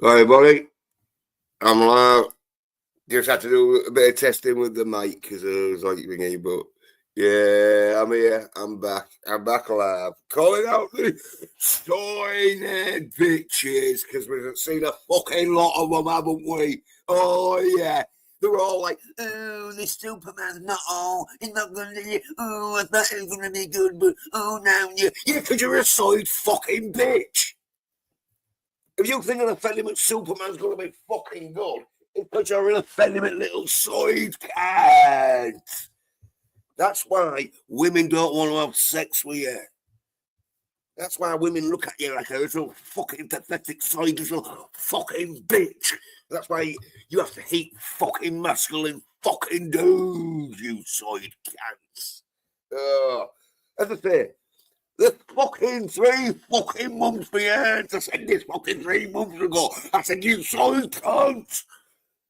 Hi, buddy. I'm live. Just had to do a bit of testing with the mic because I was like ringing, but yeah, I'm here. I'm back. I'm back alive. Calling out the soy nerd bitches because we've seen a fucking lot of them, haven't we? Oh, yeah. They're all like, oh, this Superman's not all. He's not going to, oh, I thought it was going to be good, but oh, no, yeah, because you're a soy fucking bitch. If you think an effeminate Superman's going to be fucking good, it's because you're an effeminate little side cat. That's why women don't want to have sex with you. That's why women look at you like a little fucking pathetic side little fucking bitch. That's why you have to hate fucking masculine fucking dudes, you side cats. As I say, the fucking 3 fucking months behind. I said this fucking 3 months ago. I said, you soiled cunt.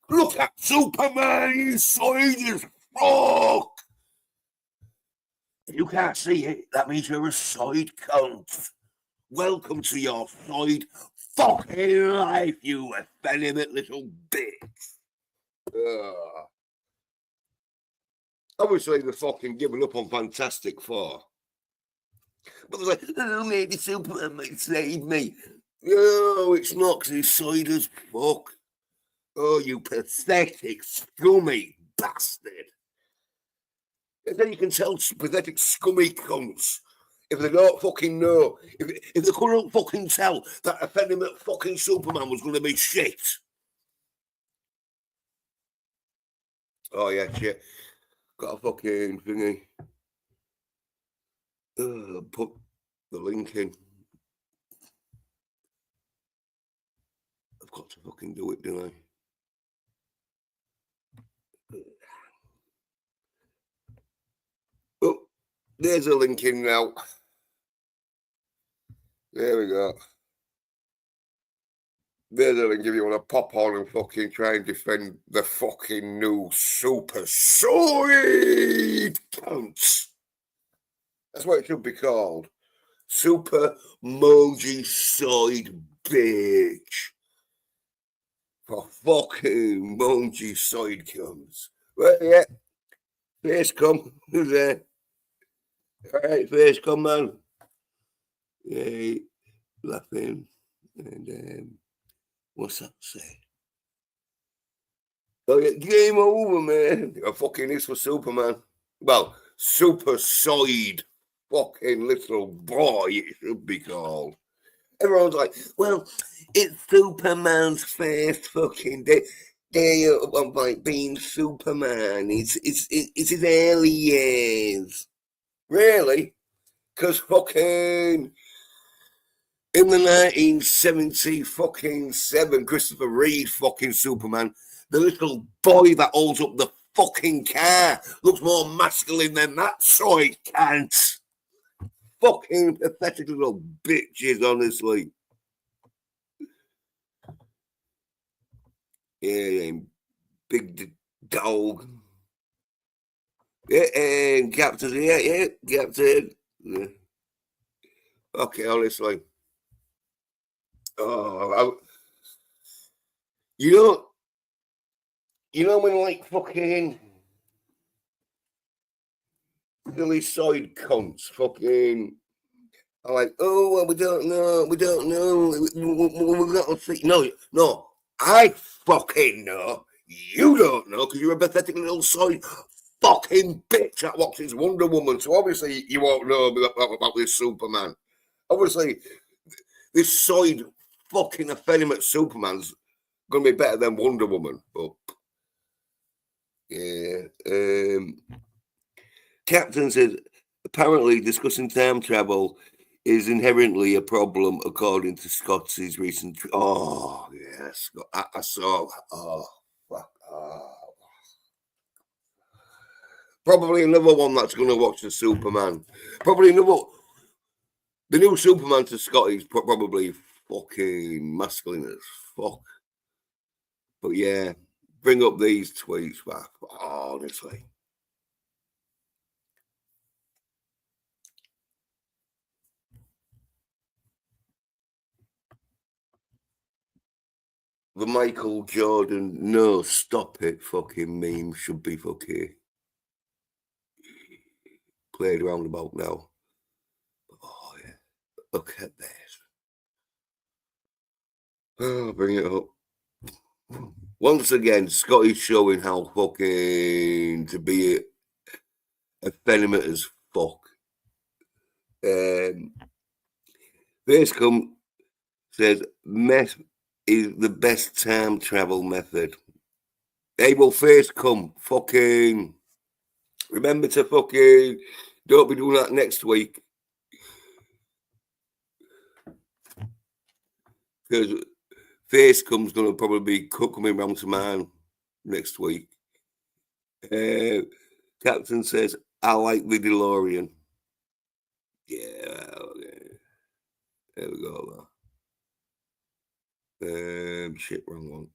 Look at Superman, you soiled as fuck. If you can't see it, that means you're a side cunt. Welcome to your side fucking life, you effeminate little bitch. Obviously, they're fucking giving up on Fantastic Four. But they're like, oh, maybe Superman might save me. No, it's not, because he's side as fuck. Oh, you pathetic, scummy bastard. And then you can tell pathetic, scummy cunts if they don't fucking know. If they couldn't fucking tell that effeminate fucking Superman was going to be shit. Oh, yeah, shit. Got a fucking thingy. Put the link in. I've got to fucking do it, don't I? Oh, there's a link in now. There we go. There's a link if you want to pop on and fucking try and defend the fucking new super soid counts. That's what it should be called. Super Moji Soid Bitch. For fucking Moji Soid comes. Well, yeah. Face come. Who's there? Alright, face come, man. Yeah, laughing. And what's that say? Oh, yeah, game over, man. I fucking this for Superman. Well, Super Soid fucking little boy, it should be called. Everyone's like, well, it's Superman's first fucking day of like being Superman. It's his early years. Really? Because fucking in the 1970 fucking 7, Christopher Reeve fucking Superman, the little boy that holds up the fucking car looks more masculine than that soy can't. Fucking pathetic little bitches, honestly. Yeah, big dog. Yeah, and Captain, yeah, Captain. Yeah. Okay, honestly. Oh, you know, when like fucking silly side cunts fucking are like, oh, well, we don't know, we're not see. No, I fucking know. You don't know because you're a pathetic little side fucking bitch that watches Wonder Woman. So obviously you won't know about this Superman. Obviously, this side fucking effeminate Superman's going to be better than Wonder Woman. But yeah, Captain said apparently discussing time travel is inherently a problem, according to Scott's recent. Oh yes, I saw. Oh fuck. Oh. Probably another one that's going to watch the Superman. Probably another. The new Superman to Scott is probably fucking masculine as fuck. But yeah, bring up these tweets back. Honestly. the Michael Jordan, no, stop it, fucking meme should be fucking played around about now. Oh, yeah. Look at this. Oh, bring it up. Once again, Scotty's showing how fucking to be effeminate as fuck. Facecom says meth is the best time travel method. Hey, well, Facecom, fucking remember to fucking don't be doing that next week. Because Facecom's going to probably be coming round to mine next week. Captain says, I like the DeLorean. Yeah, okay. There we go. Shit, wrong one.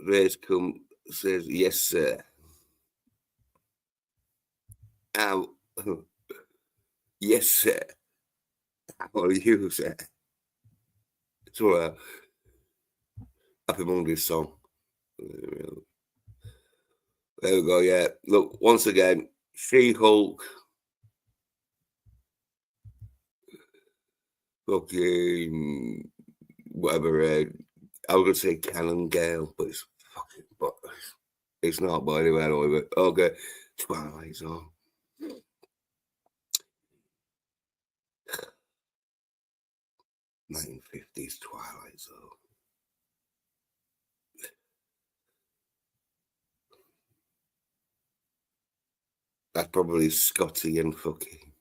Facecom says, yes, sir. Yes, sir. How are you, sir? It's all right. Happy Monday song. There we go, yeah. Look, once again, She-Hulk. Fucking whatever. I was going to say Cannon Gale, but it's fucking. But it's not, by the way. Okay. Twilight Zone. 1950s Twilight Zone. That's probably Scotty and fucking.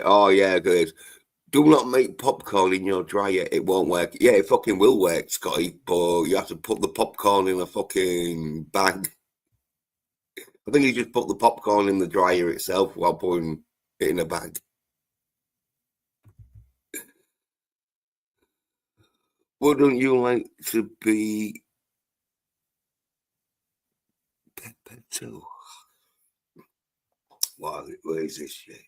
Oh yeah, because do not make popcorn in your dryer. It won't work. Yeah, it fucking will work, Scotty. But you have to put the popcorn in a fucking bag. I think you just put the popcorn in the dryer itself while putting it in a bag. Wouldn't you like to be Pepper too? What is this shit?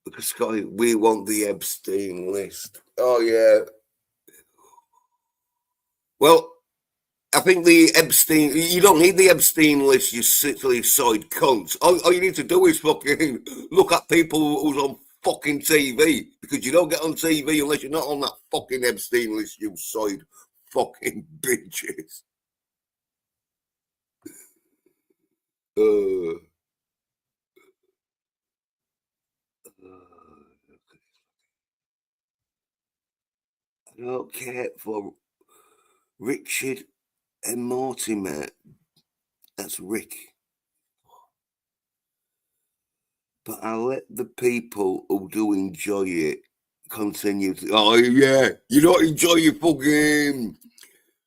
Because Scotty, we want the Epstein list. Oh yeah. Well, I think the Epstein, you don't need the Epstein list, you silly soid cunts. All you need to do is fucking look at people who's on fucking TV, because you don't get on TV unless you're not on that fucking Epstein list, you soid fucking bitches. I don't care for Richard and Mortimer. That's Rick. But I let the people who do enjoy it continue to. Oh, yeah. You don't enjoy your fucking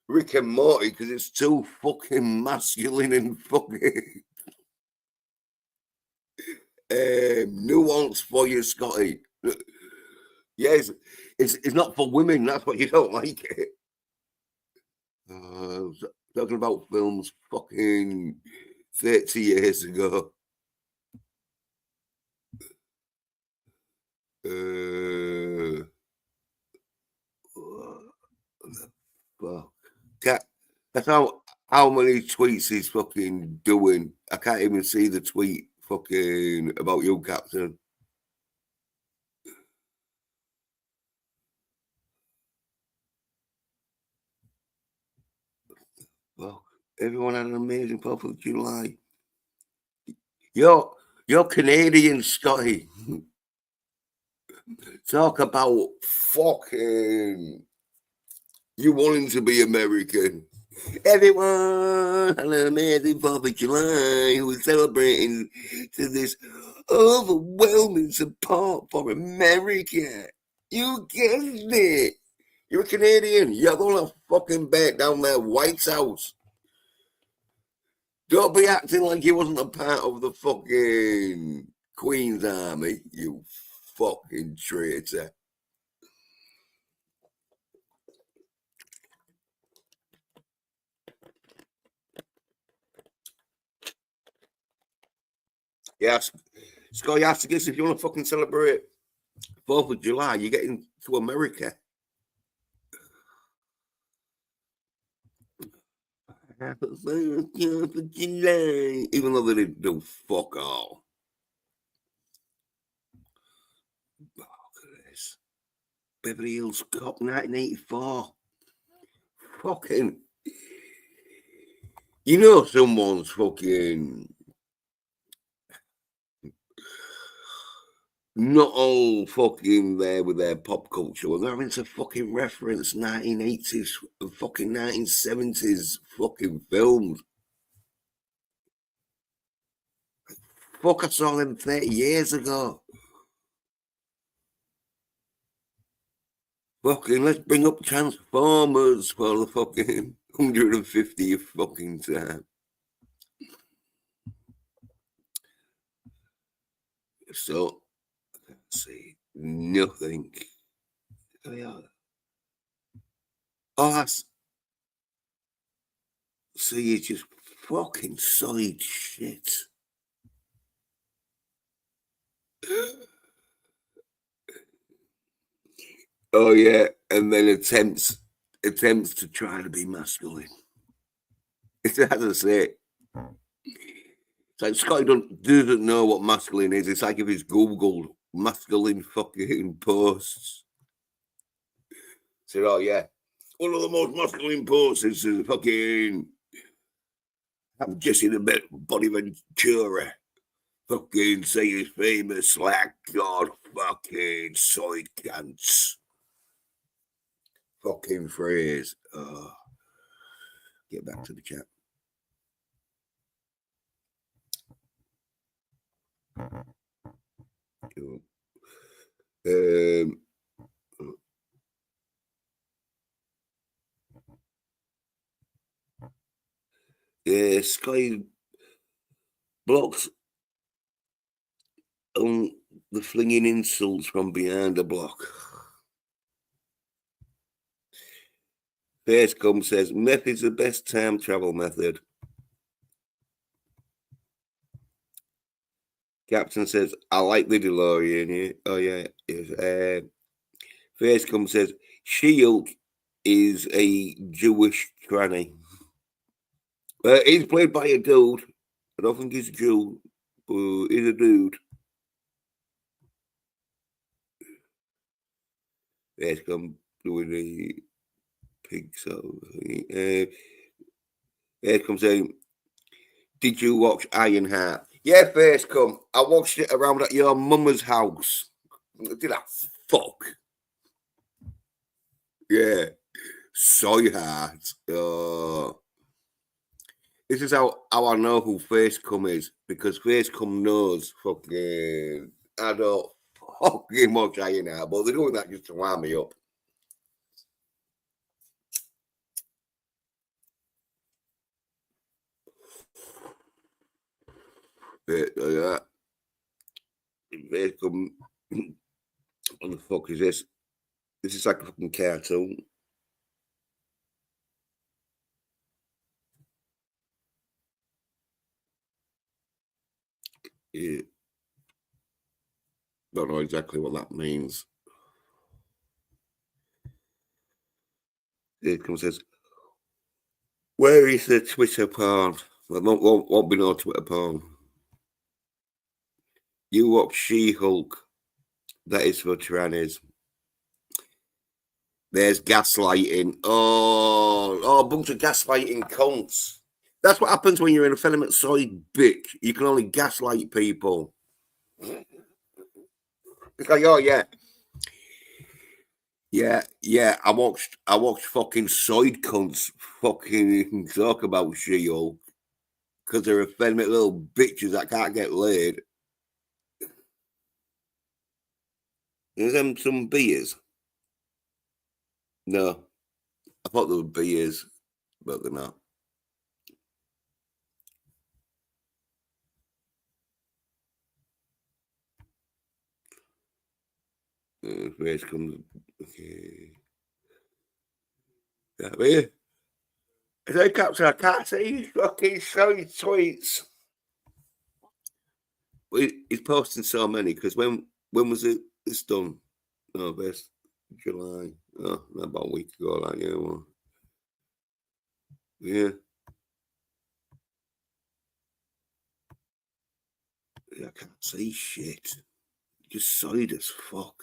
Rick and Morty because it's too fucking masculine and fucking nuance for you, Scotty. Yes, it's not for women. That's what you don't like it. Talking about films fucking 30 years ago. Fuck. That's how many tweets he's fucking doing. I can't even see the tweet fucking about you, Captain. Well, everyone had an amazing 4th of July. You're Canadian, Scotty. Talk about fucking you wanting to be American. Everyone had an amazing 4th of July who was celebrating to this overwhelming support for America. You guessed it. You're a Canadian. You're going to fucking bet down there White House. Don't be acting like you wasn't a part of the fucking Queen's Army, you fucking traitor. Yeah, Scott, you have to guess if you want to fucking celebrate 4th of July, you're getting to America. Happy 4th of July. Even though they didn't do fuck all. Look at this. Beverly Hills Cop 1984. Fucking. You know someone's fucking not all fucking there with their pop culture. They're having to fucking reference 1980s and fucking 1970s fucking films. Fuck, I saw them 30 years ago. Fucking, let's bring up Transformers for the fucking 150th fucking time. So, let's see, nothing. Oh, that's. See, it's just fucking solid shit. Oh yeah, and then attempts to try to be masculine. It's as I say. It's like Scotty doesn't know what masculine is. It's like if he's Googled masculine fucking posts. Said, oh yeah, one of the most masculine posts is fucking I'm Jesse the bit Bonaventura. Fucking say his famous like God fucking soy cunts. Fucking phrase. Get back to the chat. Yeah, Sky blocks on the flinging insults from behind the block. Facecom says meth is the best time travel method. Captain says, I like the DeLorean here. Oh, yeah. Yes. Facecom says, She-Hulk is a Jewish tranny. He's played by a dude. I don't think he's a Jew, but he's a dude. Facecom doing the pig so. Facecom saying, did you watch Ironheart? Yeah, Facecom. I watched it around at your mum's house. Did I? Fuck. Yeah. Soy Heart. This is how I know who Facecom is, because Facecom knows fucking I don't fucking watch Ironheart, but they're doing that just to wind me up. Facecom. What the fuck is this? This is like a fucking cartoon. Yeah. Don't know exactly what that means. Facecom says, where is the Twitter porn? Well, won't be no Twitter porn. You watch She-Hulk. That is for trannies. There's gaslighting. Oh, a bunch of gaslighting cunts. That's what happens when you're an effeminate soy bitch. You can only gaslight people. It's like, oh yeah. Yeah. I watched fucking soy cunts fucking talk about She-Hulk because they're effeminate little bitches that can't get laid. Is them some beers? No. I thought they were beers, but they're not. Face comes. Okay. Yeah, here. Is that Captain? I can't see his fucking sorry tweets. Well, he's posting so many because when was it? It's done. Oh, best July. Oh, about a week ago, like yeah, well, yeah. I can't see shit. Just side as fuck.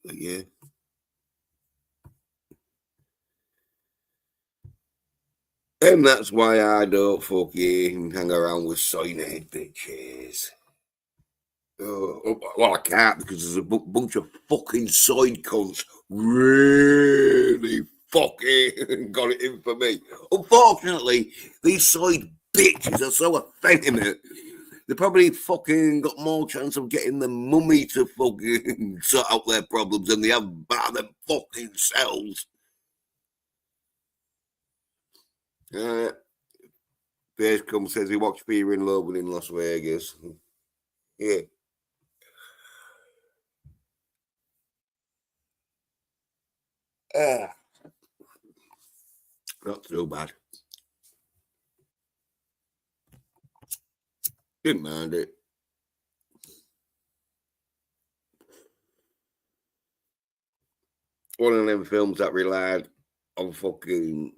But yeah. And that's why I don't fucking hang around with soy nerd bitches. Well, I can't because there's a bunch of fucking side cunts really fucking got it in for me. Unfortunately, these side bitches are so effeminate. They probably fucking got more chance of getting the mummy to fucking sort out their problems than they have by them fucking selves. Face comes says he watched Fear and Loathing in Las Vegas. Yeah. Not too bad. Didn't mind it. One of them films that relied on fucking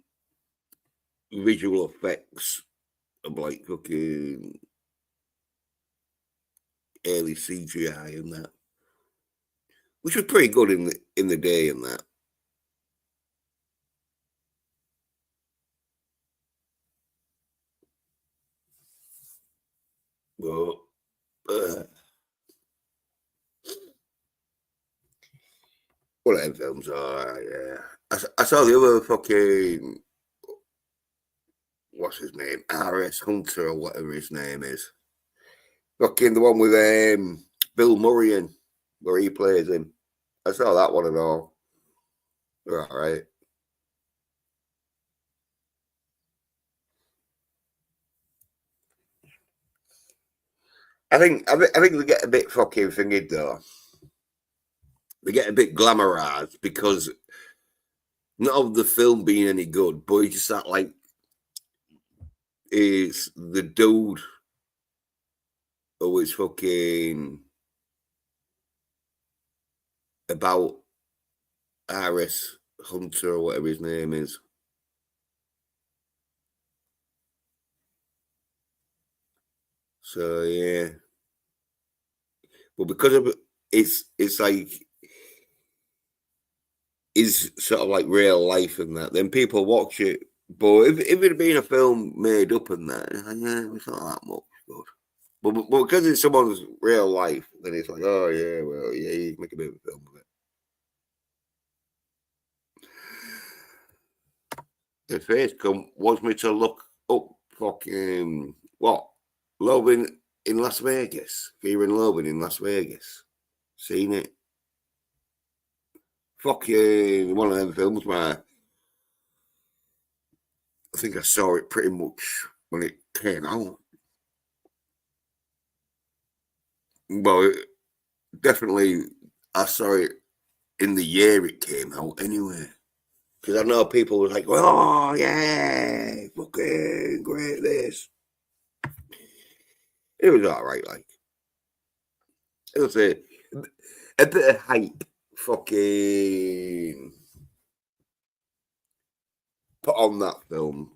visual effects of like fucking early CGI and that, which was pretty good in the day and that. But one of them films are yeah. I saw the other fucking what's his name? R.S. Hunter or whatever his name is. Fucking the one with Bill Murray in where he plays him. I saw that one and all. All right. I think they get a bit fucking thingy though. They get a bit glamorized because not of the film being any good, but it's just that like it's the dude who is fucking about R.S. Hunter or whatever his name is. So yeah, but because of it's like is sort of like real life and that, then people watch it. But if it had been a film made up and that, yeah, it's not that much good. But because it's someone's real life, then it's like, oh yeah, well, yeah, you can make a bit of a film of it. The face come wants me to look up fucking what? Loving in Las Vegas. Fear and Loathing in Las Vegas. Seen it? Fucking one of them films where I think I saw it pretty much when it came out. Well, definitely I saw it in the year it came out anyway. Because I know people were like, oh, yeah, fucking great this. It was all right, like. It was a bit of hype fucking put on that film.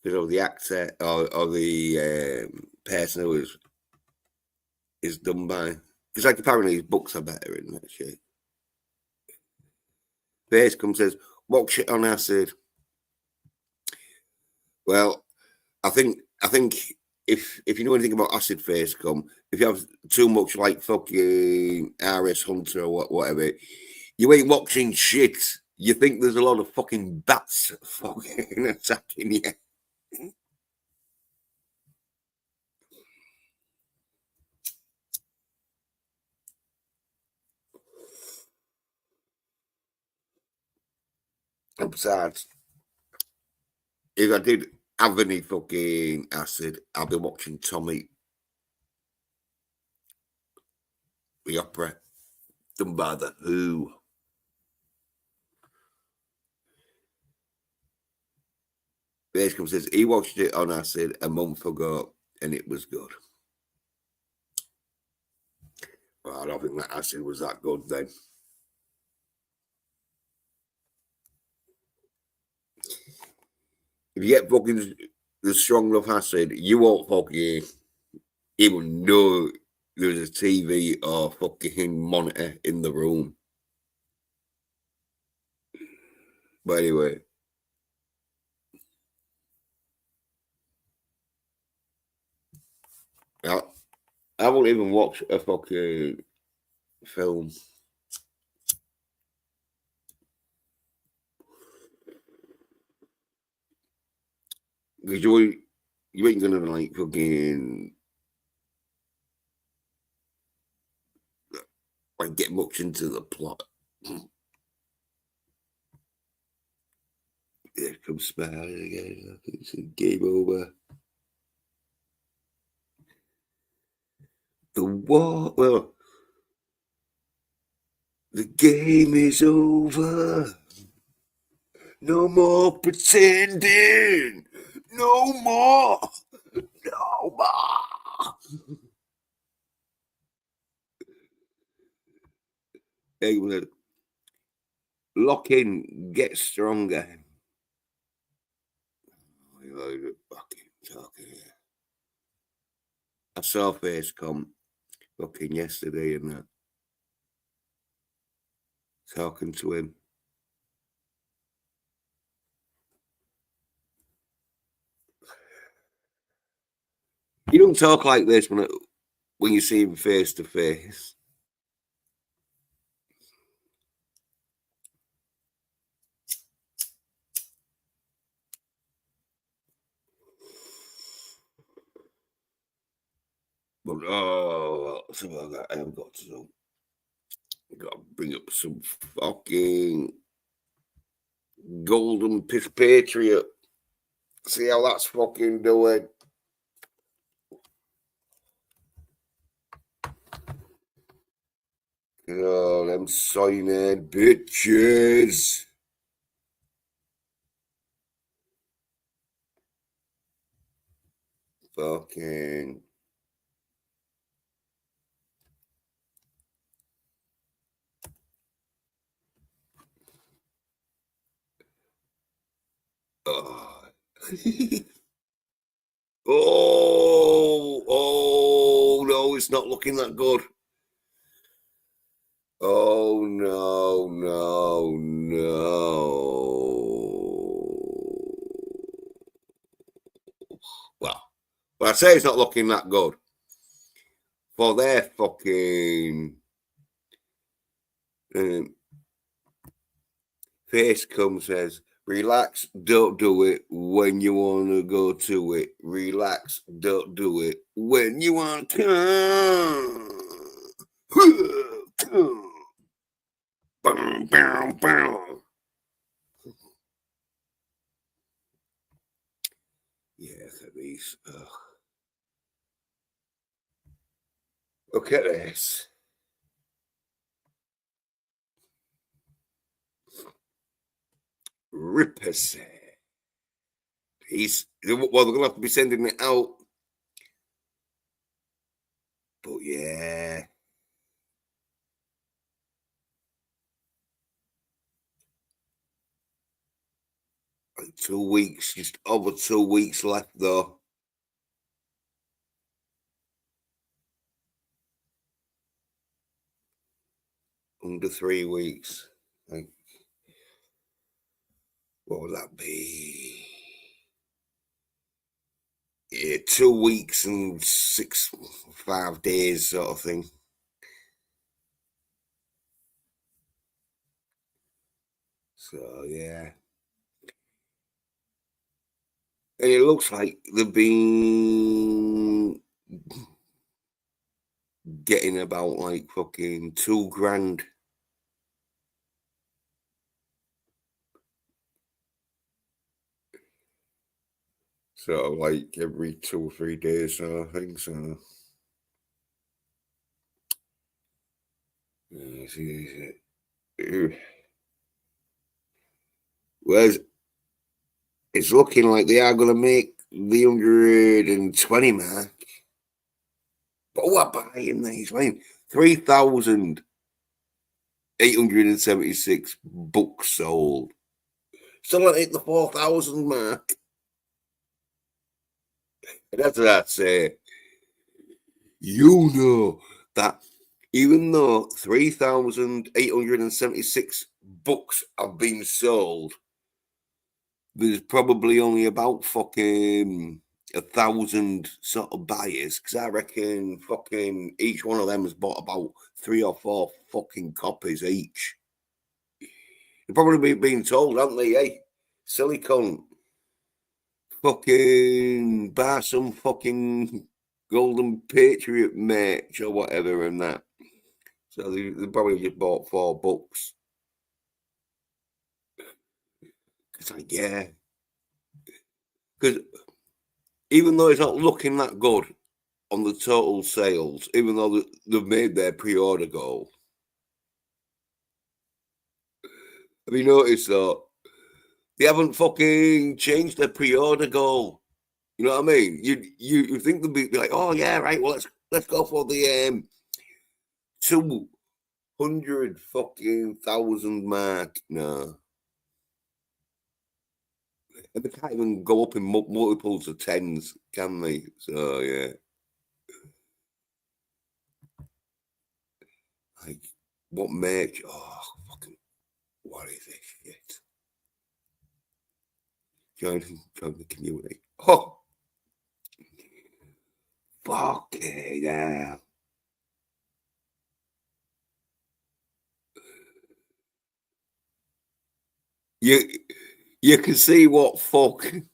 You know, the actor or the person who is done by. Because, like, apparently his books are better in that shit. Face comes says, what shit on acid? Well, I think if you know anything about acid face come, if you have too much like fucking RS Hunter or whatever, you ain't watching shit. You think there's a lot of fucking bats fucking attacking you. And besides, if I did have any fucking acid, I've been watching Tommy, the opera, done by The Who. Basically says he watched it on acid a month ago and it was good. Well, I don't think that acid was that good then. If you get fucking the strong enough acid, you won't fucking even know there's a TV or fucking monitor in the room. But anyway. I won't even watch a fucking film. Because you ain't gonna like fucking like get much into the plot. Here comes Smiley again. It's a game over. The war, well, the game is over. No more pretending. No more. No more. Hey, lock in, get stronger. I saw Face come fucking yesterday and that. Talking to him. You don't talk like this when you see him face to face. But so I have got to do. I've got to bring up some fucking golden piss patriot. See how that's fucking doing. Oh, them SOY NERDS bitches. Fucking. Oh. Oh, no, it's not looking that good. Oh, no, no, no. Well, I say it's not looking that good. For their fucking face comes says, relax, don't do it when you want to go to it. Relax, don't do it when you want to come. Boom, boom, boom. Yeah, look at these. Ugh. Look at this. Rippers. Well, they're gonna have to be sending it out. But yeah. Like 2 weeks, just over 2 weeks left though. Under 3 weeks. Like, what would that be? Yeah, 2 weeks and 5 days sort of thing. So yeah. And it looks like they've been getting about like fucking $2,000. sort of like every 2 or 3 days, so I think so. Whereas it's looking like they are going to make the 120 mark. But what buying these? I mean, 3,876 books sold. Still at the 4,000 mark. And that's what I'd say. You know that even though 3,876 books have been sold, there's probably only about fucking 1,000 sort of buyers, because I reckon fucking each one of them has bought about 3 or 4 fucking copies each. They've probably been told, haven't they? Hey, silly cunt, fucking buy some fucking Golden Patriot merch or whatever and that. So they probably just bought 4 books. It's like, yeah. Because even though it's not looking that good on the total sales, even though they've made their pre-order goal, have you noticed that they haven't fucking changed their pre-order goal? You know what I mean? You think they'd be like, oh yeah, right. Well, let's go for the 200 fucking thousand mark. No, and they can't even go up in multiples of tens, can they? So yeah, like what merch? Oh, fucking what is this shit? Join the community. Oh, fucking yeah. You can see what fucking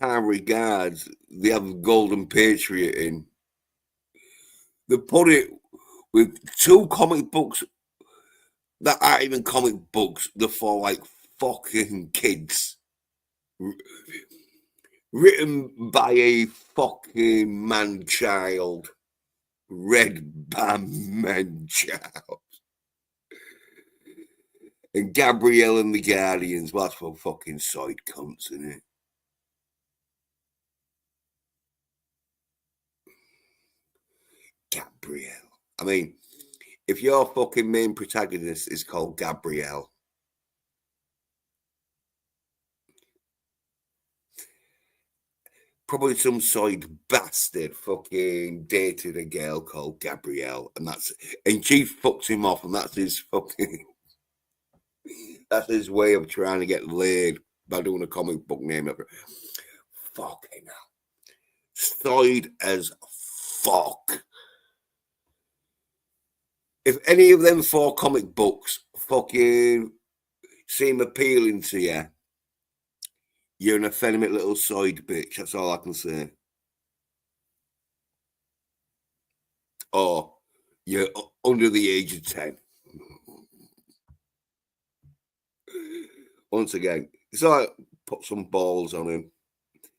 high regards they have Golden Patriot in. They put it with 2 comic books that aren't even comic books. They're for like fucking kids. Written by a fucking man child. Read by man child. And Gabrielle and the Guardians. Well, that's for fucking side cunts, isn't it? Gabrielle. I mean, if your fucking main protagonist is called Gabrielle, probably some side bastard fucking dated a girl called Gabrielle, and she fucks him off, and that's his fucking that's his way of trying to get laid by doing a comic book name ever. Fucking hell. Side as fuck. If any of them 4 comic books fucking seem appealing to you, you're an effeminate little side bitch. That's all I can say. Or you're under the age of 10. Once again, it's like put some balls on him.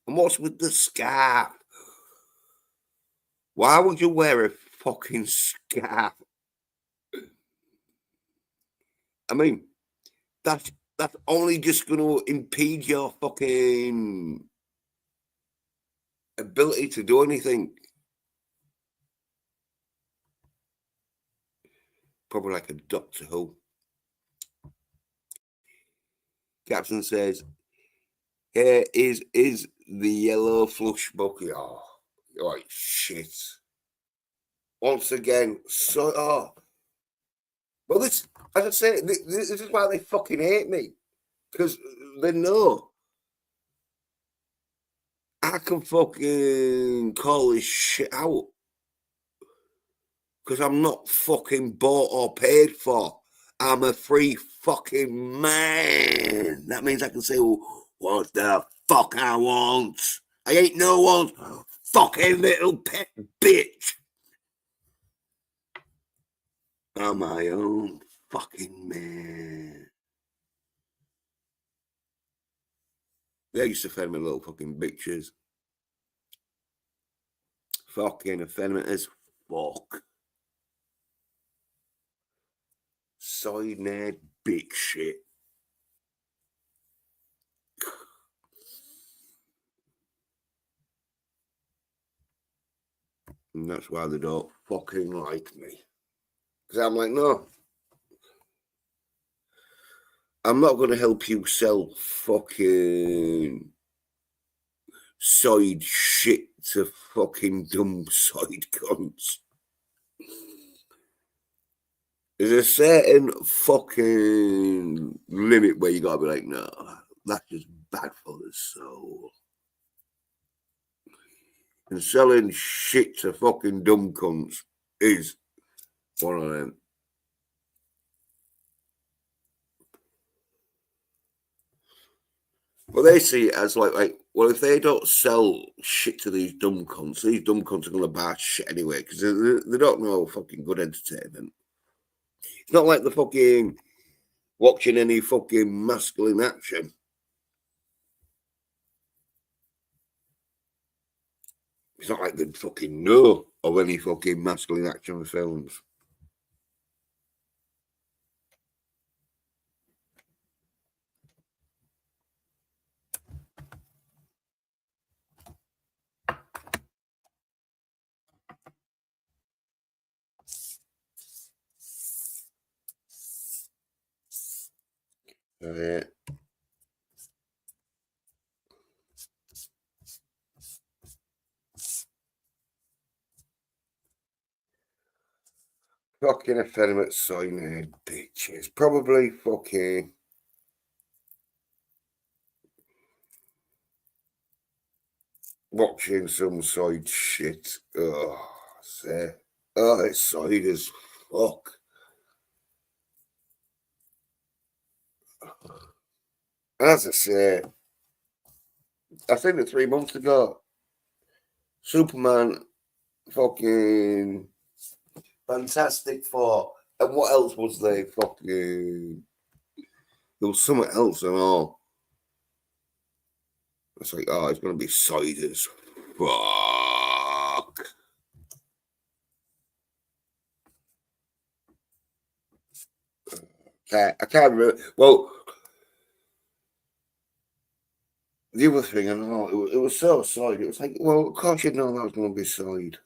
And what's with the scarf? Why would you wear a fucking scarf? I mean, that's only just going to impede your fucking ability to do anything. Probably like a Doctor Who. Captain says, here is the yellow flush book. Oh, right, shit. Once again, well, this, as I say, this is why they fucking hate me. Because they know I can fucking call this shit out. Because I'm not fucking bought or paid for. I'm a free fucking man. That means I can say what the fuck I want. I ain't no one's fucking little pet bitch. I'm my own fucking man. They used to offend me little fucking bitches. Fucking offend me as fuck. Soy nerd bitch shit. And that's why they don't fucking like me. Because I'm like, no. I'm not going to help you sell fucking soyed shit to fucking dumb soyed cunts. There's a certain fucking limit where you gotta be like, no, that's just bad for the soul. And selling shit to fucking dumb cunts is one of them. Well, they see it as like, well, if they don't sell shit to these dumb cunts are going to buy shit anyway because they don't know fucking good entertainment. It's not like the fucking watching any fucking masculine action. It's not like they fucking know of any fucking masculine action films. Fucking effeminate soy nerd bitches. Probably fucking watching some soy shit. Oh, it's soy as fuck. As I say, I think that 3 months ago, Superman, fucking Fantastic Four, and what else was there? Fucking, there was something else and all. It's like, oh, it's gonna be side as fuck. I can't remember. Well, the other thing, I know it was so side. It was like, well, of course you know that was going to be side.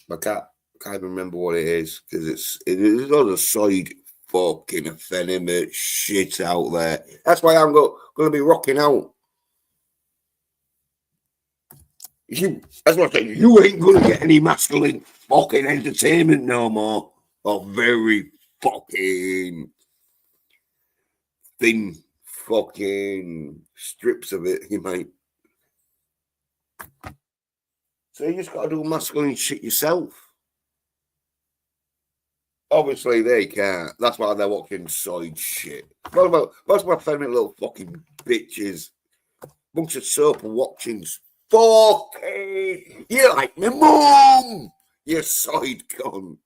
I can't remember what it is because it is all the side fucking effeminate shit out there. That's why I'm going to be rocking out. That's what I'm saying. You ain't going to get any masculine fucking entertainment no more. Or very fucking thin fucking strips of it, you might. So you just got to do masculine shit yourself. Obviously, they can't. That's why they're watching side shit. Most of my feminine little fucking bitches. Bunch of soap and watchings. Fucking, you're like my mum. You side cunt.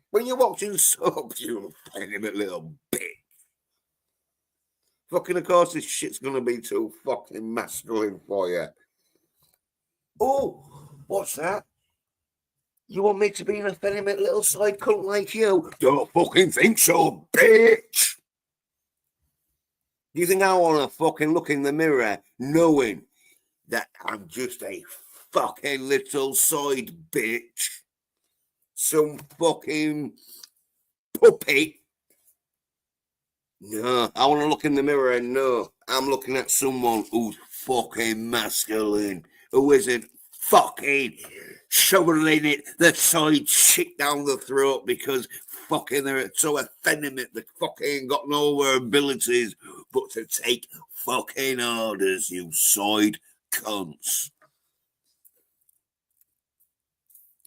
When you're watching soap, you feminine little bitch. Fucking, of course, this shit's gonna be too fucking masculine for you. Oh, what's that? You want me to be an effeminate little side cunt like you? Don't fucking think so, bitch! Do you think I want to fucking look in the mirror knowing that I'm just a fucking little side bitch? Some fucking puppy? No, I want to look in the mirror and know I'm looking at someone who's fucking masculine, who isn't fucking shoveling it the side shit down the throat because fucking they're so effeminate they fucking got no abilities but to take fucking orders, you side cunts.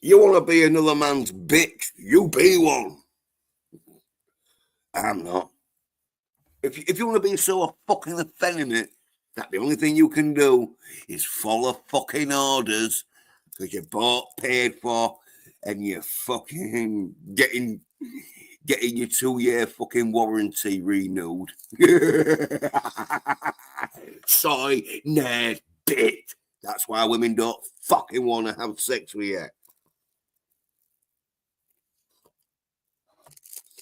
You want to be another man's bitch? You be one. I'm not. If you want to be so fucking effeminate that the only thing you can do is follow fucking orders because you're bought, paid for, and you're fucking getting your 2-year fucking warranty renewed. soy nerd bit. That's why women don't fucking want to have sex with you.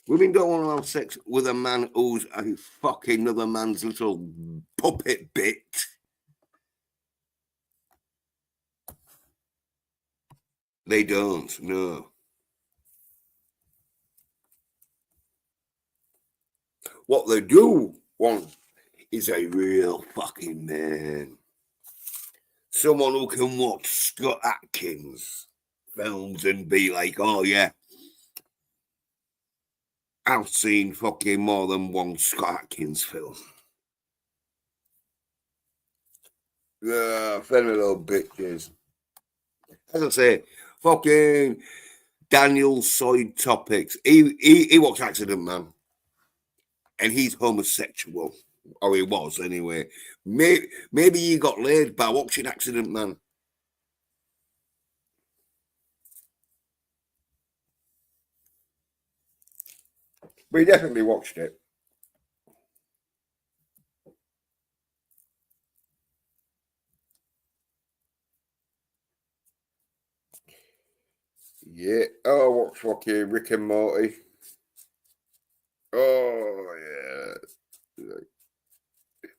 Women don't want to have sex with a man who's a fucking another man's little puppet bit. They don't, no. What they do want is a real fucking man. Someone who can watch Scott Atkins films and be like, oh yeah, I've seen fucking more than one Scott Atkins film. Yeah, funny little bitches. As I say, fucking Daniel Soyd Topics. He watched Accident Man. And he's homosexual. Or he was anyway. Maybe he got laid by watching Accident Man. But he definitely watched it. Yeah. Oh, I watched fucking Rick and Morty. Oh, yeah.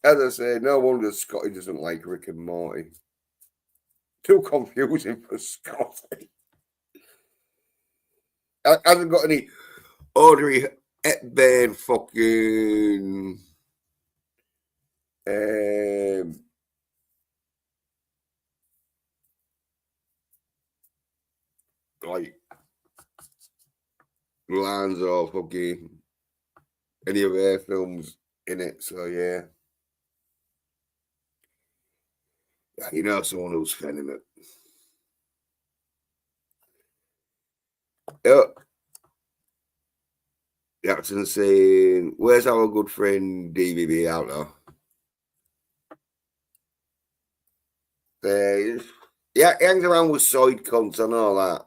As I say, no wonder Scotty doesn't like Rick and Morty. Too confusing for Scotty. I haven't got any Audrey Hepburn fucking like lines or fucking any of their films in it. So yeah. You know someone who's fanning it. Yeah. Jackson saying, where's our good friend DVB out there? Yeah, he hangs around with soid cunts and all that.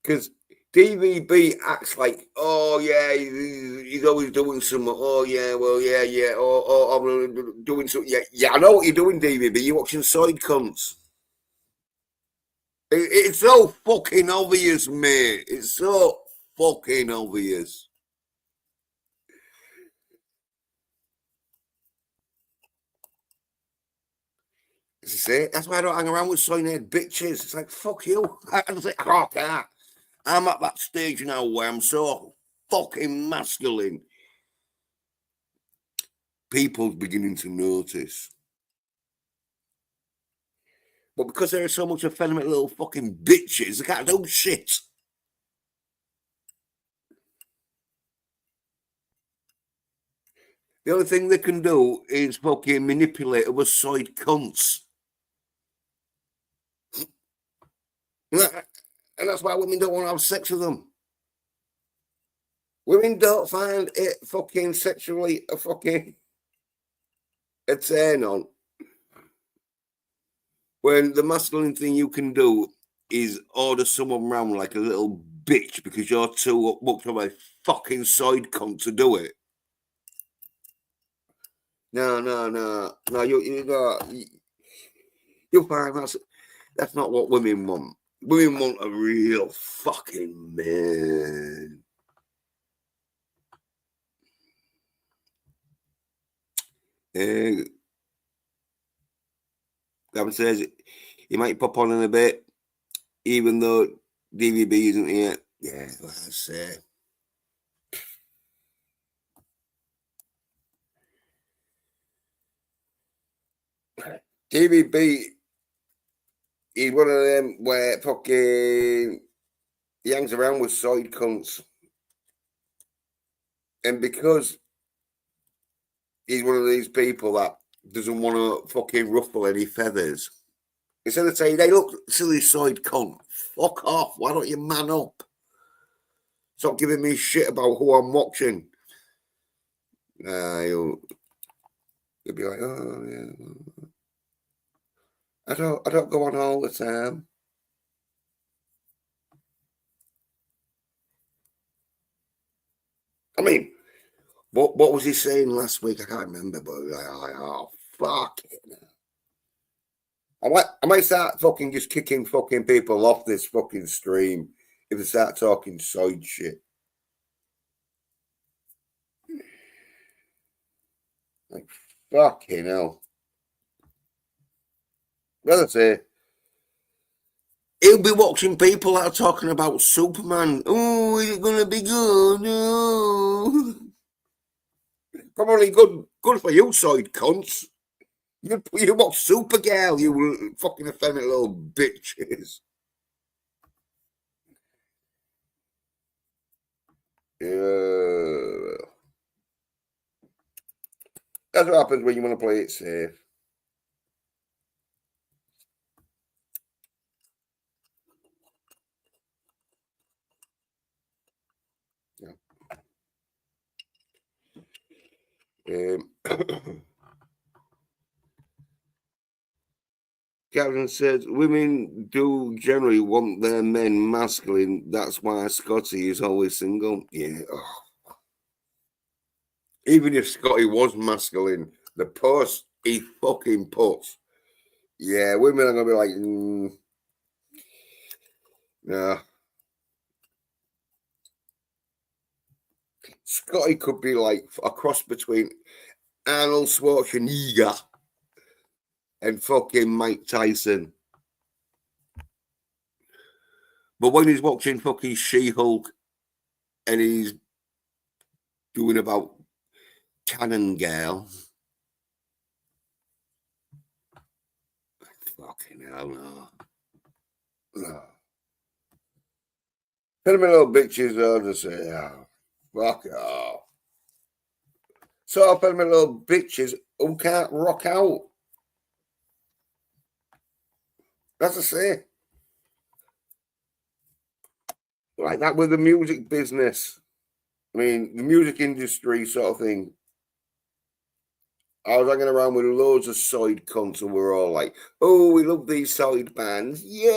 Because DVB acts like, oh yeah, he's always doing something. Oh yeah, well yeah. I'm doing something. Yeah, I know what you're doing, DVB. You're watching soid cunts. It's so fucking obvious, mate. It's so fucking obvious. See, that's why I don't hang around with soy nerd bitches. It's like, fuck you. I'm like, oh, God. I'm at that stage now where I'm so fucking masculine. People's beginning to notice. But because there are so much effeminate little fucking bitches, they can't do shit. The only thing they can do is fucking manipulate other soid cunts. And that's why women don't want to have sex with them. Women don't find it fucking sexually a fucking a turn on. When the masculine thing you can do is order someone round like a little bitch because you're too much of a fucking soid cunt to do it. No. You'll find that's not what women want. Women want a real fucking man. Gavin says he might pop on in a bit, even though DVB isn't here. Yeah, like I say. DVB he's one of them where fucking he hangs around with soid cunts. And because he's one of these people that doesn't want to fucking ruffle any feathers, instead of saying, hey, look, silly soid cunt, fuck off. Why don't you man up? Stop giving me shit about who I'm watching. He'll be like, oh, yeah. I don't go on all the time. I mean, What was he saying last week? I can't remember, but like, oh, fuck it. I might start fucking just kicking fucking people off this fucking stream if they start talking side shit. Like, fucking hell. Well, I say, he'll be watching people that are talking about Superman. Oh, is it going to be good? No. Probably good for you, side cunts. You watch Supergirl, you fucking effeminate little bitches. Yeah. That's what happens when you want to play it safe. Yeah. Captain says women do generally want their men masculine. That's why Scotty is always single. Yeah. Oh. Even if Scotty was masculine, the post he fucking puts. Yeah, women are gonna be like, nah. Scotty could be like a cross between Arnold Schwarzenegger and fucking Mike Tyson. But when he's watching fucking She-Hulk and he's doing about Cannon Girl, fucking hell no. No. Tell me little bitches though to say, oh, fuck off. So I tell me little bitches who can't rock out. That's a say. Like that with the music business. I mean, the music industry sort of thing. I was hanging around with loads of side cunts and we're all like, oh, we love these side bands. Yay!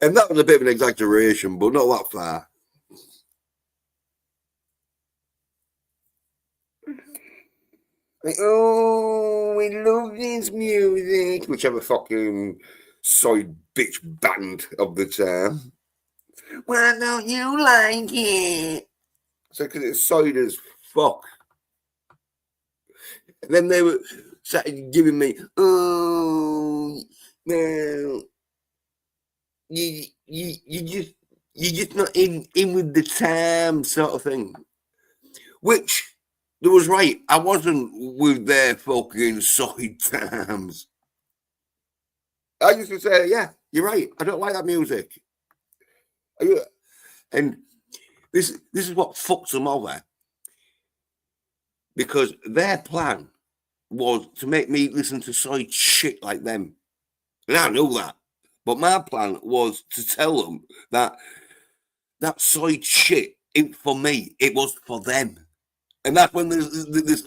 And that was a bit of an exaggeration, but not that far. Like, oh, we love this music. Whichever fucking side bitch band of the time. Why don't you like it? So, because it's side as fuck. And then they were started giving me, oh, well, you're just not in with the time sort of thing. Which, they was right. I wasn't with their fucking side times. I used to say, yeah, you're right. I don't like that music. And this is what fucks them over. Because their plan was to make me listen to side shit like them. And I knew that. But my plan was to tell them that that side shit ain't for me. It was for them. And that's when they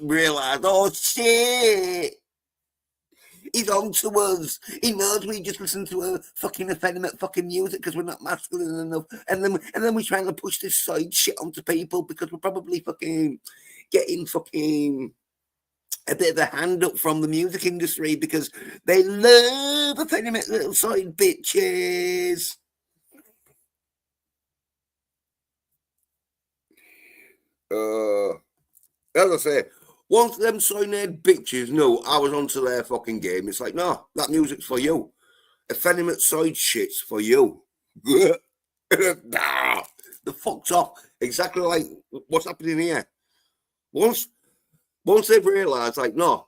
realised, oh, shit. He's on to us. He knows we just listen to a fucking effeminate fucking music because we're not masculine enough. And then we're trying to push this side shit onto people because we're probably fucking getting fucking a bit of a hand up from the music industry because they love effeminate little side bitches. As I say, once them SOY NERDS bitches knew I was onto their fucking game, it's like, no, that music's for you. Effeminate side shit's for you. Nah, the fuck's off. Exactly like what's happening here. Once they've realised, like, no,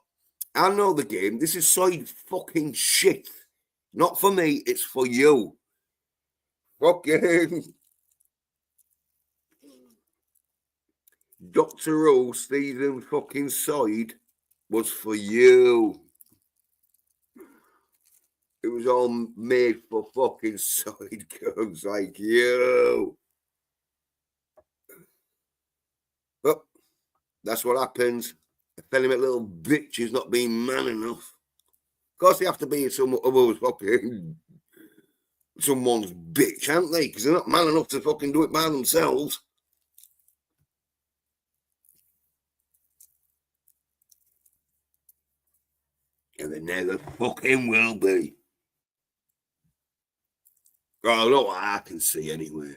I know the game. This is side fucking shit. Not for me, it's for you. Fucking Doctor Who season fucking side was for you. It was all made for fucking side guns like you. But that's what happens. Effeminate little bitch is not being man enough. Of course, they have to be some other fucking someone's bitch, aren't they? Because they're not man enough to fucking do it by themselves. And they never fucking will be. Oh, not what I can see anyway.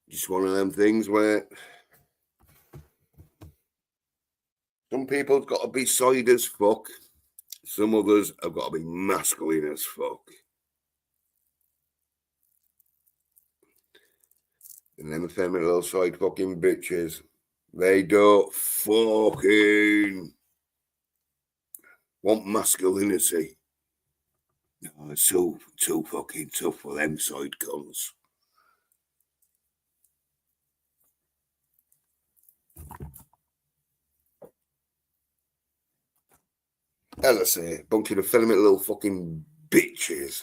Just one of them things where some people have got to be side as fuck. Some others have got to be masculine as fuck. And them effeminate little side fucking bitches, they don't fucking want masculinity. No, it's too fucking tough for them side cunts. As I say, a bunch of effeminate little fucking bitches.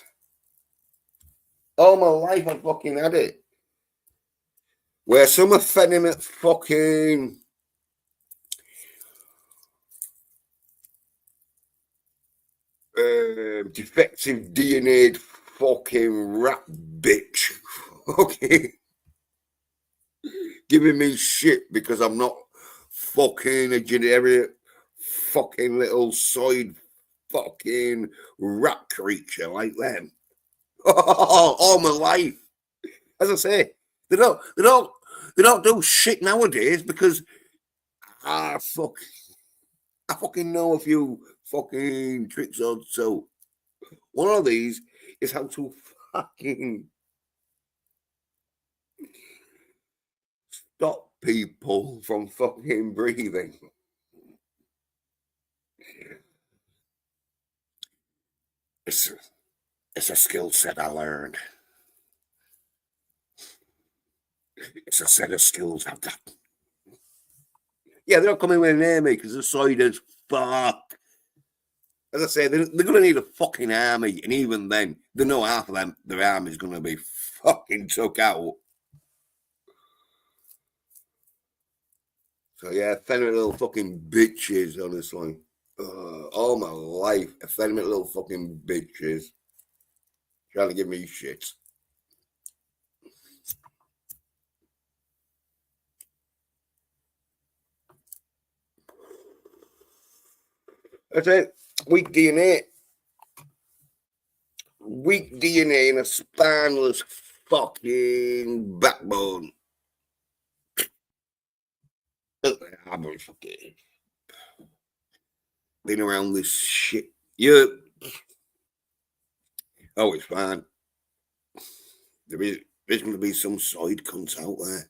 All my life I've fucking had it. Where some effeminate fucking defective DNA fucking rat bitch. Okay. Giving me shit because I'm not fucking a generic fucking little side fucking rat creature like them. All my life. As I say, they don't do shit nowadays because I fucking know a few fucking tricks on. So one of these is how to fucking stop people from fucking breathing. It's a skill set I learned. It's a set of skills I've got. Yeah, they're not coming with near me because the side as fuck. As I say, they're going to need a fucking army, and even then, they know half of them, their army's going to be fucking took out. So yeah, effeminate little fucking bitches, honestly. All my life, effeminate little fucking bitches trying to give me shit. That's it. Weak DNA. Weak DNA and a spineless fucking backbone. I'm fucking been around this shit. Yeah. Oh, it's fine. There's going to be some side cunts out there.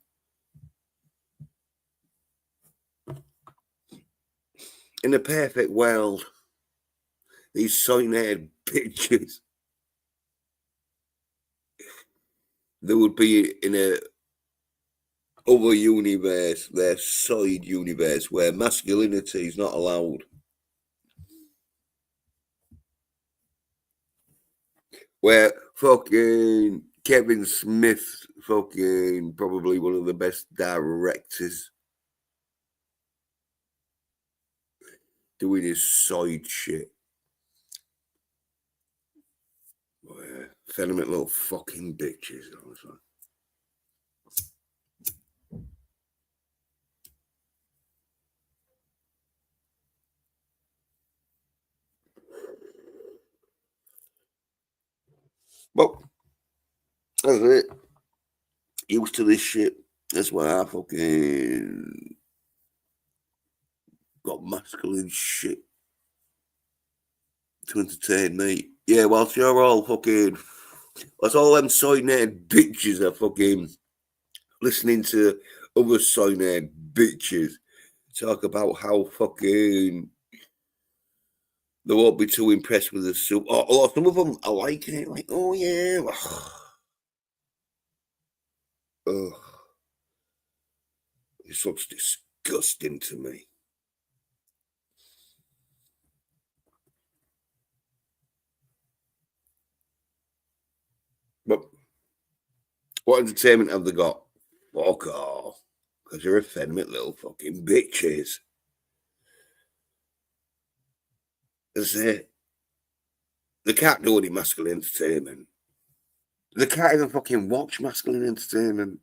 In a perfect world, these side-haired bitches, they would be in a other universe, their side universe, where masculinity is not allowed. Where fucking Kevin Smith, fucking probably one of the best directors, doing his side shit. Effeminate little fucking bitches, honestly. Well, that's it. Used to this shit. That's why I fucking got masculine shit to entertain me. Yeah, whilst you're all fucking, whilst all them soy-named bitches are fucking listening to other soy-named bitches talk about how fucking they won't be too impressed with the soup. Or some of them are liking it, like, oh yeah. Ugh. This looks disgusting to me. But what entertainment have they got? Fuck off. Because you're effeminate little fucking bitches. That's it. They can't do any masculine entertainment. They can't even fucking watch masculine entertainment.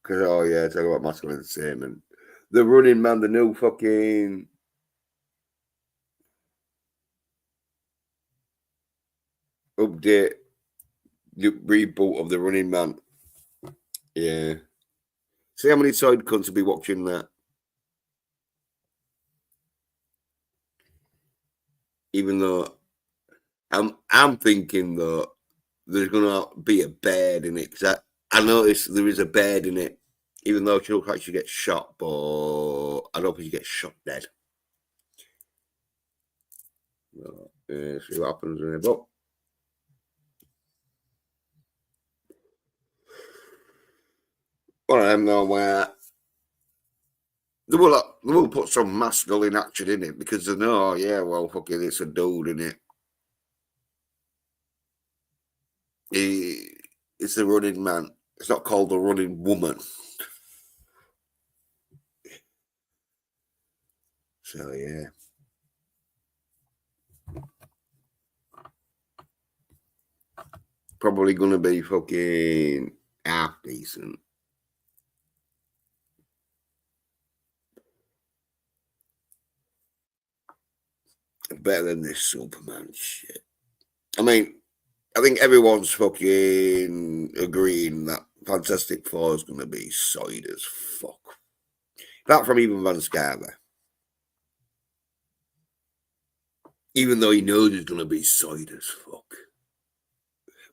Because, oh yeah, talk about masculine entertainment. The Running Man, the new fucking update, the reboot of the Running Man. Yeah. See how many side cunts will be watching that. Even though I'm thinking that there's gonna be a bed in it, because I noticed there is a bed in it, even though she looks like she gets shot, but I don't think she gets shot dead. Yeah, see what happens in it. But one of them though, where they will put some masculine action in it because they know, oh, yeah, well, fucking, it's a dude in it. It's the Running Man. It's not called the Running Woman. So yeah. Probably gonna be fucking half decent. Better than this Superman shit. I mean, I think everyone's fucking agreeing that Fantastic Four is gonna be solid as fuck. Apart from even Van Scarver. Even though he knows he's gonna be solid as fuck.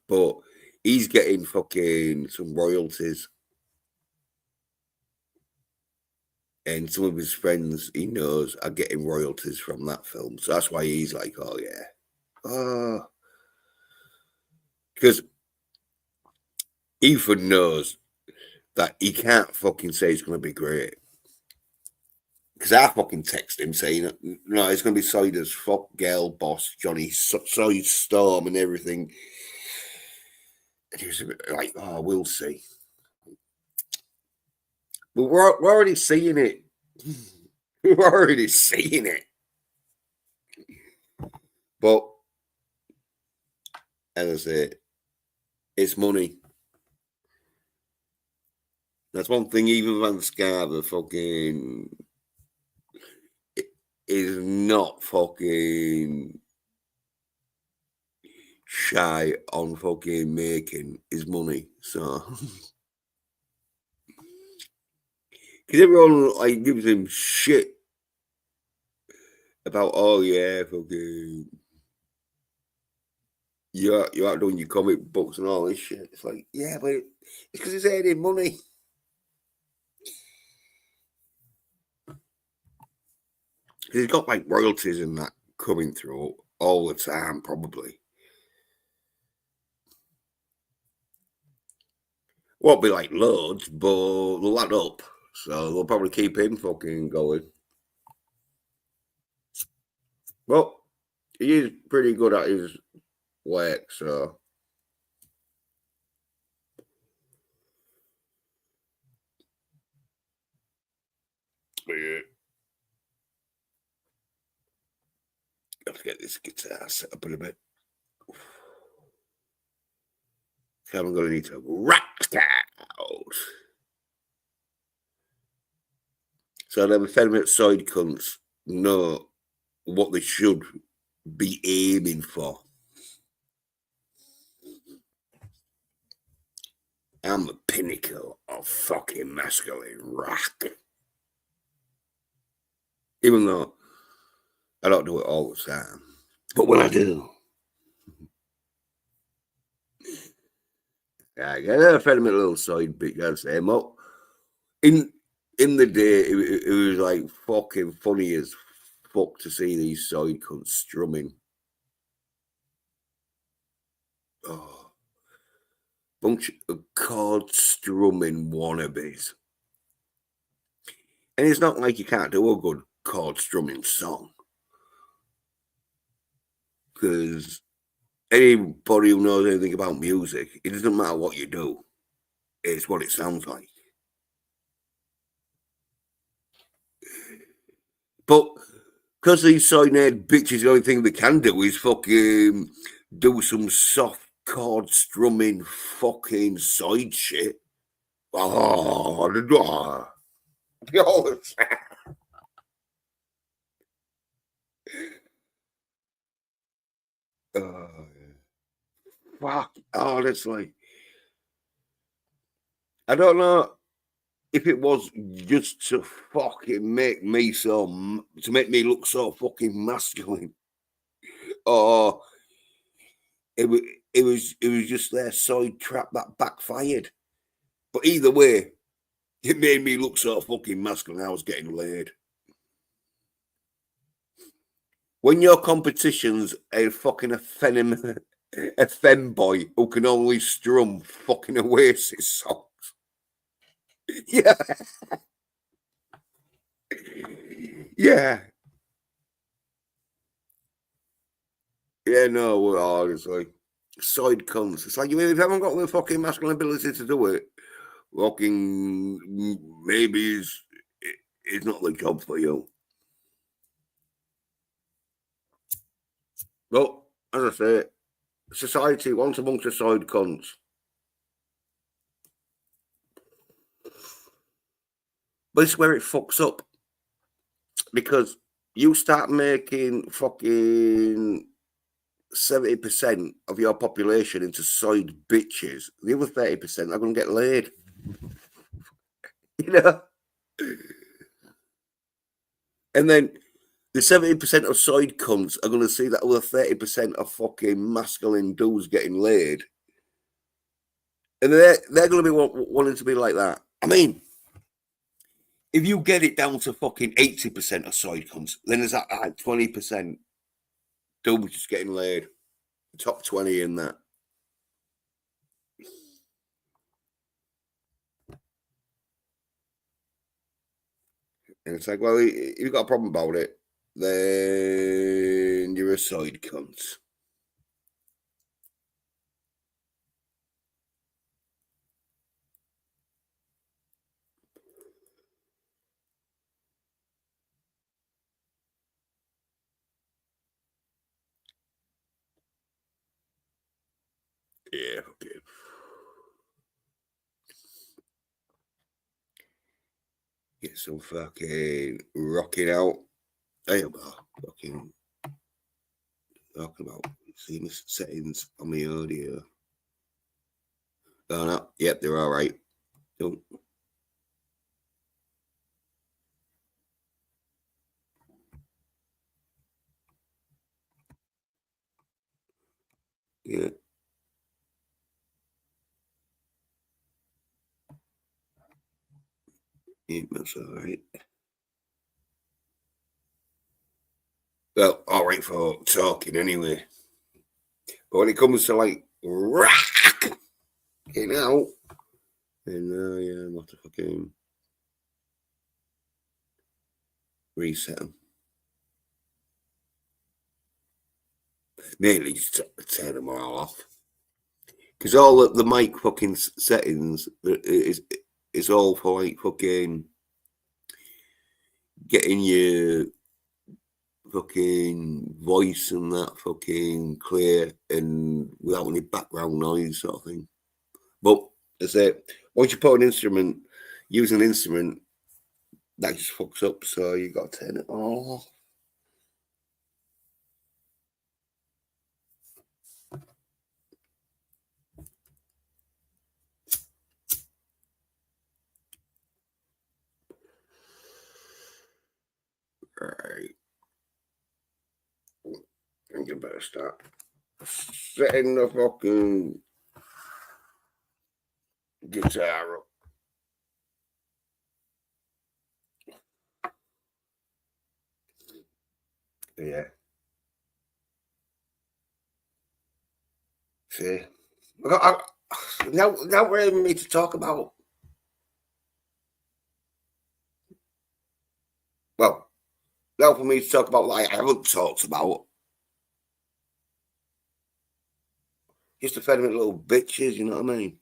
But he's getting fucking some royalties. And some of his friends he knows are getting royalties from that film. So that's why he's like, oh yeah. Oh, because Ethan knows that he can't fucking say it's going to be great. Because I fucking text him saying, no, it's going to be solid as fuck, girl, boss, Johnny, solid storm and everything. And he was like, oh, we'll see. But we're already seeing it. We're already seeing it. But, as I say, it's money. That's one thing even Van Scarver fucking is not fucking shy on fucking making his money. So because everyone like gives him shit about, oh yeah, fucking you're out doing your comic books and all this shit. It's like, yeah, but it's because he's earning money. He's got like royalties and that coming through all the time, probably. Won't be like loads, but they'll add up. So they'll probably keep him fucking going. Well, he is pretty good at his work, so. But yeah. Let's get this guitar set up in a bit. I'm going to need to rock out. So them effeminate side cunts know what they should be aiming for. I'm the pinnacle of fucking masculine rock. Even though I don't do it all the time. But when I do, I get a effeminate little side bit, gotta say. Well, in the day, it was like fucking funny as fuck to see these side cunts strumming. Oh, bunch of chord strumming wannabes. And it's not like you can't do a good chord strumming song. Because anybody who knows anything about music, it doesn't matter what you do, it's what it sounds like. But because these soy nerd bitches, the only thing they can do is fucking do some soft chord strumming fucking side shit. Oh, the all fuck. Oh, that's like, I don't know if it was just to fucking make me to make me look so fucking masculine, or it was just their side trap that backfired. But either way, it made me look so fucking masculine. I was getting laid. When your competition's a fucking a femboy who can only strum fucking Oasis songs. Yeah. Yeah. Yeah, no, well, it's like side cunts. It's like, you mean, if you haven't got the fucking masculine ability to do it, fucking maybe it's not the job for you. But as I say, society wants a bunch of side cunts. But it's where it fucks up. Because you start making fucking 70% of your population into side bitches, the other 30% are going to get laid. You know? And then the 70% of side cunts are going to see that other 30% of fucking masculine dudes getting laid. And they're going to be wanting to be like that. I mean, if you get it down to fucking 80% of side cunts, then there's that like 20% dudes just getting laid. Top 20 in that. And it's like, well, if you've got a problem about it, then you're a side cunt. Yeah, okay. Get some fucking rocking out. Hey, fucking talking about seeing the settings on my audio. Oh no, yep, they're all right. Don't. Yeah. Yeah, that's all right. Well, all right for talking anyway. But when it comes to like rock, you know, and yeah, I'm have to fucking reset them. Nearly turn them all off. Because all the mic fucking settings is all for like fucking getting your fucking voice and that fucking clear and without any background noise sort of thing. But as I say, once you put an instrument, use an instrument, that just fucks up. So you got to turn it off. Right. I think you better start setting the fucking guitar up. Yeah. See, now we're in me to talk about. Well, now for me to talk about like I haven't talked about. Just offend me little bitches, you know what I mean?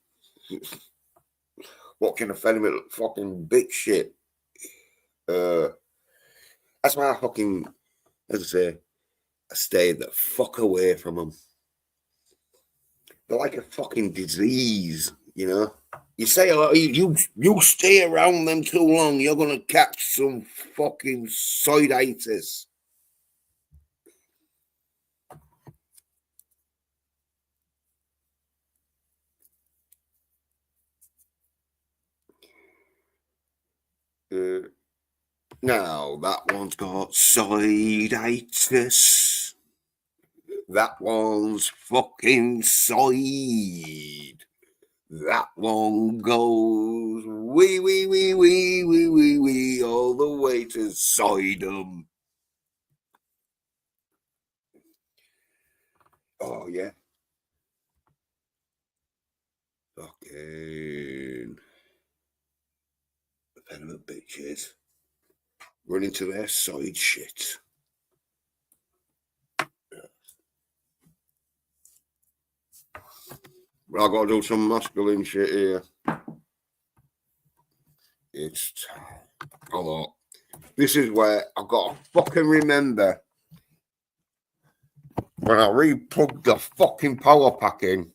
What can offend me fucking bitch shit? That's why I fucking, as I say, I stayed the fuck away from them. They're like a fucking disease, you know. You say a lot, you stay around them too long, you're gonna catch some fucking soyditis. Now that one's got soyditis. That one's fucking soyd. That one goes wee all the way to SOYDOM. Oh yeah. Fucking venomous bitches. Run into their soyd shit. But I've got to do some masculine shit here. It's a lot. This is where I've got to fucking remember when I re-plugged the fucking power pack in,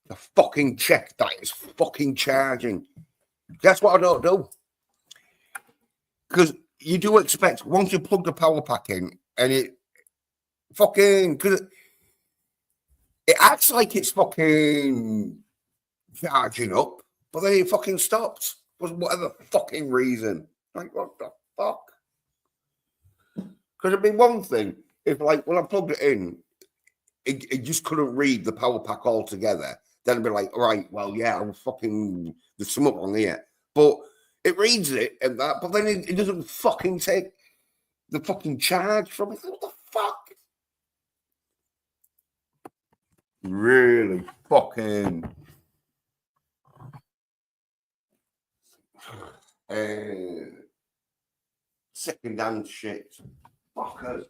to fucking check that it's fucking charging. That's what I don't do. Because you do expect, once you plug the power pack in, and it fucking, because it acts like it's fucking charging up, but then it fucking stops for whatever fucking reason. Like, what the fuck? Because it'd be one thing if, like, when I plugged it in, it just couldn't read the power pack altogether. Then it'd be like, all right, well, yeah, I'm fucking, there's something wrong here. But it reads it and that, but then it doesn't fucking take the fucking charge from it. What the fuck? Really fucking second hand shit. Fuckers.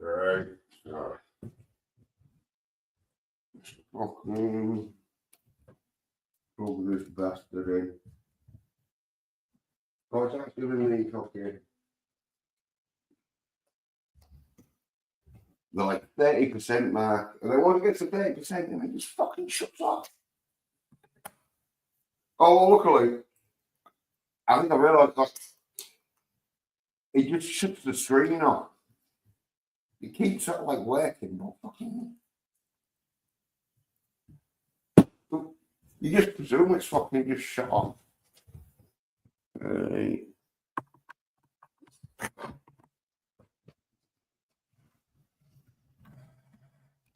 Right. Fucking plug this bastard in. Oh, it's actually really fucking. They're like 30% mark. And then once it gets to 30%, then it just fucking shuts off. Oh, well, luckily, I think I realised that it just shuts the screen off. It keeps sort of like working, but fucking. You just presume it's fucking just shut off. Right.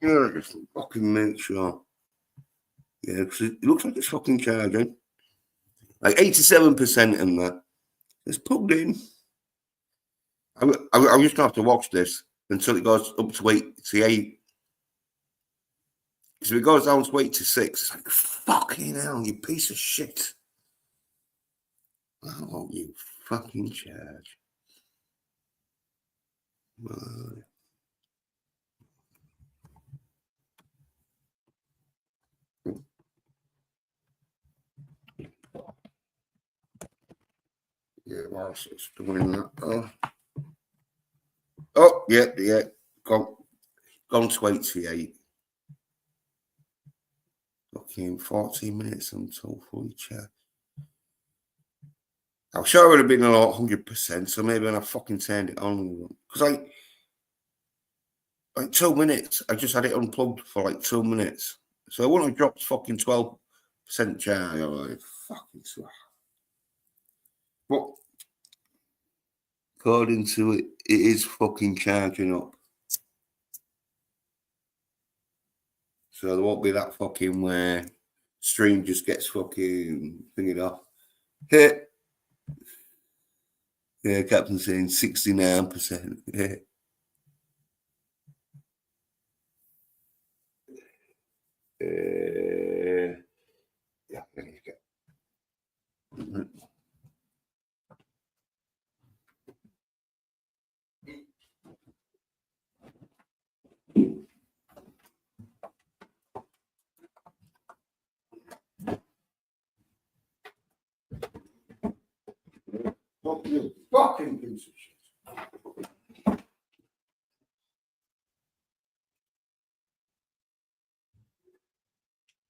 Yeah, just fucking make sure. Yeah, because it looks like it's fucking charging. Like 87% in that. It's plugged in. I'm just going to have to watch this until it goes up to 88. Because if it goes down to 86, it's like, fucking hell, you piece of shit. Oh, you fucking charge. Yeah, whilst it's doing that. Oh, yeah. Gone to 88. Fucking 14 minutes until fully charged. I'm sure it would have been a lot 100%, so maybe when I fucking turned it on. Because like 2 minutes, I just had it unplugged for like 2 minutes. So I wouldn't have dropped fucking 12% charge. I'm like, fucking swag. But according to it, it is fucking charging up. So there won't be that fucking where stream just gets fucking thingied off. Hit. Yeah, Captain saying 69%. Yeah. Yeah, there you go. You fucking piece of shit.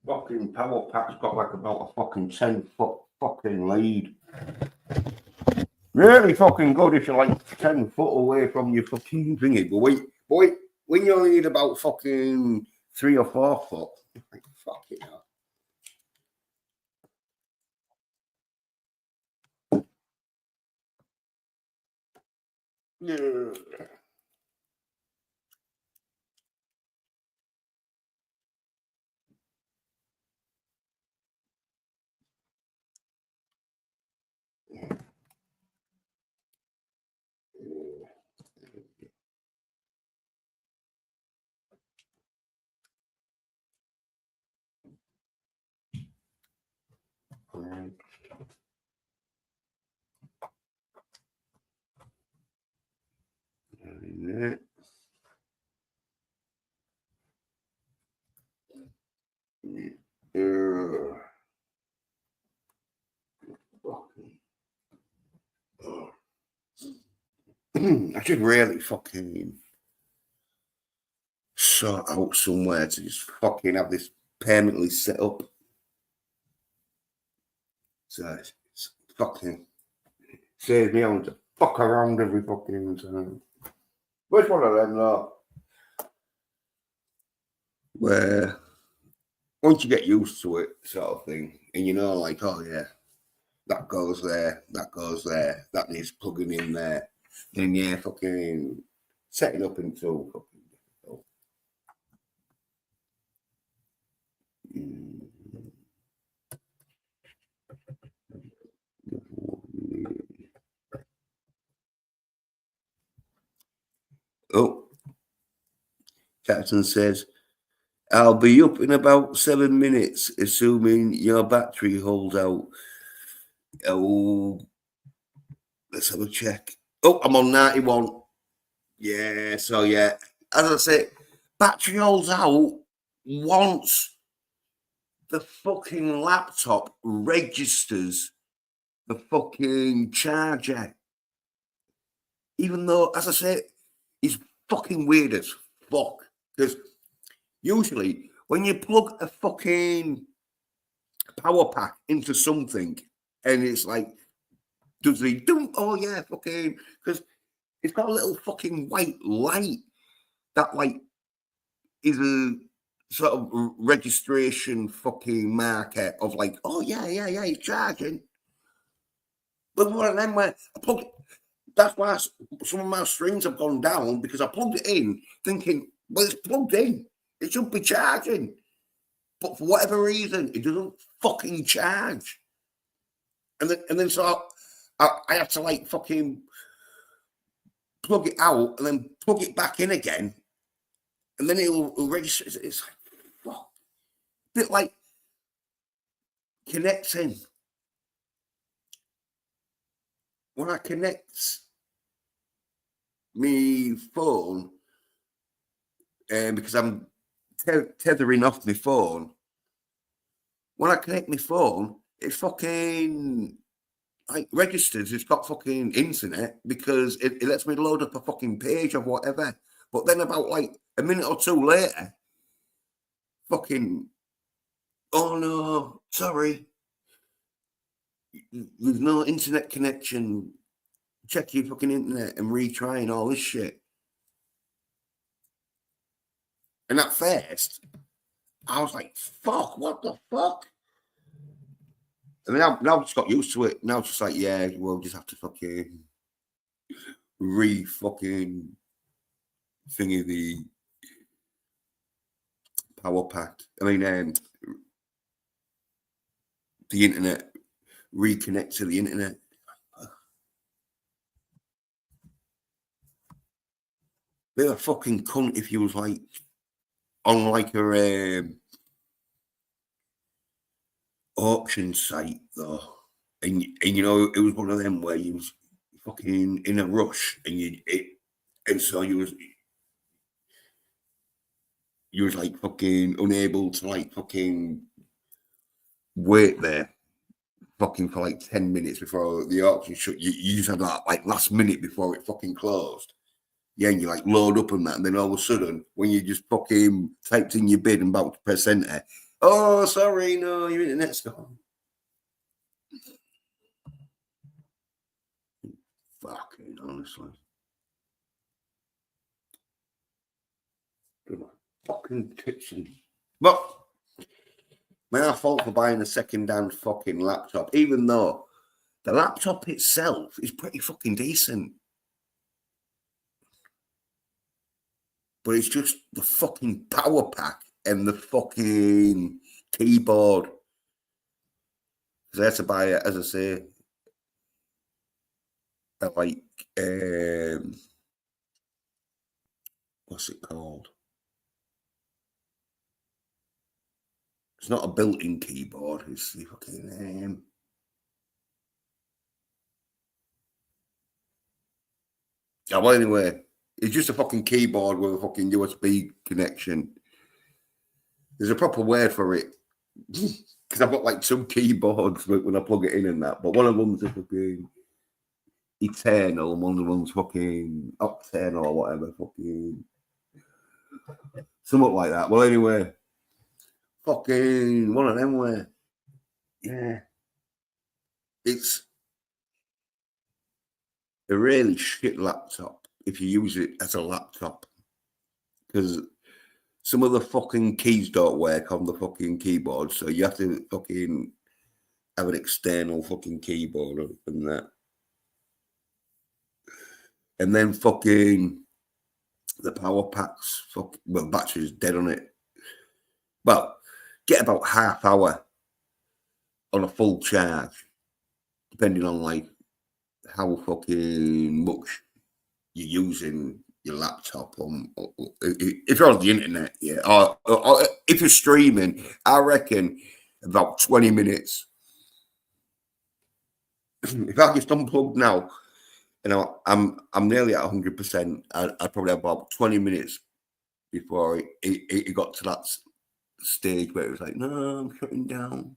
Fucking power pack's got like about a fucking 10-foot fucking lead. Really fucking good if you're like 10 foot away from your fucking thingy. But wait, when you only need about fucking 3 or 4 foot, like, fuck it up. Yeah. I should really fucking sort out somewhere to just fucking have this permanently set up. So it's fucking saves me having to fuck around every fucking time. Which one of them though? Where once you get used to it, sort of thing, and you know, like, oh yeah, that goes there, that needs plugging in there, then yeah, fucking setting up into fucking difficult. Oh, Captain says, I'll be up in about 7 minutes, assuming your battery holds out. Oh, let's have a check. Oh, I'm on 91. Yeah, so yeah. As I say, battery holds out once the fucking laptop registers the fucking charger. Even though, as I say, it's fucking weird as fuck. Because usually when you plug a fucking power pack into something and it's like, does the do? Oh yeah, fucking, because it's got a little fucking white light that like is a sort of registration fucking marker of like, oh yeah, it's charging. But one of them where I plugged, that's why some of my streams have gone down because I plugged it in thinking, well, it's plugged in, it should be charging. But for whatever reason, it doesn't fucking charge. And then so I have to like fucking plug it out and then plug it back in again. And then it'll register. It's like, fuck. A bit like connecting. When I connect my phone, because I'm tethering off my phone, when I connect my phone, it fucking like registers. It's got fucking internet because it lets me load up a fucking page or whatever. But then about like a minute or two later, fucking, oh no, sorry, there's no internet connection. Check your fucking internet and retrying all this shit. And at first, I was like, fuck, what the fuck? And now I've just got used to it. Now it's just like, yeah, we'll just have to fucking fucking thingy the power pack. I mean, the internet, reconnect to the internet. They're a fucking cunt if you was like on like a auction site though, and you know it was one of them where you was fucking in a rush, and so you was like fucking unable to like fucking wait there fucking for like 10 minutes before the auction shut. You just had that like last minute before it fucking closed. Yeah, and you like load up and that, and then all of a sudden, when you just fucking typed in your bid and about to press enter, oh, sorry, no, your internet's gone. Fucking honestly. Fucking kitchen. But my fault for buying a second-hand fucking laptop, even though the laptop itself is pretty fucking decent. But it's just the fucking power pack and the fucking keyboard. Because I had to buy it, as I say, at like, what's it called? It's not a built-in keyboard. It's the fucking yeah, well, anyway, it's just a fucking keyboard with a fucking USB connection. There's a proper word for it. Because I've got like two keyboards when I plug it in and that, but one of them's a fucking Eternal, and one of them's fucking Octane or whatever, fucking something like that. Well, anyway, fucking one of them where, yeah, it's a really shit laptop if you use it as a laptop, because some of the fucking keys don't work on the fucking keyboard, so you have to fucking have an external fucking keyboard and that. And then fucking the power packs, well, battery's dead on it. Well, get about half hour on a full charge, depending on like how fucking much you're using your laptop on. If you're on the internet, yeah, or if you're streaming, I reckon about 20 minutes. If I just unplug now, you know, I'm nearly at 100%. I'd probably have about 20 minutes before it got to that stage where it was like, no, I'm shutting down.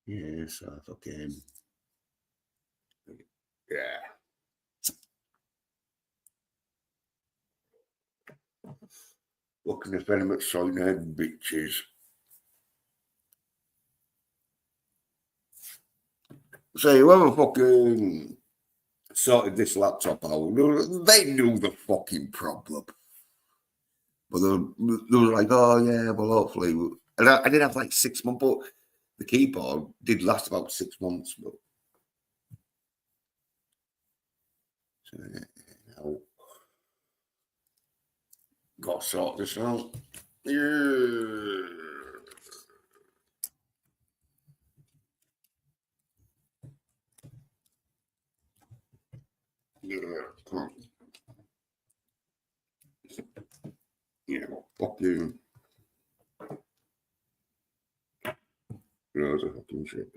Yeah, so fucking yeah. Looking at very much so nerd bitches. So whoever fucking sorted this laptop out, they knew the fucking problem. But they were like, oh yeah, well hopefully. And I did have like 6 months, but the keyboard did last about 6 months. But so, you know, got to sort this out. Yeah. Yeah. Yeah, fucking. You know, it's a fucking shit.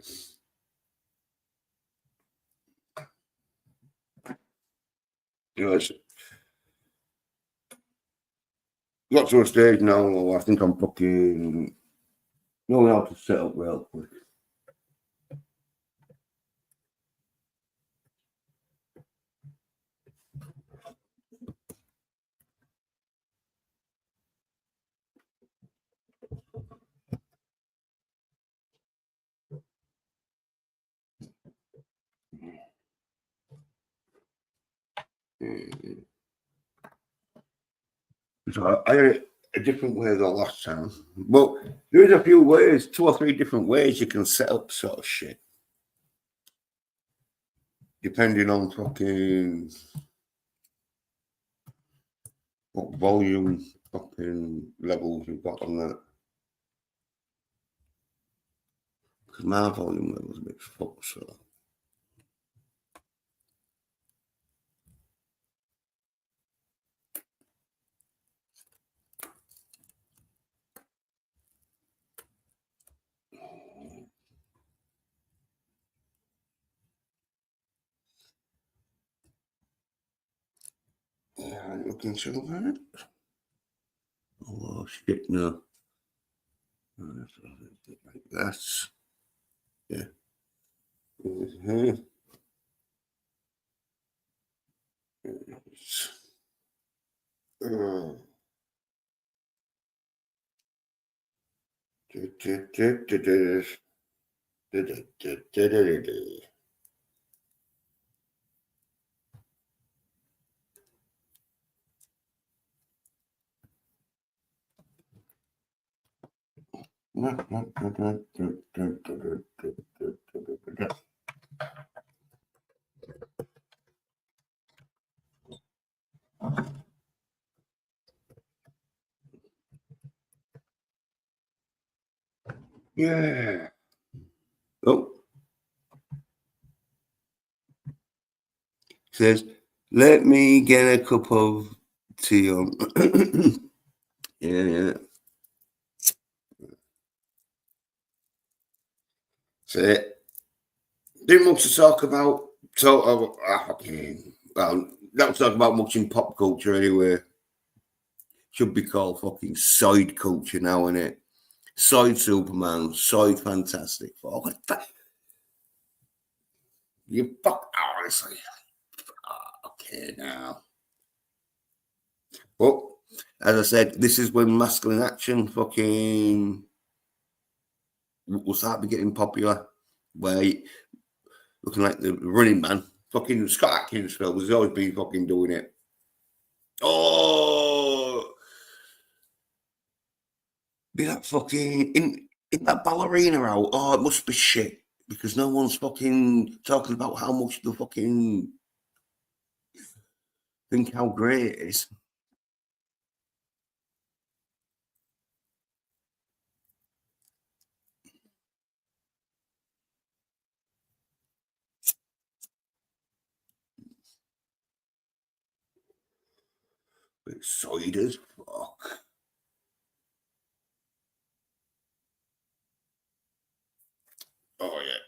You know, it's got to a stage now. I think I'm fucking knowing how to set up real quick. So I had a different way the last time. Well, there is a few ways, 2 or 3 different ways you can set up sort of shit. Depending on fucking what volume fucking levels you've got on that. Because my volume level's a bit fucked, so. ain't looking too bad. Oh shit, no. Like that. Yeah. Yeah. Oh. Says, let me get a cup of tea on. Yeah. So, didn't much to talk about. Well, not talk about much in pop culture anyway. Should be called fucking side culture now, innit? Side Superman, side Fantastic Four. What the? You fuck, honestly. Okay, now. But, as I said, this is when masculine action fucking will start to be getting popular. Where looking like the Running Man, fucking Scott Atkins films, has always been fucking doing it. Oh, be that fucking in that ballerina out. Oh, it must be shit because no one's fucking talking about how much the fucking think how great it is. It's solid as fuck. Oh yeah.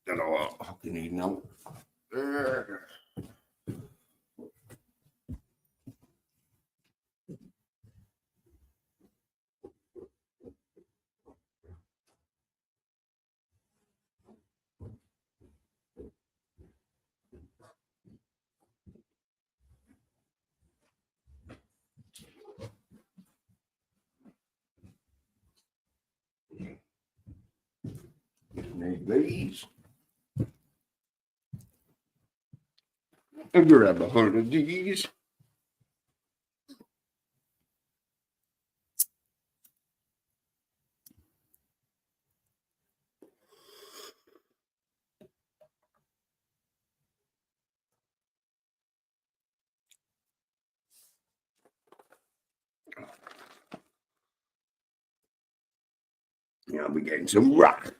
Don't know what I fucking need now. Need these. And grab 100 of these. Yeah, I'll be getting some rock.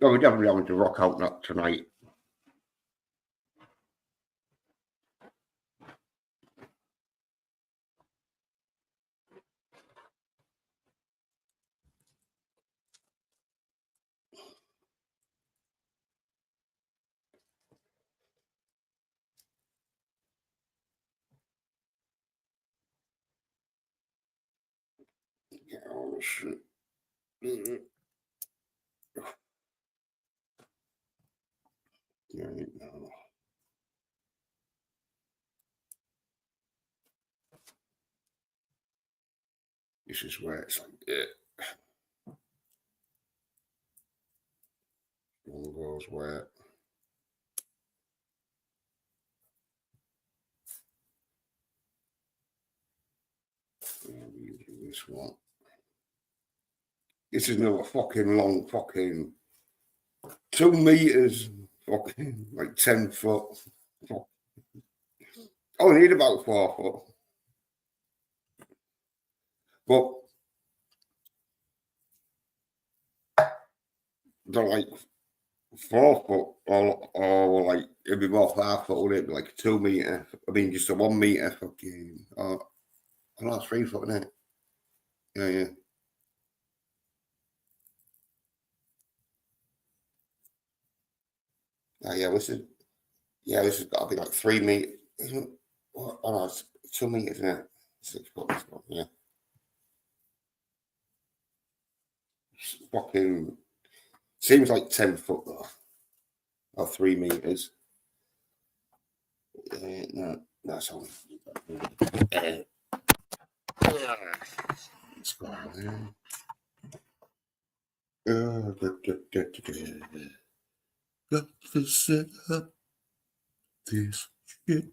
No, we're definitely having to rock out that tonight. Oh shit. Yeah, no. This is where it's like, one goes where. This one. This is not a fucking long fucking 2 meters, fucking like 10 foot. Oh, I need about 4 foot. But they're like 4 foot or like it'd be more 5 foot, wouldn't it? Be like a 2 meter. I mean, just a 1 meter fucking. Oh, no, 3 foot, isn't it? Yeah, yeah. Yeah, this has got to be like 3 meters. Oh no, it's 2 meters, isn't it? 6 foot, this one, yeah. It's fucking seems like 10 foot though, or 3 meters. No, that's only. Let's go on there. Got to set up this shit.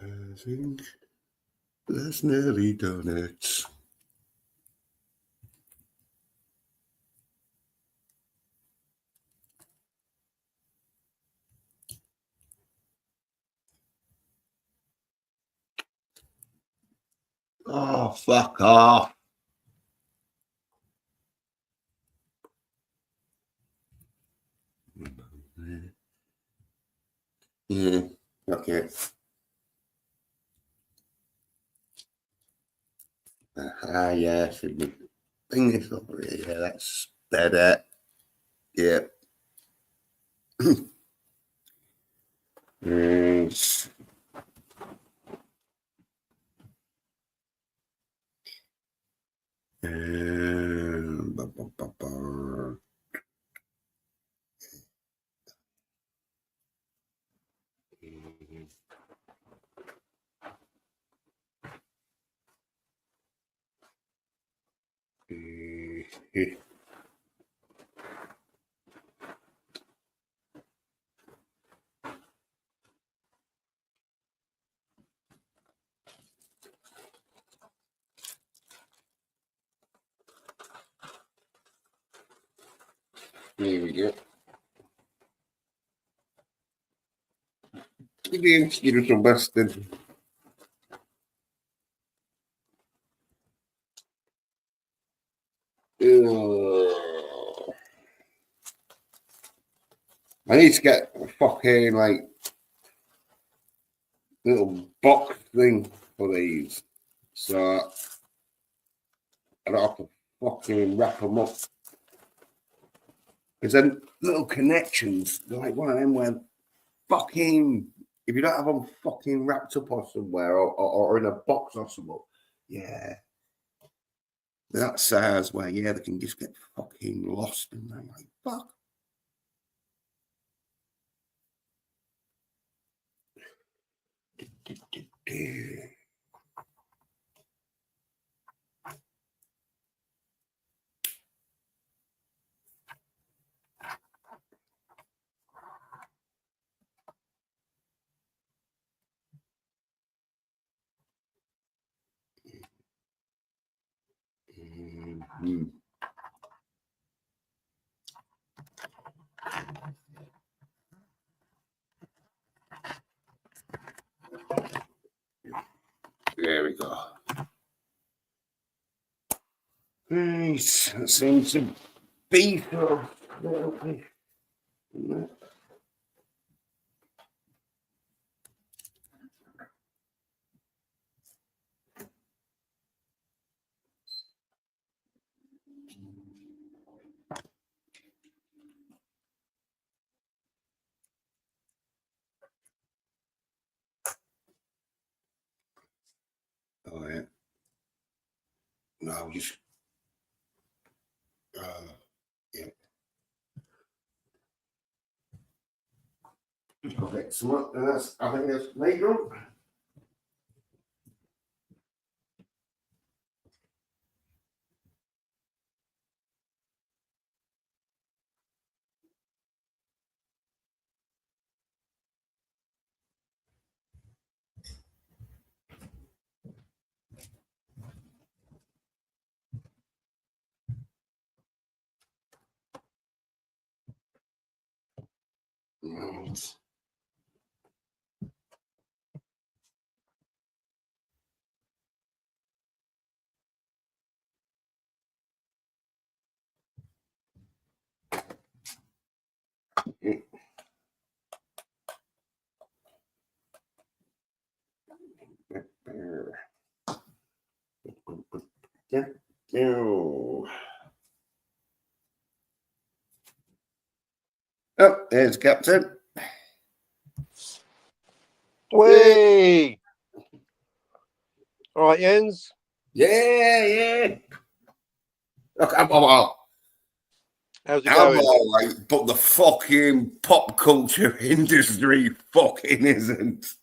I think that's nearly done it. Oh, fuck off. Yeah, okay. Yeah, should be. Bring this over here. Yeah, that's better. Yeah. Yes. Ba, ba, ba, ba. There we go. Bien, little bastard. I need to get a fucking like little box thing for these, so I don't have to fucking wrap them up. Because then little connections, they're like one of them where fucking, if you don't have them fucking wrapped up or somewhere or in a box or something, yeah. That size where, yeah, they can just get fucking lost and they're like, fuck. Mm-hmm. There we go. Nice. That seems to be so. Oh, yeah. No, just. Yeah. Okay, so that's, I think that's later. Right. Yeah. There's Captain. Way. All right, Jens. Yeah. Look, I'm all How's it going? I'm all right, but the fucking pop culture industry fucking isn't.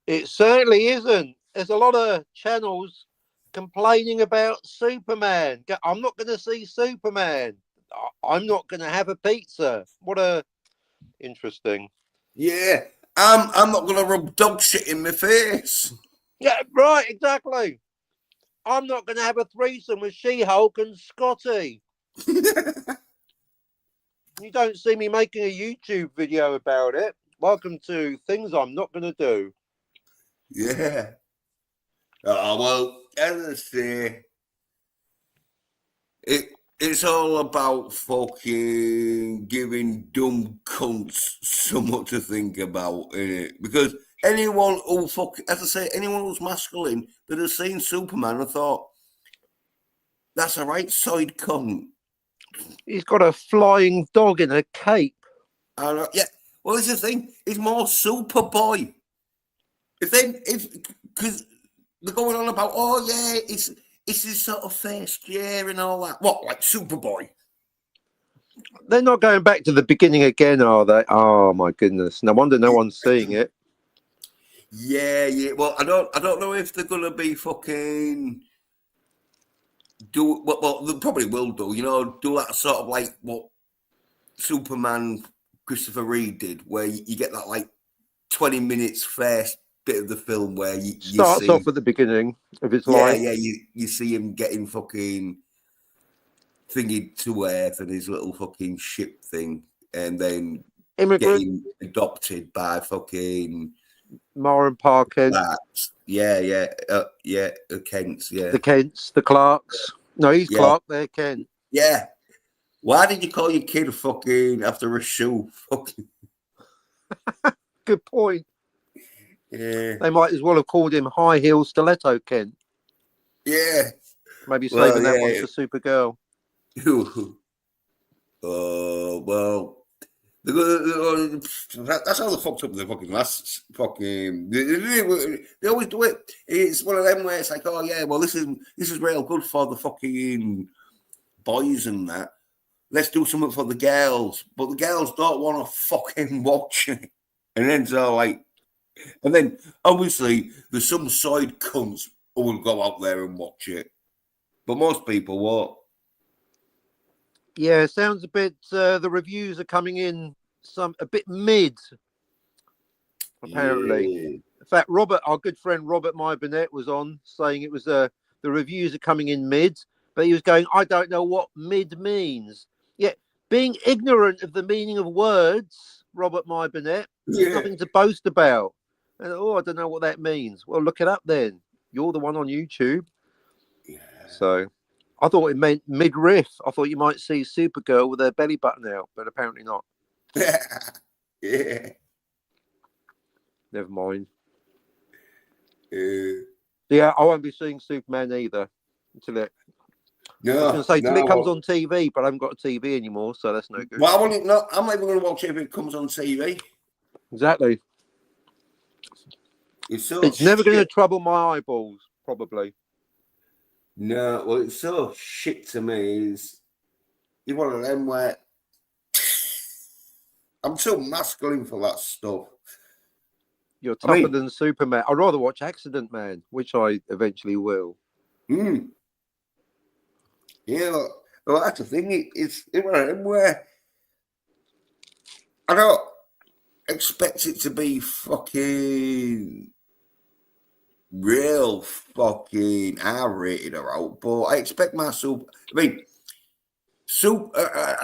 It certainly isn't. There's a lot of channels complaining about Superman. I'm not going to see Superman. I'm not going to have a pizza. What a interesting. Yeah, I'm not gonna rub dog shit in my face. Yeah, right, exactly. I'm not going to have a threesome with She-Hulk and Scotty. You don't see me making a YouTube video about it. Welcome to things I'm not going to do. Yeah. Oh, well, as I say, it's all about fucking giving dumb cunts something to think about, innit? Because anyone who as I say, anyone who's masculine that has seen Superman and thought, that's a right side cunt. He's got a flying dog in a cape. Yeah. Well, it's the thing. He's more Superboy. Because they're going on about, oh yeah, it's his sort of first year and all that. What, like Superboy? They're not going back to the beginning again, are they? Oh my goodness! No wonder no one's seeing it. Yeah. Well, I don't know if they're gonna be fucking do. Well, they probably will do. You know, do that sort of like what Superman Christopher Reeve did, where you get that like 20 minutes first bit of the film where you starts see, off at the beginning of his life. Yeah, you see him getting fucking thingy to Earth and his little fucking ship thing, and then getting adopted by fucking Mara and Parker. Yeah, Kents, yeah. The Kents, the Clarks. No, he's Clark, they're Kent. Yeah. Why did you call your kid fucking after a shoe? Fucking. Good point. Yeah. They might as well have called him High Heel Stiletto Kent. Yeah. Maybe saving that one for Supergirl. Well, that's how they fucked up the fucking last fucking. They always do it. It's one of them where it's like, oh yeah, well this is real good for the fucking boys and that. Let's do something for the girls, but the girls don't want to fucking watch it. And then so like, and then obviously there's some side cunts who will go out there and watch it, but most people won't. Yeah, sounds a bit. The reviews are coming in a bit mid. Apparently, yeah. In fact, our good friend Robert Burnett was on saying it was the reviews are coming in mid, but he was going, I don't know what mid means. Yeah, being ignorant of the meaning of words, Robert Burnett, there's nothing to boast about. And, I don't know what that means. Well, look it up then. You're the one on YouTube. Yeah. So I thought it meant midriff. I thought you might see Supergirl with her belly button out, but apparently not. Yeah. Never mind. Yeah, I won't be seeing Superman either until it. No, I was going to say till it comes on TV, but I haven't got a TV anymore, so that's no good. Well, I'm not even going to watch it if it comes on TV. Exactly. It's never going to trouble my eyeballs, probably. No, well, it's so shit to me. It's one of them where I'm so masculine for that stuff. You're tougher than Superman. I'd rather watch Accident Man, which I eventually will. Yeah, well, that's the thing. It's one of them where I don't expect it to be fucking real fucking R-rated or out, but I expect my I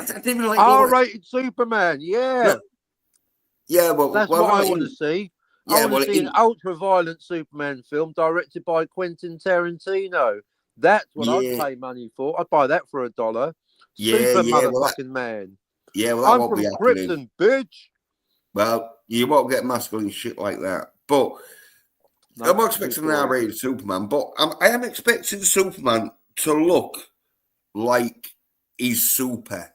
didn't even like R-rated Superman, yeah. Yeah, well, that's what I want to see. Yeah, I want to see an ultra-violent Superman film directed by Quentin Tarantino. That's what I'd pay money for. I'd buy that for $1. Super motherfucking man. Yeah, well, I'm from Krypton, bitch. Well, you won't get masculine shit like that. But I'm not expecting an R-rated Superman, but I am expecting Superman to look like he's super.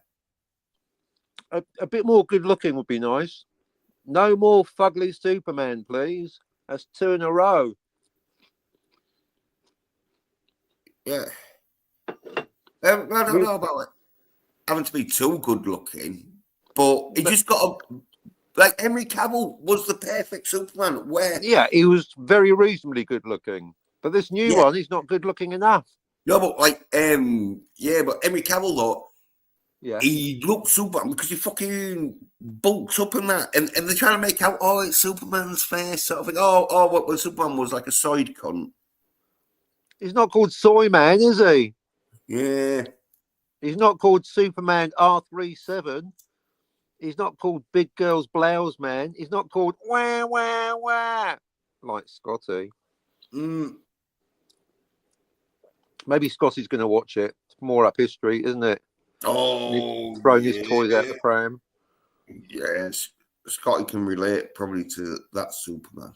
A bit more good looking would be nice. No more fugly Superman, please. That's 2 in a row. Yeah. I don't know about it having to be too good looking, but he just got a. Like Henry Cavill was the perfect Superman. Where he was very reasonably good looking, but this new one, he's not good looking enough. No, but like but Henry Cavill though, Yeah, he looks Superman because he fucking bulks up in that, and they're trying to make out it's Superman's face sort of thing. What Superman was like a side cunt. he's not called Soy Man, is he? Yeah, He's not called Superman R37. He's not called Big Girl's Blouse Man. He's not called Wah Wah Wah like Scotty. Maybe Scotty's going to watch it. It's more up history, isn't it? Throwing his toys out the pram. Yes, Scotty can relate probably to that Superman.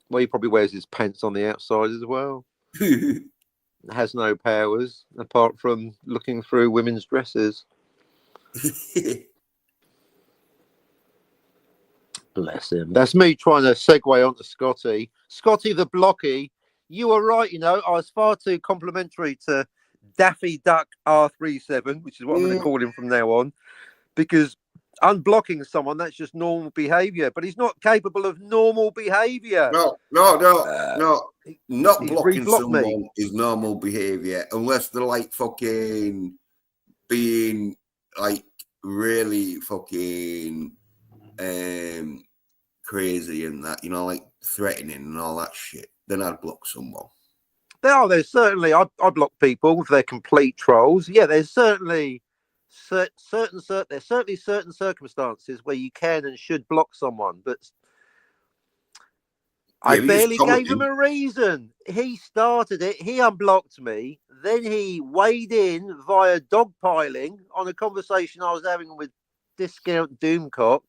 Well, he probably wears his pants on the outside as well. Has no powers apart from looking through women's dresses. Bless him. That's me trying to segue onto Scotty. Scotty the Blocky. You were right, I was far too complimentary to Daffy Duck R37, which is what I'm going to call him from now on, because unblocking someone, that's just normal behaviour, but he's not capable of normal behaviour. No. Not blocking someone is normal behaviour unless they're like fucking being like really fucking crazy and that, like threatening and all that shit. Then I'd block someone. There's certainly I block people if they're complete trolls. Yeah, there's certainly certain circumstances where you can and should block someone, but I barely gave him a reason. He started it. He unblocked me. Then he weighed in via dogpiling on a conversation I was having with Discount Doomcock,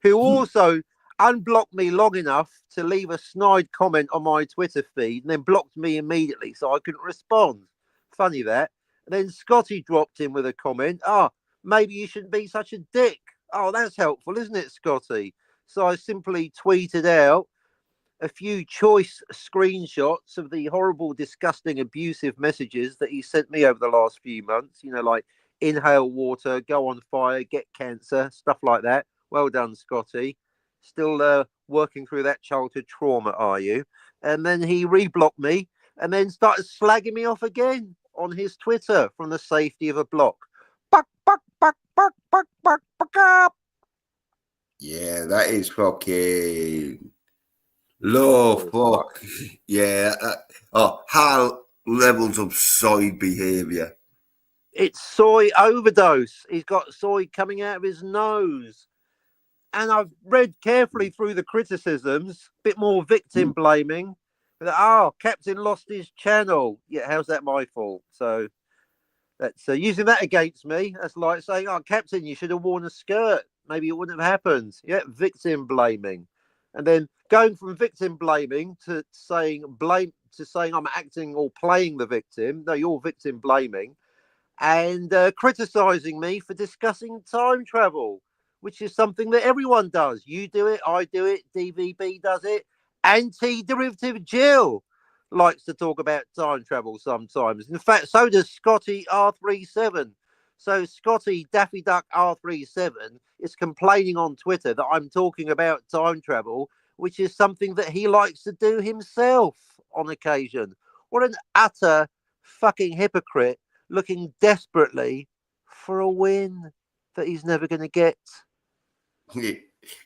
who also unblocked me long enough to leave a snide comment on my Twitter feed and then blocked me immediately so I couldn't respond. Funny that. And then Scotty dropped in with a comment. Maybe you shouldn't be such a dick. That's helpful, isn't it, Scotty? So I simply tweeted out a few choice screenshots of the horrible, disgusting, abusive messages that he sent me over the last few months, like inhale water, go on fire, get cancer, stuff like that. Well done, Scotty. Still working through that childhood trauma, are you? And then he reblocked me and then started slagging me off again on his Twitter from the safety of a block. Buck, buck, buck, buck, buck, buck, buck up. Yeah, that is fucking low fuck. Yeah. High levels of soy behaviour. It's soy overdose. He's got soy coming out of his nose. And I've read carefully through the criticisms, a bit more victim blaming. Captain lost his channel. Yeah, how's that my fault? So that's using that against me. That's like saying, Captain, you should have worn a skirt. Maybe it wouldn't have happened. Yeah, victim blaming. And then going from victim blaming to saying I'm acting or playing the victim. No, you're victim blaming. And criticizing me for discussing time travel, which is something that everyone does. You do it, I do it, DVB does it. Anti-derivative Jill likes to talk about time travel sometimes. In fact, so does Scotty R37. So Scotty Daffy Duck R37 is complaining on Twitter that I'm talking about time travel, which is something that he likes to do himself on occasion. What an utter fucking hypocrite, looking desperately for a win that he's never going to get.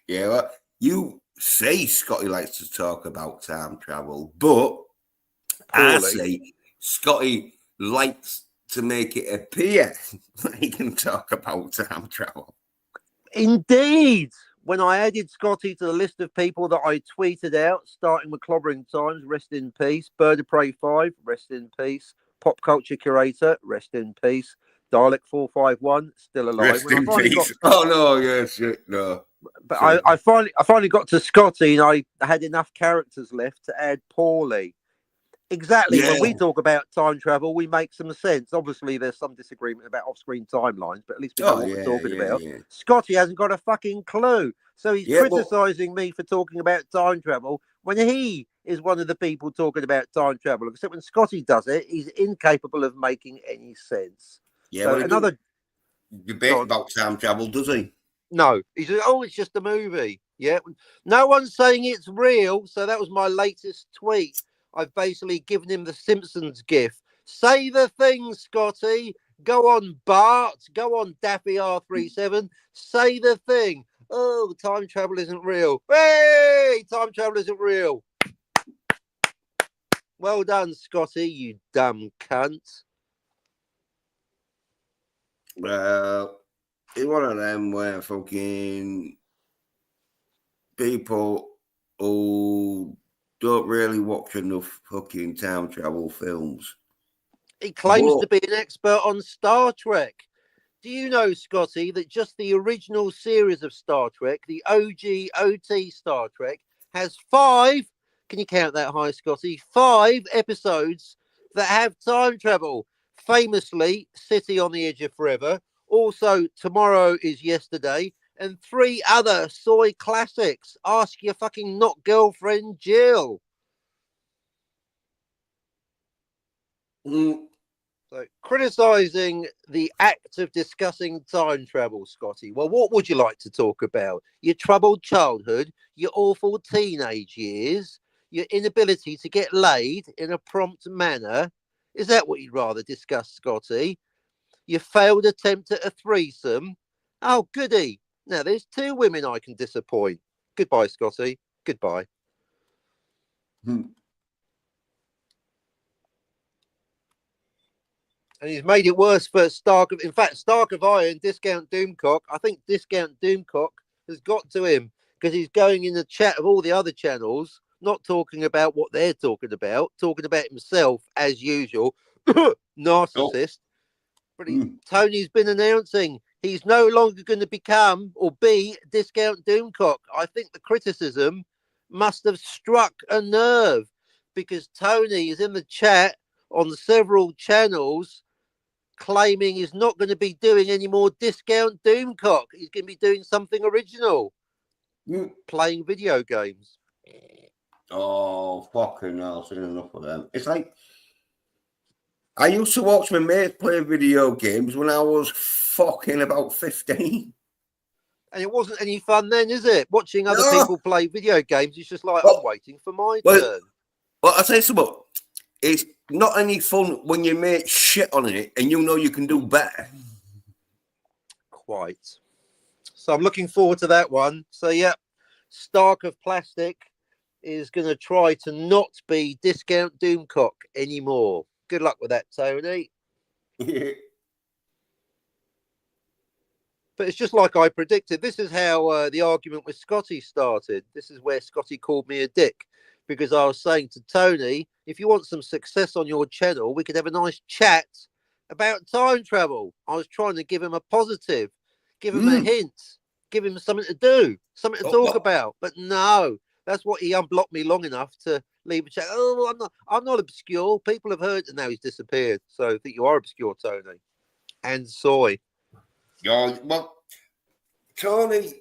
Yeah, well, you say Scotty likes to talk about time travel, but I say Scotty likes to make it appear that he can talk about time travel. Indeed. When I added Scotty to the list of people that I tweeted out, starting with Clobbering Times, rest in peace, Bird of Prey 5, rest in peace, Pop Culture Curator, rest in peace, Dialect 451, still alive. Rest in peace. No. But I finally got to Scotty, and I had enough characters left to add Paulie. Exactly. Yeah. When we talk about time travel, we make some sense. Obviously, there's some disagreement about off-screen timelines, but at least we know Oh, what we're yeah, talking yeah, about. yeah. Scotty hasn't got a fucking clue. So he's Yeah, but criticising me for talking about time travel when he is one of the people talking about time travel. Except when Scotty does it, he's incapable of making any sense. yeah, So well, he doesn't another... Go debate on. about time travel, does he? No, he says, "Oh, it's just a movie." Yeah, no one's saying it's real. So that was my latest tweet. I've basically given him the Simpsons gif. Say the thing, Scotty. Go on, Bart. Go on, Daffy R37. Say the thing. Oh, time travel isn't real. Hey, time travel isn't real. Well done, Scotty, you dumb cunt. Well, it's one of them where fucking people who don't really watch enough fucking time travel films. He claims But to be an expert on Star Trek. Do you know, Scotty, that just the original series of Star Trek, the OG OT Star Trek, has 5, can you count that high, Scotty? 5 episodes that have time travel. Famously, City on the Edge of Forever, also Tomorrow is Yesterday, and 3 other soy classics. Ask your fucking not girlfriend, Jill. So, criticising the act of discussing time travel, Scotty. Well, what would you like to talk about? Your troubled childhood, your awful teenage years, your inability to get laid in a prompt manner. Is that what you'd rather discuss, Scotty? Your failed attempt at a threesome. Oh, goody. Now, there's 2 women I can disappoint. Goodbye, Scotty. Goodbye. And he's made it worse for Stark. In fact, Stark of Iron, Discount Doomcock. I think Discount Doomcock has got to him because he's going in the chat of all the other channels, not talking about what they're talking about himself as usual. Narcissist. But Tony's been announcing he's no longer going to become or be Discount Doomcock. I think the criticism must have struck a nerve because Tony is in the chat on several channels claiming he's not going to be doing any more Discount Doomcock. He's going to be doing something original, playing video games. Oh, fucking hell, I've seen enough of them. It's like, I used to watch my mates play video games when I was fucking about 15. And it wasn't any fun then, is it? Watching other No. people play video games, it's just like, Well, I'm waiting for my well, turn. Well, I'll tell you something. It's not any fun when your mate shit on it and you know you can do better. Quite. So I'm looking forward to that one. So, yeah, Stark of Plastic is going to try to not be Discount Doomcock anymore. Good luck with that, Tony. But it's just like I predicted. This is how the argument with Scotty started. This is where Scotty called me a dick because I was saying to Tony, if you want some success on your channel, we could have a nice chat about time travel. I was trying to give him a positive, give him a hint, give him something to do, something to talk about. But no, that's what he unblocked me long enough to leave a chat. Oh, I'm not obscure. People have heard, and now he's disappeared. So I think you are obscure, Tony. And Soy. Yeah, well, Tony,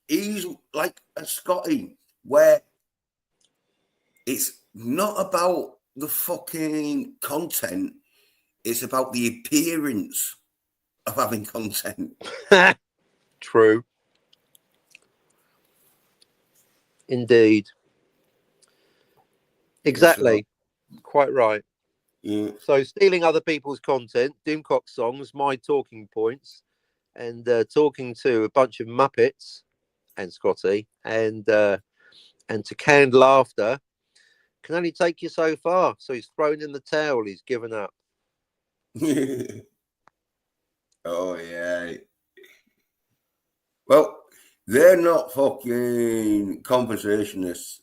he's like a Scotty where it's not about the fucking content, it's about the appearance of having content. True. Indeed. Exactly. Quite right. Yeah. So stealing other people's content, Doomcock songs, my talking points, and talking to a bunch of Muppets and Scotty and to canned laughter can only take you so far. So he's thrown in the towel. He's given up. Oh, yeah. Well, they're not fucking conversationists.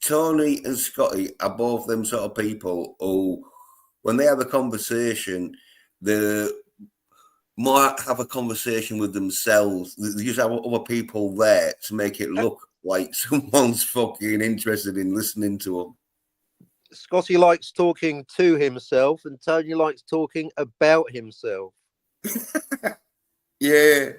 Tony and Scotty are both them sort of people who, when they have a conversation, they might have a conversation with themselves. They just have other people there to make it look like someone's fucking interested in listening to them. Scotty likes talking to himself, and Tony likes talking about himself. Yeah.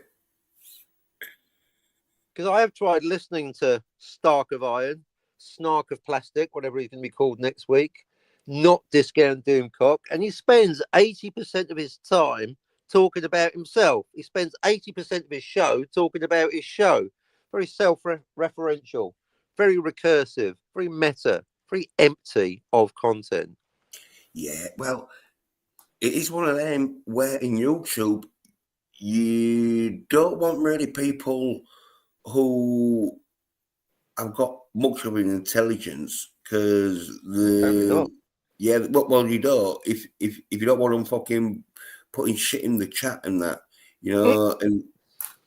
Because I have tried listening to Stark of Iron, Snark of Plastic, whatever he's going to be called next week, not Discount Doomcock, and he spends 80% of his time talking about himself. He spends 80% of his show talking about his show. Very self-referential, very recursive, very meta, very empty of content. Yeah, well, it is one of them where in YouTube you don't want really people who have got much of an intelligence because well you don't if you don't want them fucking putting shit in the chat and that, you know, and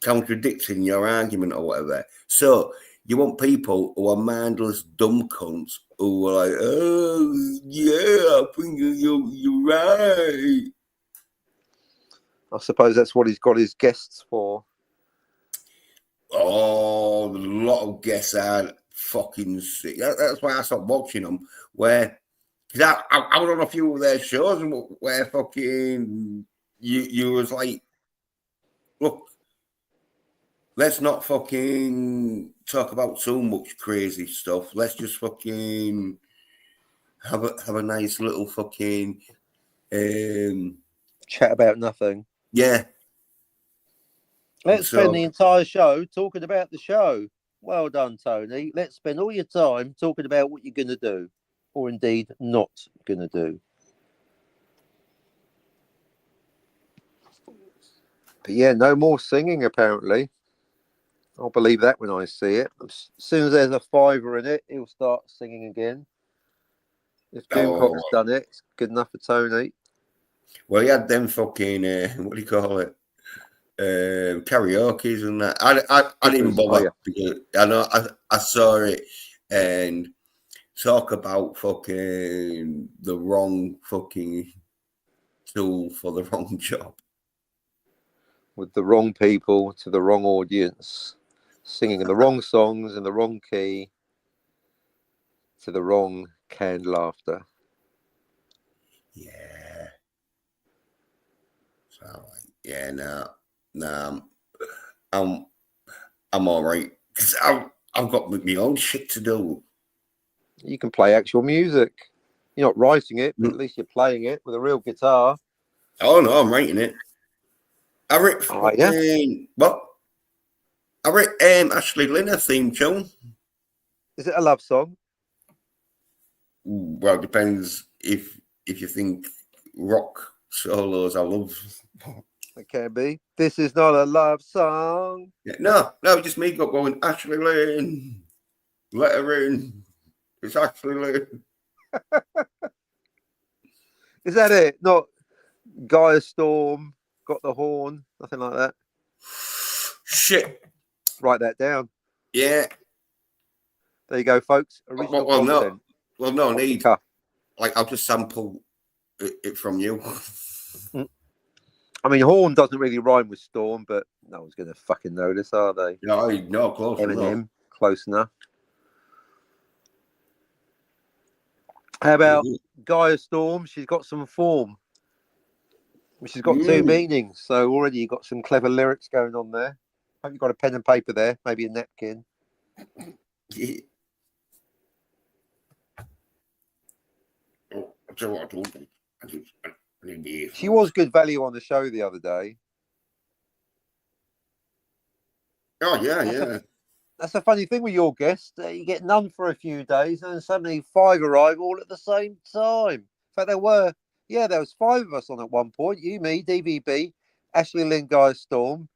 contradicting your argument or whatever. So you want people who are mindless dumb cunts who are like, oh yeah, I think you're right. I suppose that's what he's got his guests for. Oh, a lot of guests are fucking sick. That's why I stopped watching them. Where, because I was on a few of their shows where fucking you was like, look, let's not fucking talk about so much crazy stuff. Let's just fucking have a nice little fucking Chat about nothing. Yeah. Let's spend the entire show talking about the show. Well done, Tony. Let's spend all your time talking about what you're going to do, or indeed not going to do. But yeah, no more singing, apparently. I'll believe that when I see it. As soon as there's a fiver in it, he'll start singing again. If Doomcock's done it, it's good enough for Tony. Well, he had them fucking, what do you call it? Karaoke's and that. I didn't even bother because I know I saw it and talk about fucking the wrong fucking tool for the wrong job. With the wrong people to the wrong audience, singing the wrong songs in the wrong key to the wrong canned laughter. Yeah. So yeah, no, I'm all right because I've got my own shit to do. You can play actual music. You're not writing it, but at least you're playing it with a real guitar. Oh no, I'm writing it. I wrote what? I wrote Ashley Linner theme tune. Is it a love song? Well, it depends if you think rock solos I love. It can be. This is not a love song. Yeah, no, just me going, Ashley Lynn, let her in. It's Ashley Lynn. Is that it? Not Gaia Storm, got the horn, nothing like that. Shit. Write that down. Yeah. There you go, folks. Original content. No need. Like, I'll just sample it from you. I mean, horn doesn't really rhyme with storm, but no one's going to fucking notice, are they? No, close enough. Close enough. How about Gaia Storm? She's got some form. She's got two meanings, so already you've got some clever lyrics going on there. Hope you've got a pen and paper there, maybe a napkin. Yeah. Oh, I'll tell you what I told you. She was good value on the show the other day. Oh, yeah. That's a funny thing with your guests. You get none for a few days, and then suddenly 5 arrive all at the same time. In fact, there was 5 of us on at one point. You, me, DVB, Ashley Lynn, Guy Storm,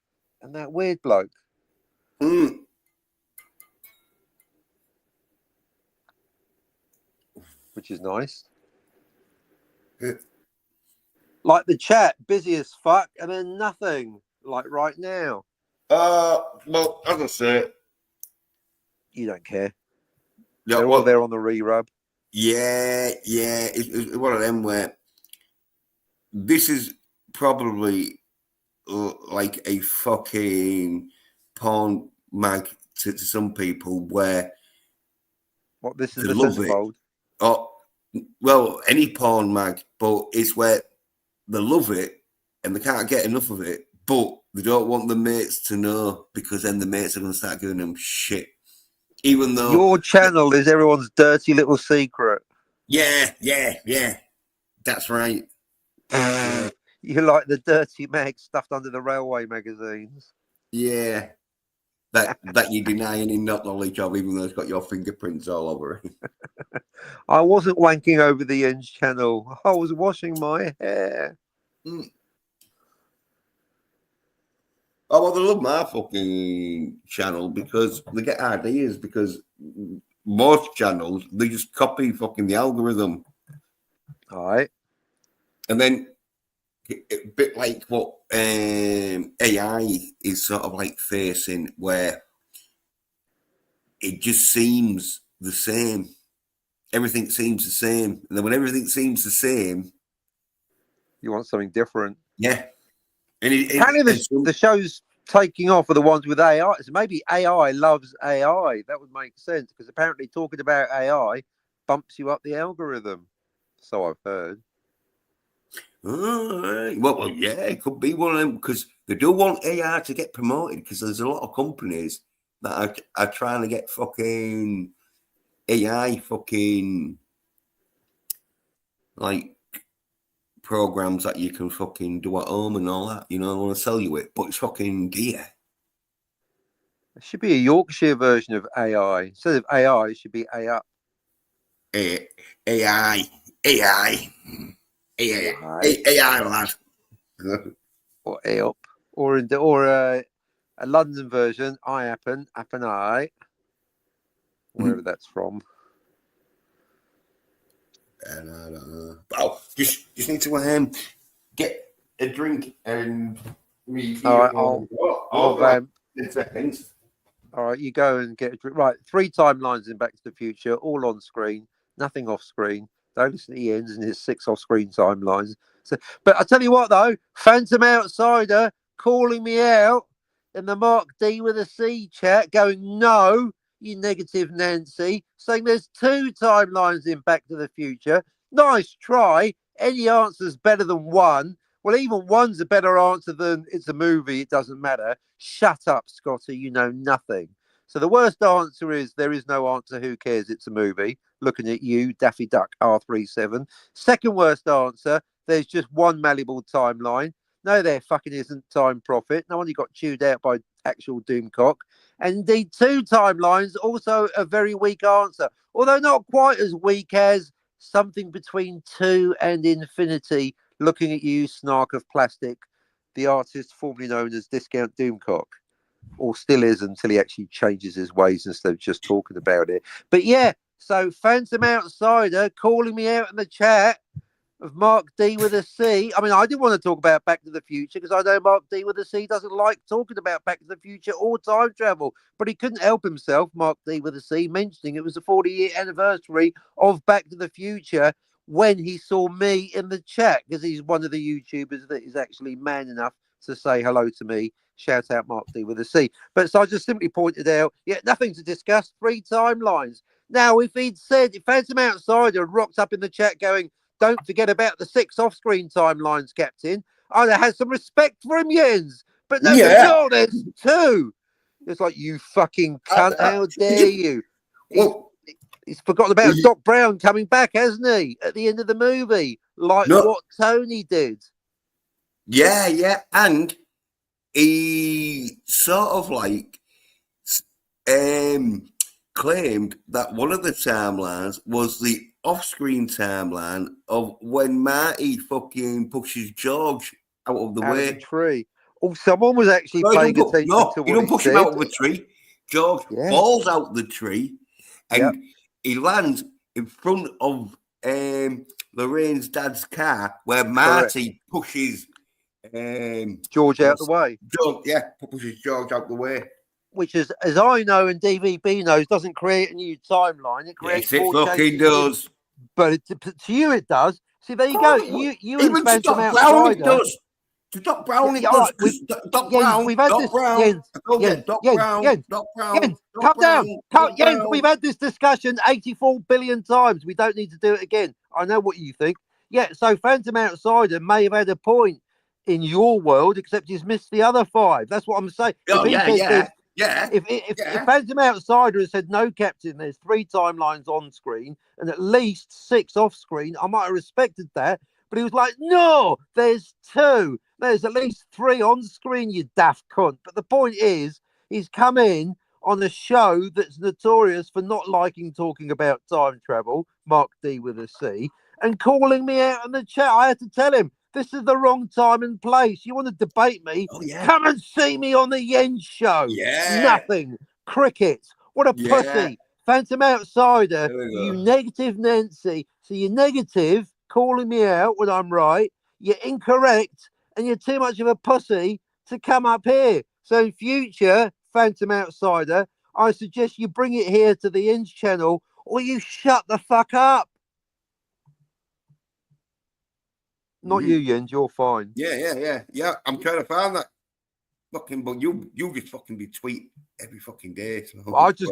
and that weird bloke. Which is nice. Like the chat, busy as fuck, and then nothing. Like right now. Well, as I say, you don't care. Yeah, they're all there on the re-rub. Yeah. It's one of them where this is probably like a fucking porn mag to some people where what this is the centerfold. Oh, Well, any porn mag, but it's where they love it and they can't get enough of it, but they don't want the mates to know because then the mates are going to start giving them shit. Even though your channel is everyone's dirty little secret. Yeah, that's right. You like the dirty mag stuffed under the railway magazines. Yeah. That you deny any knowledge of, even though it's got your fingerprints all over it. I wasn't wanking over the Ends channel. I was washing my hair. Oh, well, they love my fucking channel because they get ideas. Because most channels, they just copy fucking the algorithm. All right. And then a bit like what AI is sort of like facing, where it just seems the same. Everything seems the same. And then when everything seems the same, you want something different. Yeah. Apparently the show's taking off for the ones with AI. So maybe AI loves AI. That would make sense because apparently talking about AI bumps you up the algorithm. So I've heard. Well, yeah, it could be one of them because they do want AI to get promoted because there's a lot of companies that are trying to get fucking AI fucking like programs that you can fucking do at home and all that. You know, I want to sell you it, but it's fucking gear. It should be a Yorkshire version of AI. Instead of AI, it should be AI. AI, lad. Or AOP. Or a London version, happen I. Wherever that's from. And I don't know. Oh, just need to get a drink and me. All right, in seconds. All right, you go and get a drink. Right, 3 timelines in Back to the Future, all on screen, nothing off screen. Don't listen to the ends and his 6 off screen timelines. So, but I tell you what though, Phantom Outsider calling me out in the Mark D with a C chat, going, "No, you negative Nancy," saying there's 2 timelines in Back to the Future. Nice try. Any answer's better than one. Well, even one's a better answer than it's a movie. It doesn't matter. Shut up, Scotty. You know nothing. So the worst answer is there is no answer. Who cares? It's a movie. Looking at you, Daffy Duck R37. Second worst answer, there's just one malleable timeline. No, there fucking isn't Time Prophet. No one got chewed out by actual Doomcock. And indeed, 2 timelines, also a very weak answer. Although not quite as weak as something between 2 and infinity. Looking at you, Snark of Plastic, the artist formerly known as Discount Doomcock, or still is until he actually changes his ways instead of just talking about it. But yeah, so Phantom Outsider calling me out in the chat of Mark D with a C. I mean, I didn't want to talk about Back to the Future because I know Mark D with a C doesn't like talking about Back to the Future or time travel, but he couldn't help himself, Mark D with a C, mentioning it was the 40-year anniversary of Back to the Future when he saw me in the chat, because he's one of the YouTubers that is actually man enough to say hello to me. Shout out Mark D with a C. But so I just simply pointed out, yeah, nothing to discuss, 3 timelines. Now, if he'd said, if Phantom Outsider had rocked up in the chat going, "Don't forget about the 6 off-screen timelines, Captain," I'd have had some respect for him, Jens. But no, no, there's 2. It's like, you fucking cunt, how dare you? He's forgotten about Doc Brown coming back, hasn't he? At the end of the movie, like what Tony did. Yeah. And he sort of like claimed that one of the timelines was the off-screen timeline of when Marty fucking pushes George out of the way. Of the tree. Oh, someone was actually paying attention to what he don't push him out of the tree. George falls out the tree and he lands in front of Lorraine's dad's car where Marty pushes George out the way. Pushes George out the way. Which is, as I know and DVB knows, doesn't create a new timeline. It creates more fucking does. But to you it does. See, there you go. You even and Phantom Doc Brown Outsider. it does. To Doc Brown it does. Doc Brown. We've had this. Doc Brown. Calm down. Jens, we've had this discussion 84 billion times. We don't need to do it again. I know what you think. Yeah, so Phantom Outsider may have had a point in your world, except he's missed the other 5. That's what I'm saying. Oh, If he yeah, says yeah, yeah, if yeah. Phantom Outsider has said no, Captain, there's 3 timelines on screen and at least 6 off screen, I might have respected that. But he was like, no, there's 2. There's at least 3 on screen, you daft cunt. But the point is, he's come in on a show that's notorious for not liking talking about time travel, Mark D with a C, and calling me out in the chat. I had to tell him, this is the wrong time and place. You want to debate me? Oh, yeah. Come and see me on the Yen show. Yeah. Nothing. Crickets. What a Yeah. pussy. Phantom Outsider, There we you go. negative Nancy. So you're negative, calling me out when I'm right. You're incorrect, and you're too much of a pussy to come up here. So in future, Phantom Outsider, I suggest you bring it here to the Inns channel, or you shut the fuck up. Not you, Jens. You're fine. Yeah. I'm trying to find that fucking, but you just fucking be tweet every fucking day. So. I just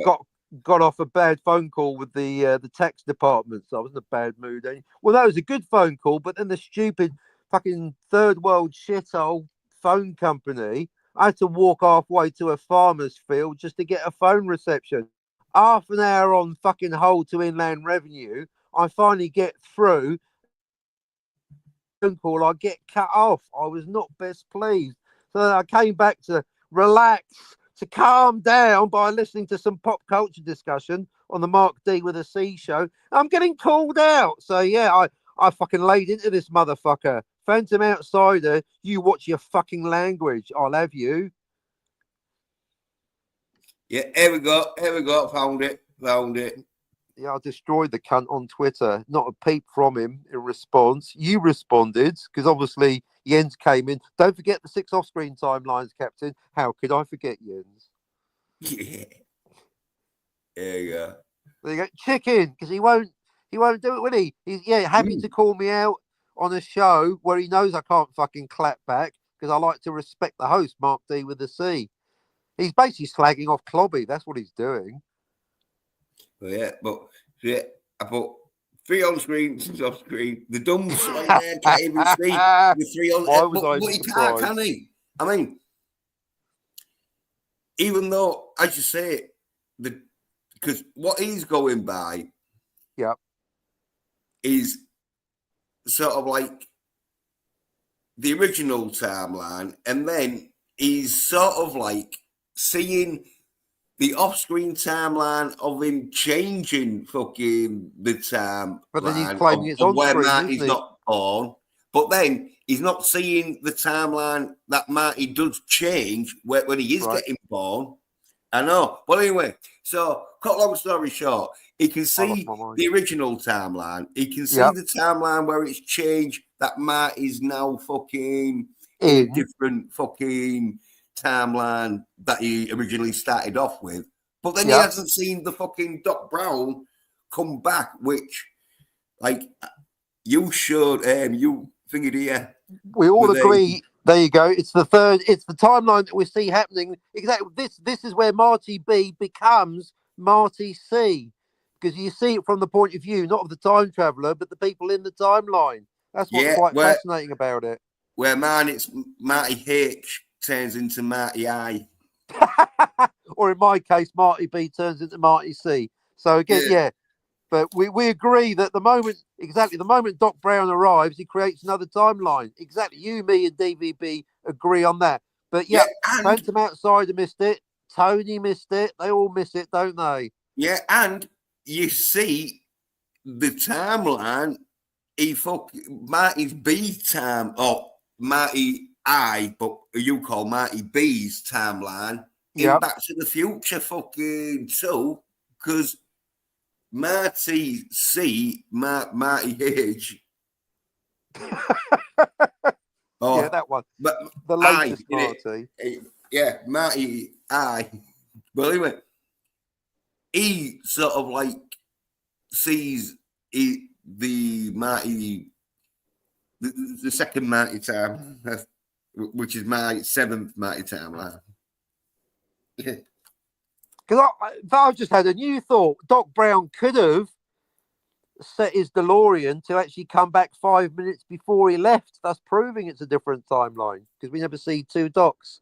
got off a bad phone call with the tax department, so I was in a bad mood. Well, that was a good phone call, but then the stupid fucking third world shithole phone company, I had to walk halfway to a farmer's field just to get a phone reception. Half an hour on fucking hold to Inland Revenue. I finally get through. Phone call, I get cut off. I was not best pleased. So I came back to relax, to calm down by listening to some pop culture discussion on the Mark D with a C show. I'm getting called out. So yeah, I fucking laid into this motherfucker. Phantom Outsider, you watch your fucking language. I'll have you. Yeah, here we go. Found it. Yeah, I destroyed the cunt on Twitter. Not a peep from him in response. You responded because obviously Jens came in. Don't forget the 6 off-screen timelines, Captain. How could I forget Jens? Yeah. There you go. There you go. Chicken, because he won't do it, will he? He's happy to call me out on a show where he knows I can't fucking clap back because I like to respect the host, Mark D with a C. He's basically slagging off Clobby. That's what he's doing. Well, I put 3 on screen, 6 off screen. The dumb swine there can't even see the 3 on. Why was I but he surprised? can't, can he? I mean, even though, as you say, because what he's going by, is sort of like the original timeline, and then he's sort of like seeing the off-screen timeline of him changing fucking the timeline, but then he's claiming it's on where screen, Marty's isn't he? not born. But then he's not seeing the timeline that Marty does change when he is getting born. I know. But anyway, so cut long story short, he can see the original timeline. He can see the timeline where it's changed, that Marty's now fucking in a different fucking timeline that he originally started off with. But then he hasn't seen the fucking Doc Brown come back, which, like, you showed you figured here. We all agree. There you go. It's the timeline that we see happening. Exactly. This is where Marty B becomes Marty C, because you see it from the point of view not of the time traveler, but the people in the timeline. That's what's quite fascinating about it. Where it's Marty H turns into Marty I. Or in my case, Marty B turns into Marty C. So again, but we agree that the moment Doc Brown arrives, he creates another timeline. Exactly. You, me, and DVB agree on that. But Phantom Outsider missed it. Tony missed it. They all miss it, don't they? Yeah, and you see the timeline. Marty's B time, or Marty I, but you call Marty B's timeline in Back to the Future fucking 2, because Marty C, Marty H. That one. But the latest Marty. Marty I. But anyway, he sort of like sees the Marty, the second Marty time, which is my 7th Marty timeline. Because I've just had a new thought. Doc Brown could have set his DeLorean to actually come back 5 minutes before he left, thus proving it's a different timeline because we never see two Docs.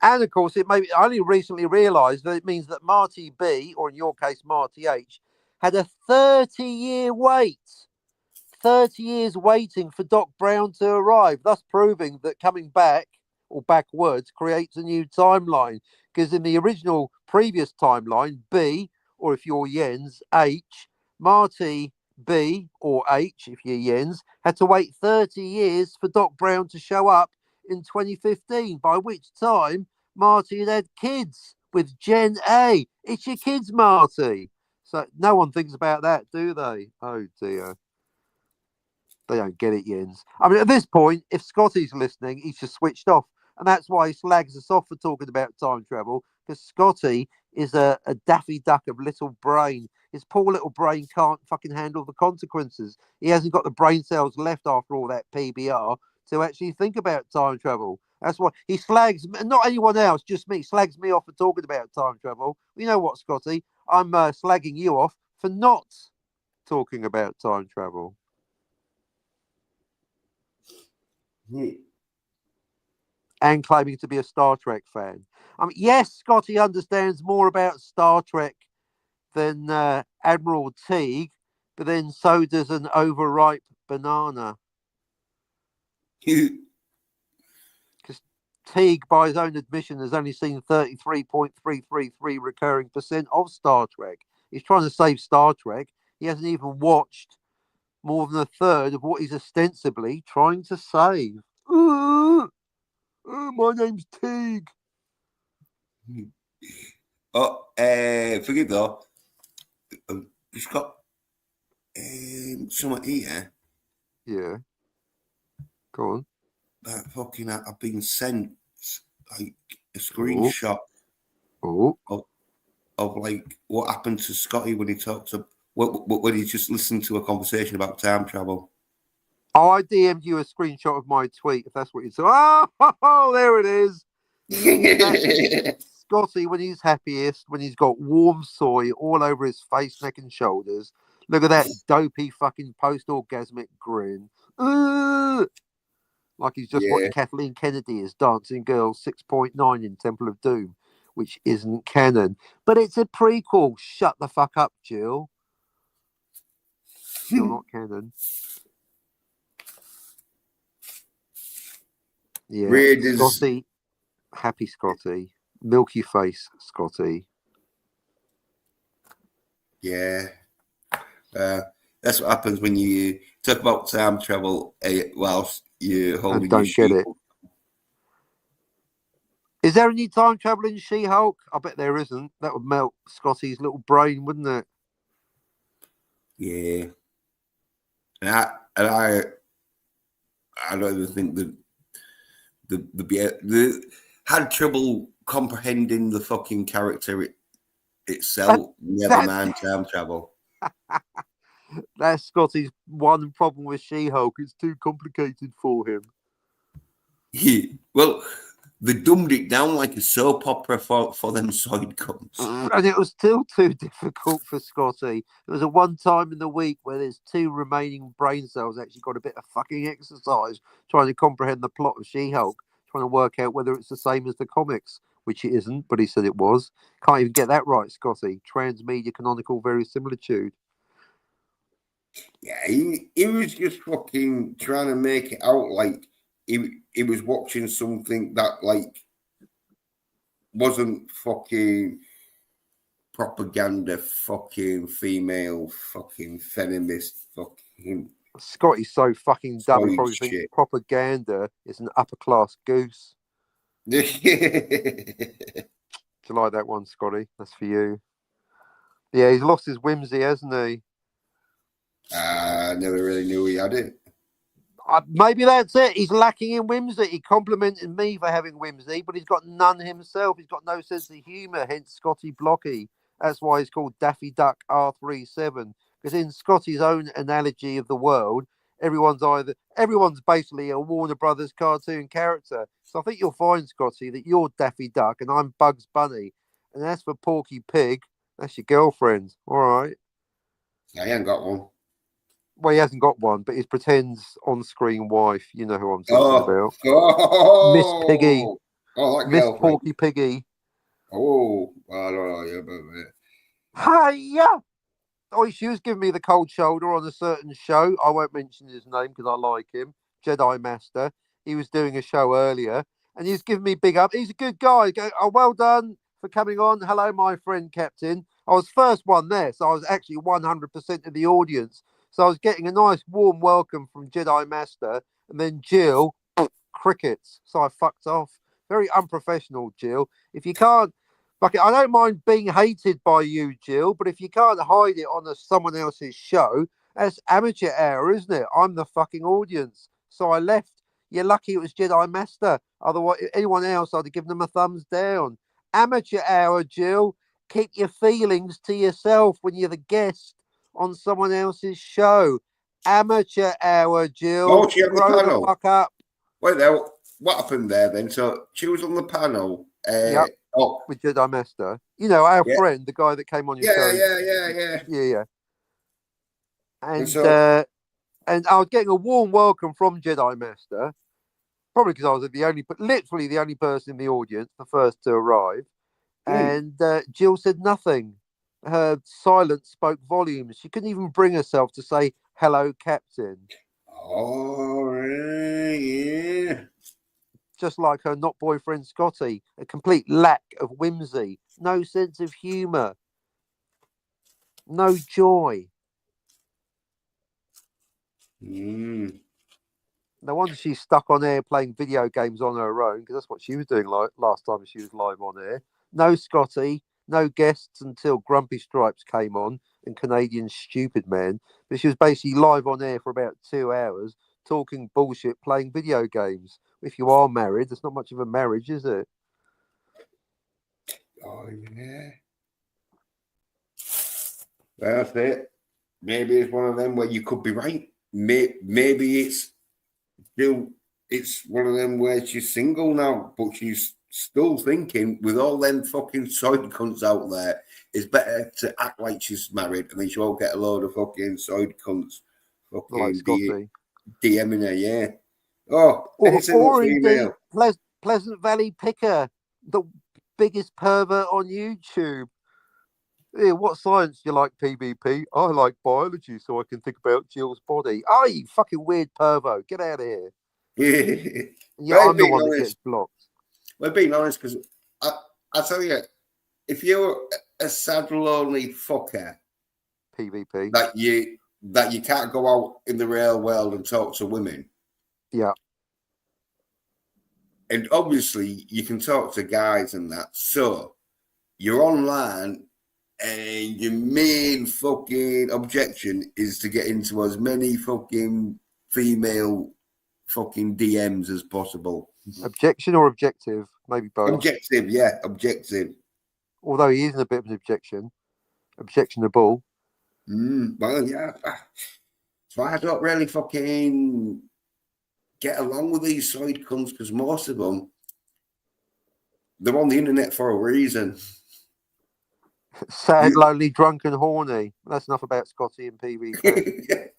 And of course, I only recently realised that it means that Marty B, or in your case, Marty H, had a 30-year wait. 30 years waiting for Doc Brown to arrive, thus proving that coming back or backwards creates a new timeline. Because in the original previous timeline, B, or if you're Jens, H, Marty B, or H, if you're Jens, had to wait 30 years for Doc Brown to show up in 2015, by which time Marty had kids with Gen A. It's your kids, Marty. So no one thinks about that, do they? Oh dear. They don't get it, Jens. I mean, at this point, if Scotty's listening, he's just switched off. And that's why he slags us off for talking about time travel, because Scotty is a Daffy Duck of little brain. His poor little brain can't fucking handle the consequences. He hasn't got the brain cells left after all that PBR to actually think about time travel. That's why he slags, not anyone else, just me, slags me off for talking about time travel. You know what, Scotty? I'm slagging you off for not talking about time travel. And claiming to be a Star Trek fan. I mean, yes, Scotty understands more about Star Trek than Admiral Teague, but then so does an overripe banana. Because Teague, by his own admission, has only seen 33.333 recurring % of Star Trek. He's trying to save Star Trek. He hasn't even watched more than a third of what he's ostensibly trying to save. My name's Teague. Forgive though. He's got something here. Yeah. Go on. That fucking I've been sent like a screenshot of like what happened to Scotty when he talked to when he just listened to a conversation about time travel. Oh, I DM'd you a screenshot of my tweet, if that's what you saw. Oh, there it is. Scotty, when he's happiest, when he's got warm soy all over his face, neck, and shoulders. Look at that dopey fucking post-orgasmic grin. Like he's just watched Kathleen Kennedy as Dancing Girl 6.9 in Temple of Doom, which isn't canon. But it's a prequel. Shut the fuck up, Jill. Still not canon. Yeah, Scotty, happy Scotty, milky face Scotty. Yeah, that's what happens when you talk about time travel whilst you're holding and don't get it. Is there any time travel in She-Hulk? I bet there isn't. That would melt Scotty's little brain, wouldn't it? Yeah, and I don't even think that the had trouble comprehending the fucking character itself. Never mind time travel. That's Scotty's one problem with She-Hulk. It's too complicated for him. Yeah. Well, they dumbed it down like a soap opera for them SOYDOMs. And it was still too difficult for Scotty. There was a one time in the week where there's 2 remaining brain cells actually got a bit of fucking exercise trying to comprehend the plot of She-Hulk, trying to work out whether it's the same as the comics, which it isn't, but he said it was. Can't even get that right, Scotty. Transmedia canonical verisimilitude. Yeah, he was just fucking trying to make it out like he was watching something that like wasn't fucking propaganda, fucking female, fucking feminist, fucking. Scotty's so fucking dumb. He probably thinks propaganda is an upper class goose. Do you like that one, Scotty? That's for you. Yeah, he's lost his whimsy, hasn't he? I never really knew he had it. Maybe that's it. He's lacking in whimsy. He complimented me for having whimsy, but he's got none himself. He's got no sense of humour, hence Scotty Blocky. That's why he's called Daffy Duck R37. Because in Scotty's own analogy of the world, everyone's basically a Warner Brothers cartoon character. So I think you'll find, Scotty, that you're Daffy Duck and I'm Bugs Bunny. And as for Porky Pig, that's your girlfriend. All right. I ain't got one. Well, he hasn't got one, but he pretends on-screen wife. You know who I'm talking Oh, about. Miss Piggy. oh, oh, that Miss girlfriend. Porky Piggy. Oh, I don't know. Yeah, Hiya! Oh, she was giving me the cold shoulder on a certain show. I won't mention his name because I like him. Jedi Master. He was doing a show earlier, and he was giving me big up. He's a good guy. Go, oh, well done for coming on. Hello, my friend Captain. I was first one there, so I was actually 100% of the audience. So I was getting a nice warm welcome from Jedi Master, and then Jill, crickets. So I fucked off. Very unprofessional, Jill. If you can't, fuck it, I don't mind being hated by you, Jill, but if you can't hide it on someone else's show, that's amateur hour, isn't it? I'm the fucking audience. So I left. You're lucky it was Jedi Master. Otherwise, anyone else, I'd have given them a thumbs down. Amateur hour, Jill. Keep your feelings to yourself when you're the guest on someone else's show. Amateur hour, Jill. oh, she on the Grow the panel. fuck up. Wait, there. What happened there then? So she was on the panel. Yep. Oh, With Jedi Master. You know, our yeah, friend, the guy that came on your show. yeah. Yeah. And And so, and I was getting a warm welcome from Jedi Master, probably because I was literally the only person in the audience, the first to arrive. And Jill said nothing. Her silence spoke volumes. She couldn't even bring herself to say hello, Captain. oh, yeah. Just like her not boyfriend Scotty, a complete lack of whimsy, no sense of humour, no joy. Mm. No wonder she's stuck on air playing video games on her own, because that's what she was doing last time she was live on air. No Scotty, no guests until Grumpy Stripes came on and Canadian Stupid Man. But she was basically live on air for about 2 hours talking bullshit, playing video games. If you are married, there's not much of a marriage, is it? Oh, yeah. That's it. Maybe it's one of them where you could be right. Maybe it's one of them where she's single now, but she's still thinking with all them fucking soid cunts out there, it's better to act like she's married and then she won't get a load of fucking soid cunts Like fucking Scotty. DMing her, yeah. Oh, any single Or indeed, female. Pleasant Valley Picker, the biggest pervert on YouTube. Yeah, what science do you like, PvP? I like biology so I can think about Jill's body. Oh, you fucking weird pervo. Get out of here. Yeah, We're I'm the being one that honest. gets blocked. We're being honest because I tell you, if you're a sad, lonely fucker PvP. that you can't go out in the real world and talk to women, Yeah. and obviously you can talk to guys and that, so you're online and your main fucking objection is to get into as many fucking female fucking DMs as possible. Objection or objective? Maybe both. Objective, yeah, objective. Although he isn't a bit of an objection. Objectionable. Well, yeah. So I don't really fucking get along with these side cunts because most of them, they're on the internet for a reason. Sad, lonely, drunk, and horny. That's enough about Scotty and PvP.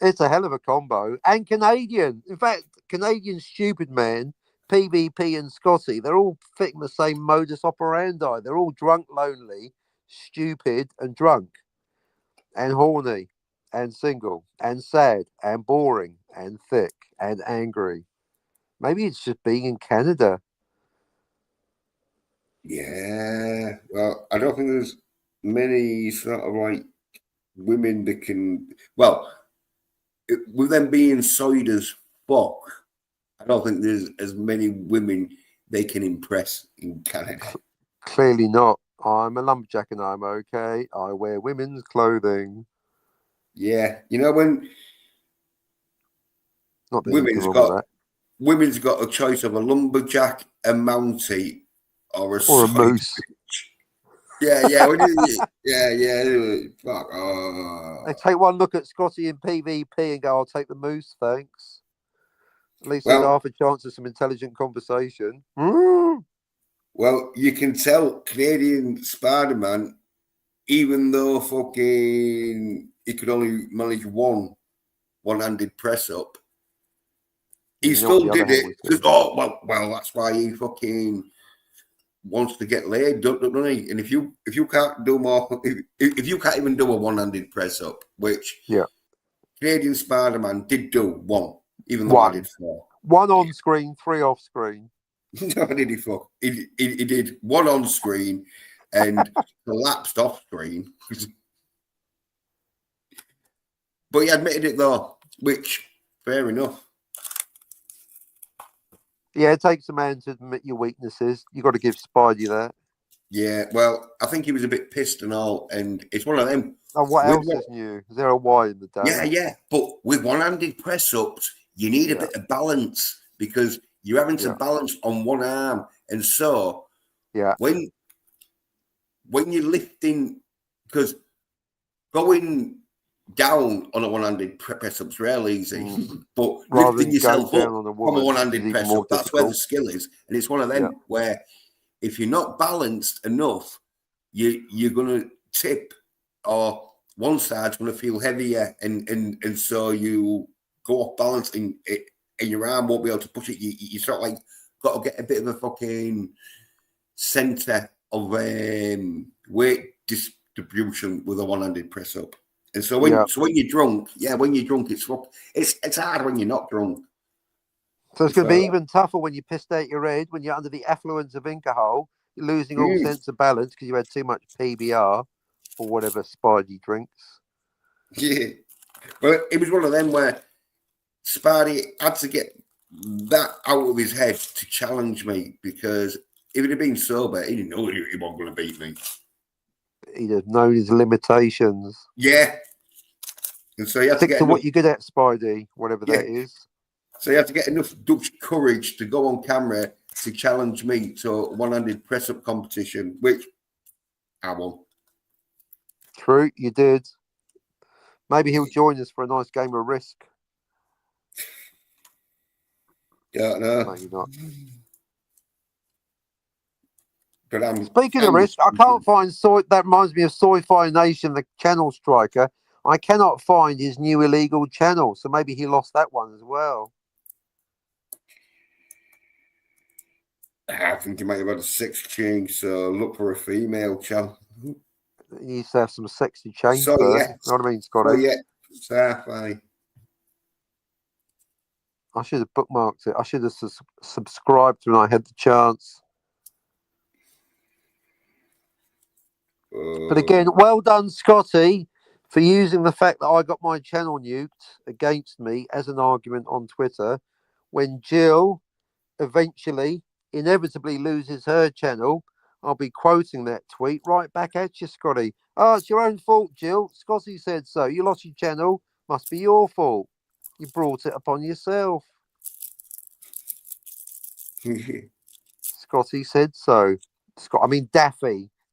It's a hell of a combo. And Canadian. In fact, Canadian Stupid Man, PvP, and Scotty, they're all fitting the same modus operandi. They're all drunk, lonely, stupid, and drunk, and horny, and single, and sad, and boring, and thick, and angry. Maybe it's just being in Canada. Yeah. Well, I don't think there's many sort of like women that can. Well, with them being soid as fuck, I don't think there's as many women they can impress in Canada. Clearly not. I'm a lumberjack and I'm okay. I wear women's clothing. Yeah, you know when Not there's anything wrong with that. women's got a choice of a lumberjack, a mountie, or a Or a soid moose. bitch. Yeah. Fuck. Oh. They take one look at Scotty in PvP and go, I'll take the moose, thanks. At least there's Well, half a chance of some intelligent conversation. well, you can tell Canadian Spider-Man, even though fucking he could only manage one-handed press up. He You know what still the other did hand it was because doing. well, that's why he fucking wants to get laid, doesn't he? And if you can't do more, if you can't even do a one-handed press up, which Canadian Spider-Man did do one, even though I did 4. One on screen, 3 off screen. No, did he fuck? He did one on screen and collapsed off screen. But he admitted it though, which fair enough. Yeah, it takes a man to admit your weaknesses. You got to give Spidey that. Yeah, well, I think he was a bit pissed and all, and it's one of them. Oh, what else is new? Is there a Y in the day? Yeah. But with one-handed press-ups, you need a bit of balance because you're having to balance on one arm, and so when you're lifting, because going down on a one-handed press-up's real easy, but rather lifting yourself up on a from a one-handed press-up, that's where the skill is, and it's one of them where if you're not balanced enough, you're gonna tip, or one side's gonna feel heavier, and so you go off balance, and your arm won't be able to push it. You sort of like got to get a bit of a fucking center of weight distribution with a one-handed press up. And so when you're drunk, it's hard when you're not drunk. So it's going to be even tougher when you pissed out your head, when you're under the affluence of alcohol, you're losing all sense of balance because you had too much PBR or whatever Spidey drinks. Yeah. But it was one of them where Spidey had to get that out of his head to challenge me, because if he'd have been sober, he didn't know he wasn't going to beat me. He'd have known his limitations. Yeah. And so you have Stick to get what you're good at, Spidey, whatever that is. So you have to get enough Dutch courage to go on camera to challenge me to a one-handed press-up competition, which I won. True, you did. Maybe he'll join us for a nice game of Risk. Yeah, no. Maybe not. But speaking of Risk, I can't find Soy. That reminds me of Sci-Fi Nation, the channel striker. I cannot find his new illegal channel, so maybe he lost that one as well. I think he might have had a sex change, so look for a female channel. He needs to have some sexy change so, first. Yeah. You know what I mean, Scotty? Sci-Fi. I should have bookmarked it. I should have subscribed when I had the chance. But again, well done, Scotty, for using the fact that I got my channel nuked against me as an argument on Twitter when Jill eventually, inevitably loses her channel. I'll be quoting that tweet right back at you, Scotty. Oh, it's your own fault, Jill. Scotty said so. You lost your channel. Must be your fault. You brought it upon yourself. Scotty said so.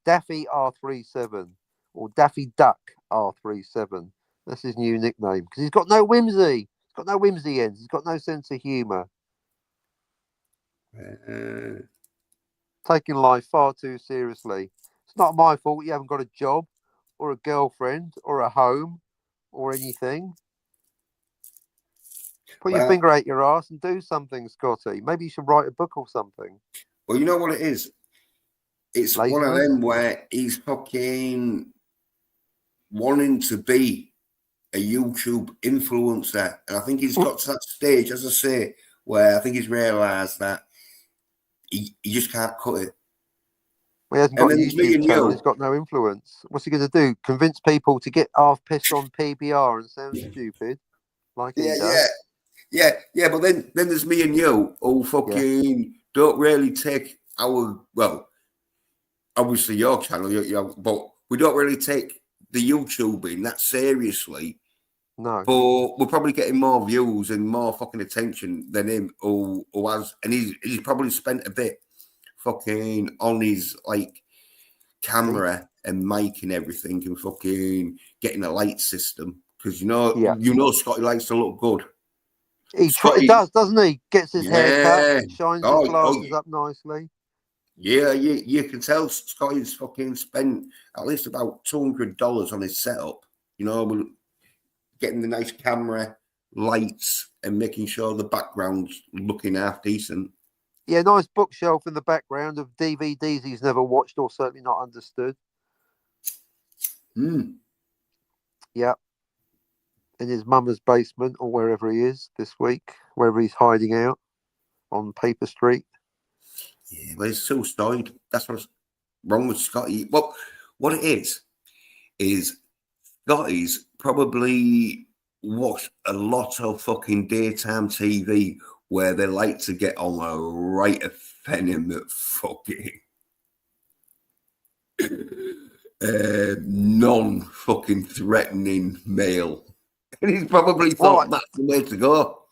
Daffy R37 or Daffy Duck R37. That's his new nickname because he's got no whimsy. He's got no whimsy ends. He's got no sense of humour. Taking life far too seriously. It's not my fault you haven't got a job or a girlfriend or a home or anything. Put your finger out your ass and do something, Scotty. Maybe you should write a book or something. Well, you know what it is? It's laziness. One of them where he's fucking wanting to be a YouTube influencer. And I think he's got to that stage, as I say, where I think he's realised that he just can't cut it. Well, he hasn't got a YouTube channel. He's got no influence. What's he going to do? Convince people to get half pissed on PBR and sound stupid? Like he does? Yeah. But then there's me and you who fucking don't really take our, well, obviously your channel, but we don't really take the YouTubing that seriously. No. But we're probably getting more views and more fucking attention than him who has, and he's probably spent a bit fucking on his like camera and mic and everything and fucking getting a light system because you know Scotty likes to look good. He does, doesn't he? Gets his hair cut, shines his glasses up nicely. Yeah, you can tell Scotty's fucking spent at least about $200 on his setup. You know, getting the nice camera, lights, and making sure the background's looking half decent. Yeah, nice bookshelf in the background of DVDs he's never watched or certainly not understood. Yeah. In his mum's basement or wherever he is this week, wherever he's hiding out on Paper Street. Yeah, but it's so styled. That's what's wrong with Scotty. Well, what it is Scotty's probably watched a lot of fucking daytime TV where they like to get on a right effeminate fucking non-fucking threatening male. And he's probably thought that's the way to go.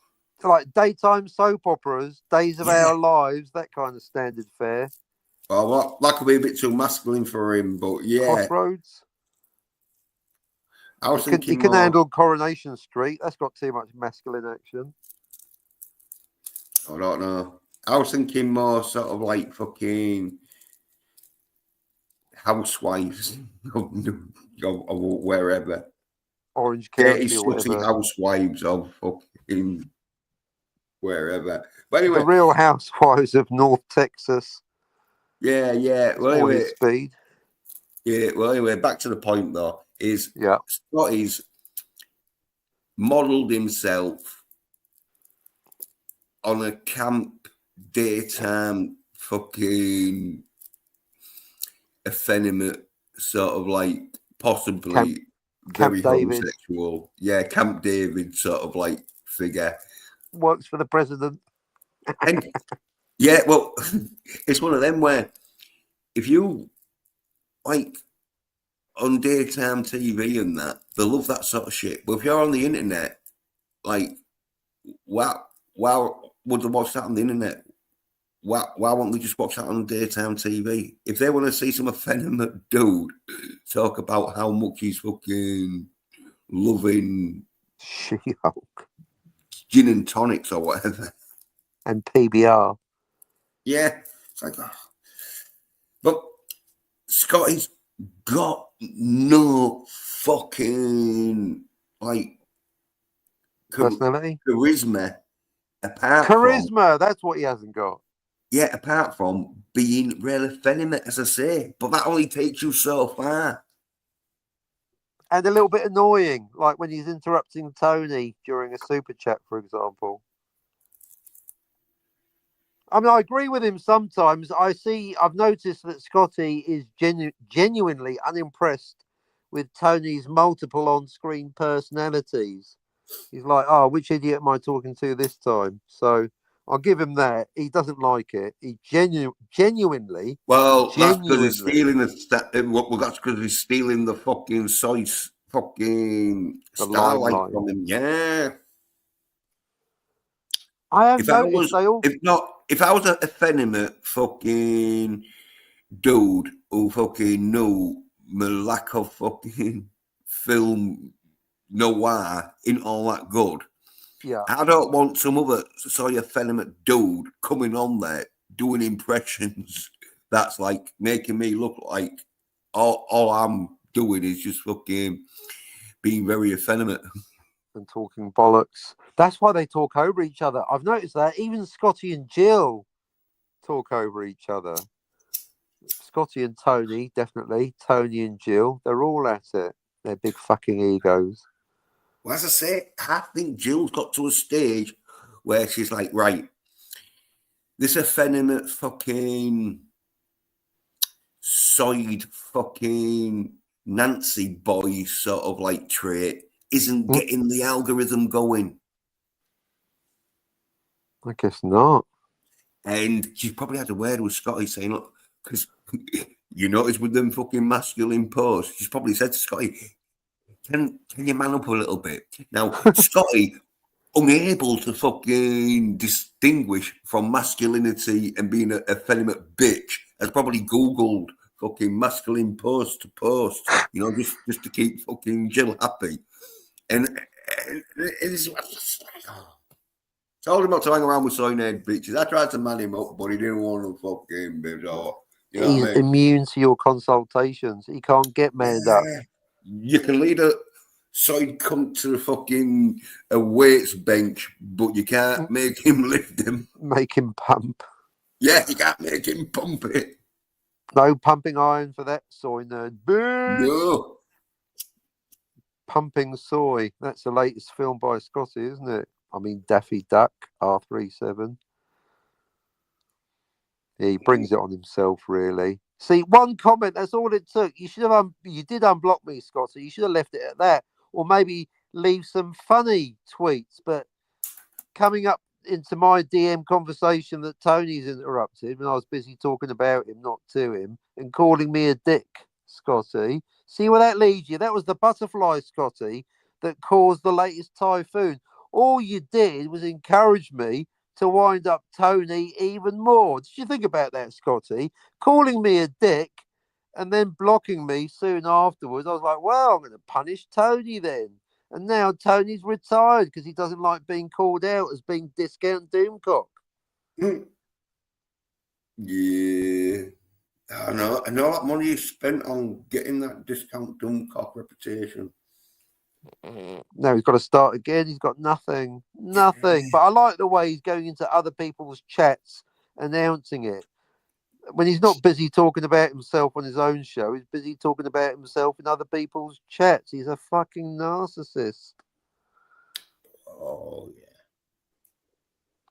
Like daytime soap operas, Days of Our Lives, that kind of standard fare. Oh, well, that could be a bit too masculine for him, but yeah. Crossroads. I was thinking he can handle Coronation Street. That's got too much masculine action. I don't know. I was thinking more sort of like fucking housewives of wherever. Orange County or whatever. Housewives of fucking wherever. But anyway, the Real Housewives of North Texas. Yeah. Well, anyway, speed. Yeah. Well, anyway, back to the point though. Is Scotty's modelled himself on a camp daytime fucking effeminate sort of like possibly very homosexual. Yeah, Camp David sort of like figure. Works for the president. And yeah, well, it's one of them where if you like on daytime TV and that, they love that sort of shit. But if you're on the internet, like, why would they watch that on the internet? Why won't they just watch that on daytime TV? If they want to see some effeminate dude talk about how much he's fucking loving She-Hulk, gin and tonics or whatever, and PBR, yeah, it's like, oh. But Scotty's got no fucking like personality, charisma. That's what he hasn't got. Yeah, apart from being really effeminate, as I say, but that only takes you so far. And a little bit annoying, like when he's interrupting Tony during a super chat, for example. I mean, I agree with him sometimes. I've noticed that Scotty is genuinely unimpressed with Tony's multiple on-screen personalities. He's like, oh, which idiot am I talking to this time? So I'll give him that. He doesn't like it. He genuinely. Well, that's because he's stealing that's because he's stealing the fucking fucking starlight from him. Yeah. I have noticed if I was a effeminate fucking dude who fucking knew my lack of fucking film noir ain't all that good. Yeah. I don't want some other effeminate dude coming on there doing impressions that's like making me look like all I'm doing is just fucking being very effeminate. And talking bollocks. That's why they talk over each other. I've noticed that even Scotty and Jill talk over each other. Scotty and Tony, definitely. Tony and Jill, they're all at it. They're big fucking egos. Well, as I say, I think Jill's got to a stage where she's like, right, this effeminate fucking soid fucking Nancy boy sort of like trait isn't getting the algorithm going. I guess not. And she probably had a word with Scotty saying, look, because you notice with them fucking masculine posts, she's probably said to Scotty, can you man up a little bit? Now, Scotty, unable to fucking distinguish from masculinity and being a effeminate bitch, has probably Googled fucking masculine post to post, just to keep fucking Jill happy. And it's told him not to hang around with soy nerd bitches. I tried to man him up, but he didn't want to fucking bitch. He's immune to your consultations. He can't get manned up. You can lead a So he'd come to the fucking weights bench, but you can't make him lift them. Make him pump. Yeah, you can't make him pump it. No pumping iron for that soy nerd. No. Pumping Soy. That's the latest film by Scotty, isn't it? I mean, Daffy Duck, R37. He brings it on himself, really. See, one comment, that's all it took. You should have, you did unblock me, Scotty. You should have left it at that. Or maybe leave some funny tweets. But coming up into my DM conversation that Tony's interrupted when I was busy talking about him, not to him, and calling me a dick, Scotty. See where that leads you? That was the butterfly, Scotty, that caused the latest typhoon. All you did was encourage me to wind up Tony even more. Did you think about that, Scotty? Calling me a dick and then blocking me soon afterwards. I was like, well, I'm going to punish Tony then. And now Tony's retired because he doesn't like being called out as being discount Doomcock. Yeah. I know that money is spent on getting that discount Doomcock reputation. Now he's got to start again. He's got nothing. But I like the way he's going into other people's chats, announcing it. When he's not busy talking about himself on his own show, he's busy talking about himself in other people's chats. He's a fucking narcissist. Oh, yeah.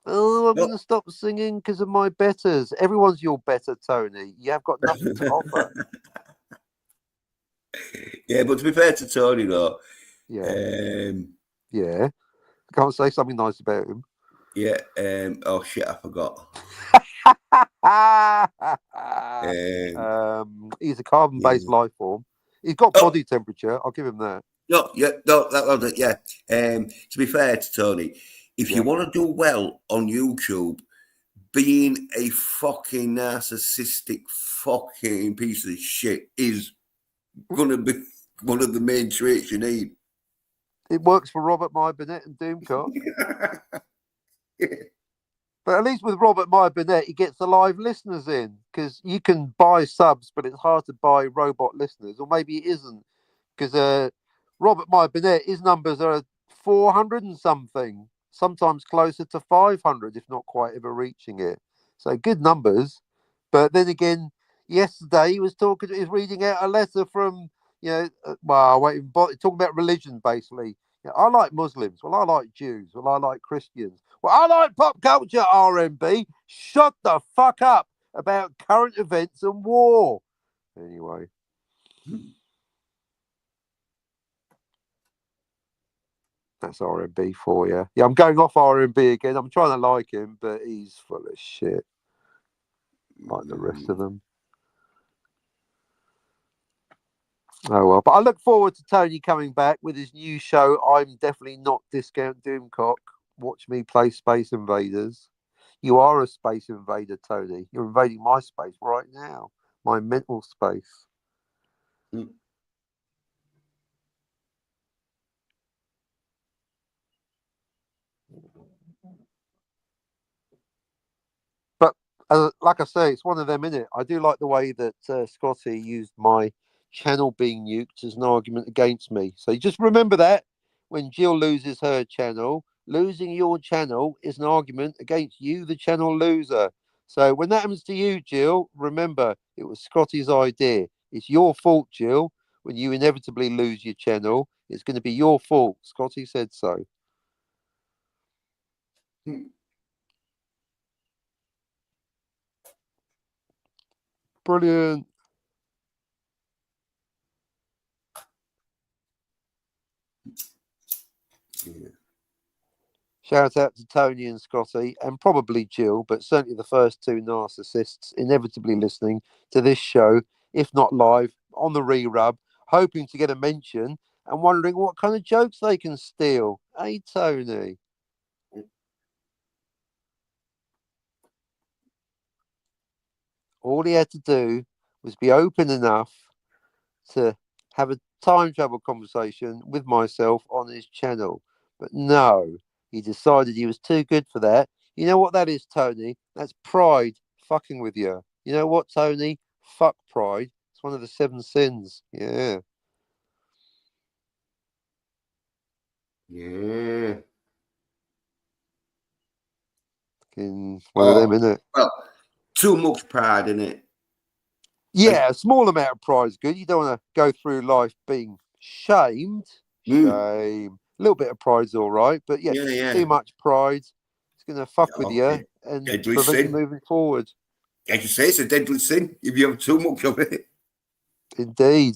Oh, I'm going to stop singing because of my betters. Everyone's your better, Tony. You have got nothing to offer. Yeah, but to be fair to Tony, though, yeah, can't say something nice about him. Yeah. Oh shit, I forgot. He's a carbon-based life form. He's got body temperature. I'll give him that. No, that was it. Yeah. To be fair to Tony, if you want to do well on YouTube, being a fucking narcissistic fucking piece of shit is gonna be one of the main traits you need. It works for Robert My Burnett and Doomcock. But at least with Robert My Burnett, he gets the live listeners in, because you can buy subs, but it's hard to buy robot listeners, or maybe it isn't, because Robert My Burnett, his numbers are 400 and something, sometimes closer to 500, if not quite ever reaching it. So good numbers. But then again, yesterday he was reading out a letter from, talking about religion, basically. I like Muslims. Well, I like Jews. Well, I like Christians. Well, I like pop culture, R&B. Shut the fuck up about current events and war. Anyway. That's R&B for you. Yeah, I'm going off R&B again. I'm trying to like him, but he's full of shit. Like the rest of them. Oh, well. But I look forward to Tony coming back with his new show, I'm Definitely Not Discount Doomcock. Watch me play Space Invaders. You are a space invader, Tony. You're invading my space right now. My mental space. But like I say, it's one of them, innit? I do like the way that Scotty used my channel being nuked as an argument against me. So you just remember that when Jill loses her channel, losing your channel is an argument against you, the channel loser. So when that happens to you, Jill, remember it was Scotty's idea. It's your fault, Jill. When you inevitably lose your channel, it's going to be your fault. Scotty said so. Brilliant. Yeah. Shout out to Tony and Scotty, and probably Jill, but certainly the first two narcissists inevitably listening to this show, if not live, on the re-rub, hoping to get a mention and wondering what kind of jokes they can steal. Hey, Tony. All he had to do was be open enough to have a time travel conversation with myself on his channel. But no, he decided he was too good for that. You know what that is, Tony? That's pride fucking with you. You know what, Tony? Fuck pride. It's one of the 7 sins. Yeah. Yeah. One of them, isn't it? Well, too much pride in it. Yeah, a small amount of pride is good. You don't want to go through life being shamed. Shame. A little bit of pride's all right, but yeah, too much pride, it's going to fuck with you and prevent you moving forward. Like you say, it's a deadly sin if you have too much of it. Indeed.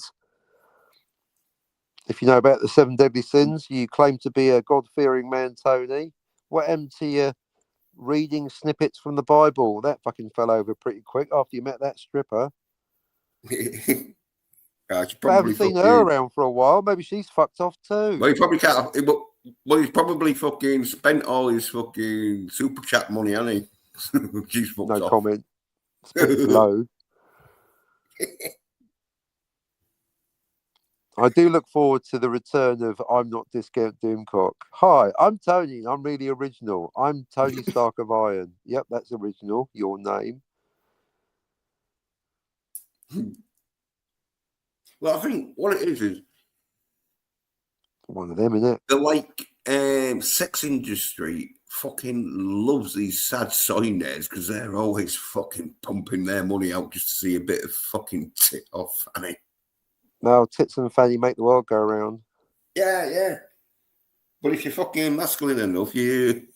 If you know about the 7 deadly sins, you claim to be a God-fearing man, Tony. What happened to you reading snippets from the Bible? That fucking fell over pretty quick after you met that stripper. I haven't seen her around for a while. Maybe she's fucked off too. Well, he probably can't. Well, he's probably fucking spent all his fucking super chat money, hasn't he? She's fucked off. No comment. Speaks low. I do look forward to the return of I'm Not Discount Doomcock. Hi, I'm Tony. I'm really original. I'm Tony Stark of Iron. Yep, that's original. Your name. Well, I think what it is one of them, isn't it? The sex industry fucking loves these sad soy nerds because they're always fucking pumping their money out just to see a bit of fucking tit off, Fanny. No, tits and fanny make the world go round. Yeah. But if you're fucking masculine enough, you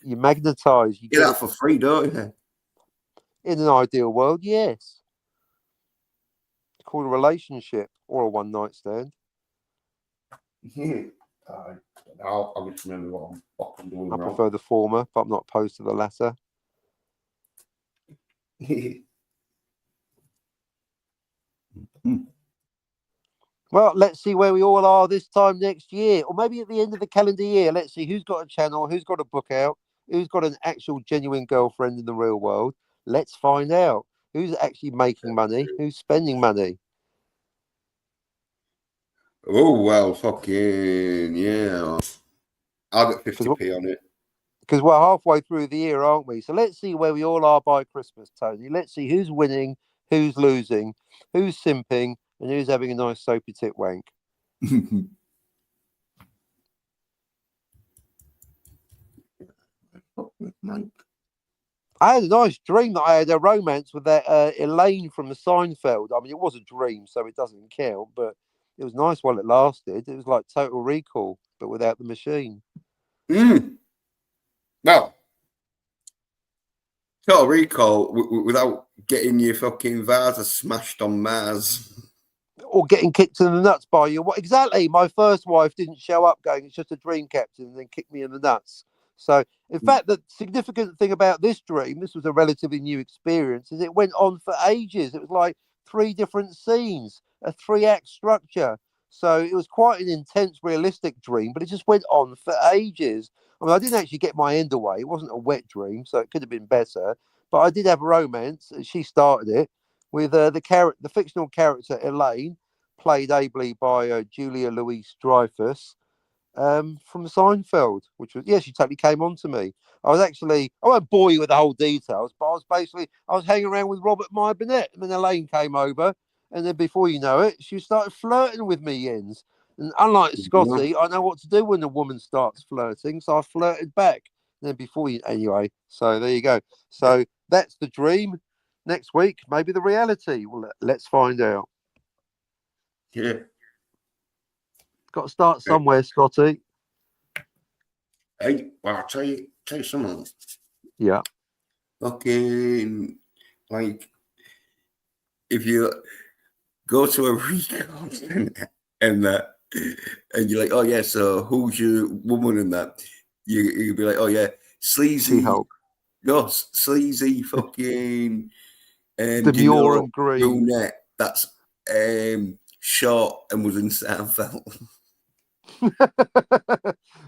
magnetise. You get that for free, don't you? In an ideal world, yes. It's called a relationship or a one-night stand. I'll just remember what I'm fucking doing. I prefer the former, but I'm not opposed to the latter. Well, let's see where we all are this time next year, or maybe at the end of the calendar year. Let's see who's got a channel, who's got a book out, who's got an actual genuine girlfriend in the real world. Let's find out who's actually making money, who's spending money. Oh, well, fucking, yeah. I'll get 50p on it. Because we're halfway through the year, aren't we? So let's see where we all are by Christmas, Tony. Let's see who's winning, who's losing, who's simping, and who's having a nice soapy tit wank. I had a nice dream that I had a romance with that Elaine from the Seinfeld. I mean, it was a dream, so it doesn't count, but it was nice while it lasted. It was like Total Recall, but without the machine. Well, Total Recall without getting your fucking vase smashed on Mars. Or getting kicked in the nuts by you. What exactly? My first wife didn't show up going, it's just a dream, Captain, and then kicked me in the nuts. So, in fact, the significant thing about this dream, this was a relatively new experience, is it went on for ages. It was like 3 different scenes, a 3-act structure. So it was quite an intense, realistic dream, but it just went on for ages. I mean, I didn't actually get my end away. It wasn't a wet dream, so it could have been better. But I did have a romance. She started it with the fictional character Elaine, played ably by Julia Louis-Dreyfus from Seinfeld, which was, she totally came on to me. I won't bore you with the whole details, but I was hanging around with Robert Meyer Burnett, and then Elaine came over, and then before you know it, she started flirting with me, Jens. And unlike Scotty, I know what to do when a woman starts flirting, so I flirted back. And then anyway, so there you go. So that's the dream. Next week, maybe the reality. Well, let's find out. Yeah. Got to start somewhere, Scotty. Hey, well, I'll tell you something. Yeah. Fucking, like, if you go to a recon and you're like, oh yeah, so who's your woman in that? You'd be like, oh yeah, sleazy Hulk. No, sleazy fucking demure and green brunette. That's short and was in Seinfeld.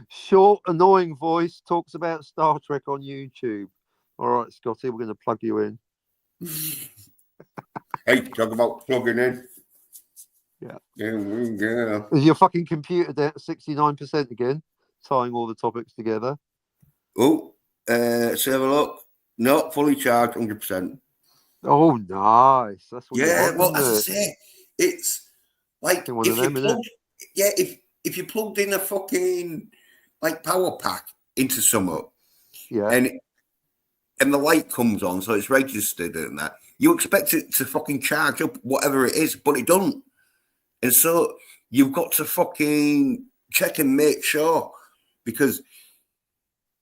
Short, annoying voice talks about Star Trek on YouTube. All right, Scotty, we're going to plug you in. Hey, talk about plugging in. Yeah. Is your fucking computer down 69% again, tying all the topics together? Oh, let's have a look. No, fully charged, 100%. Oh, nice. That's what you want, well, as I say, it's like if you plug, if if you plugged in a fucking like power pack into something, and the light comes on, so it's registered and that, you expect it to fucking charge up whatever it is, but it don't. And so you've got to fucking check and make sure, because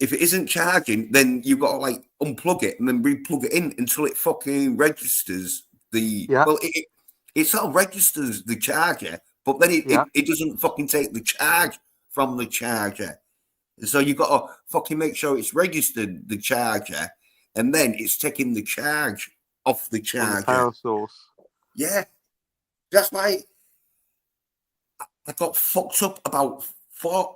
if it isn't charging, then you've got to like unplug it and then re-plug it in until it fucking registers the. Well, it sort of registers the charger, but then it doesn't fucking take the charge from the charger. And so you've got to fucking make sure it's registered the charger, and then it's taking the charge off the charger. On the power source. Yeah, that's why I got fucked up about 5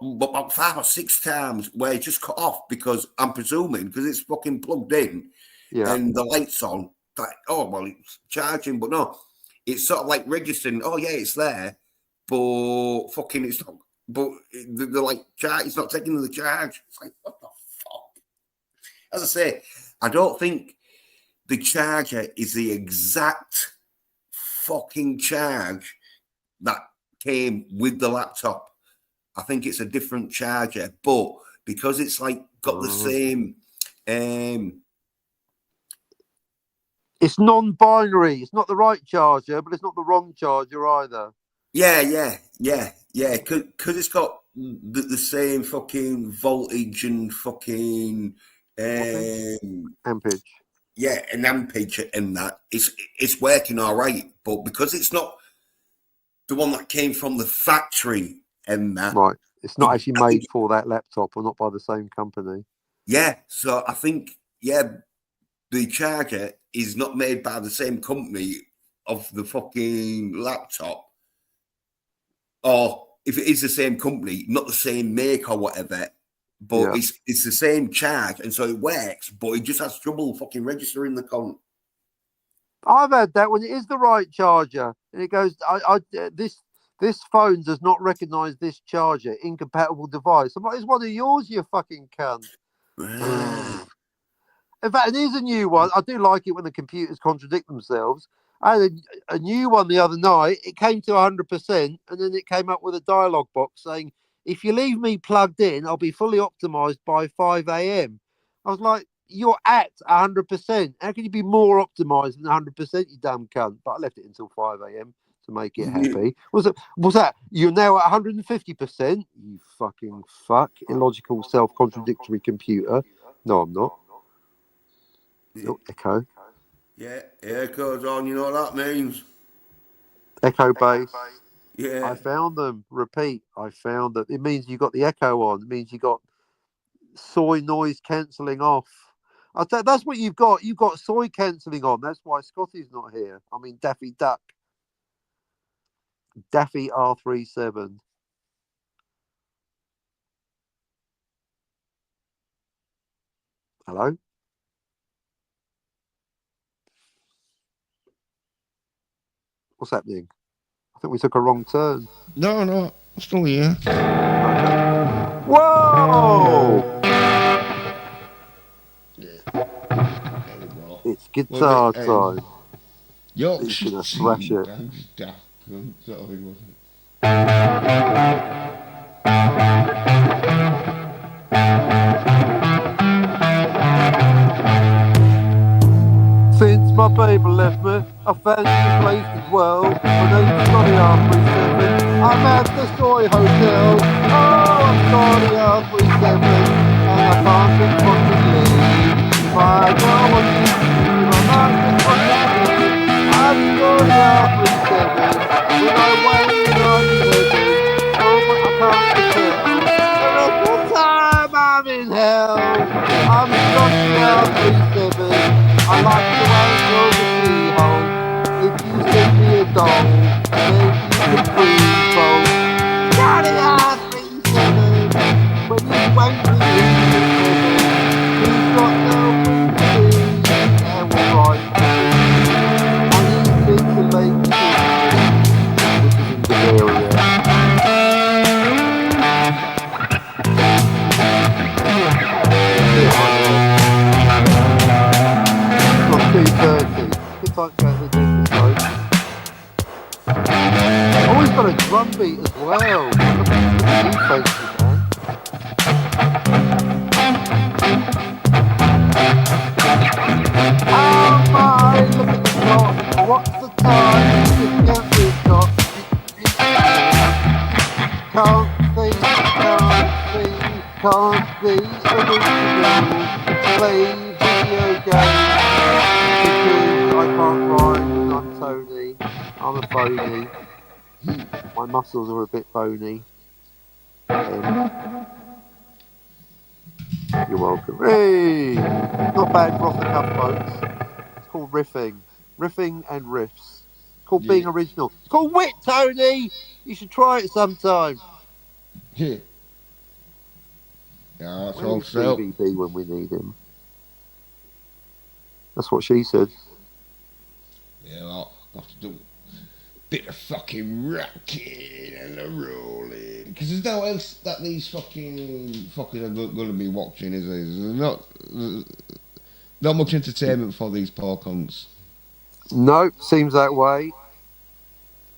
or 6 times where it just cut off, because I'm presuming because it's fucking plugged in and the light's on. Like, oh well, it's charging, but no, it's sort of like registering. Oh yeah, it's there, but fucking it's not. But the like charge, it's not taking the charge. It's like, what the fuck? As I say, I don't think the charger is the exact fucking charge that came with the laptop. I think it's a different charger, but because it's like got the same. It's non-binary. It's not the right charger, but it's not the wrong charger either. Yeah. Because it's got the same fucking voltage and fucking ampage. Yeah, an ampage and that. It's working all right, but because it's not the one that came from the factory and that. Right. It's not actually made for that laptop, or not by the same company. Yeah, so I think, the charger is not made by the same company of the fucking laptop. Or if it is the same company, not the same make or whatever, but it's the same charge, and so it works, but it just has trouble fucking registering the con. I've had that when it is the right charger, and it goes, this phone does not recognize this charger, incompatible device. I'm like, it's one of yours, you fucking cunt. In fact, it is a new one. I do like it when the computers contradict themselves. I had a new one the other night. It came to 100%, and then it came up with a dialog box saying, if you leave me plugged in, I'll be fully optimized by 5 a.m. I was like, you're at 100%. How can you be more optimized than 100%, you dumb cunt? But I left it until 5 a.m. to make it happy. Was that you're now at 150%? You fucking fuck. Illogical, self-contradictory computer. No, I'm not. Oh, echo. Yeah, echo's on. You know what that means? Echo base. Yeah. I found them. Repeat. I found them. It means you got the echo on. It means you got soy noise cancelling off. That's what you've got. You've got soy cancelling on. That's why Scotty's not here. I mean, Daffy Duck. Daffy R37. Hello? What's happening? I think we took a wrong turn. No, I'm still here. Okay. Whoa! It's guitar time. You're gonna thrash it. Since my baby left me, I found this place as well. My name's Scotty R37. I'm at the Soy Hotel. Oh, I'm Scotty R37, and I can't think what to leave. If I don't want to leave, I'm not think what to leave. I'm Scotty R37. When I wait on heaven, oh, but I can't tell. The rest of the time I'm in hell. I'm Scotty R37. I like the way it goes the keyhole. If you send me a doll, then you can prove both. Scotty R37, when you won't believe in heaven, he's got no wings to leave. Yeah, we're right. And he's been to Lake City. This is in Bavaria. Not 2:30. Good time to go to the dentist, though. Oh, he's got a drum beat as well. Look at you fancy, man. Oh my, look at the clock. What's the time? Discount food cost. Can't be original. Play video games because I can't rhyme and I'm Tony. I'm a phony. My muscles are a bit bony. You're welcome. Hey! Not bad for off the cuff, folks. It's called riffing. Riffing and riffs. It's called being original. It's called wit, Tony! You should try it sometime. Yeah. Yeah, that's Where's all so. BBB when we need him? That's what she said. Yeah, I'll have to do a bit of fucking rocking and a rolling. Because there's no else that these fucking fuckers are going to be watching, is there? There's not much entertainment for these poor cunts. No, seems that way.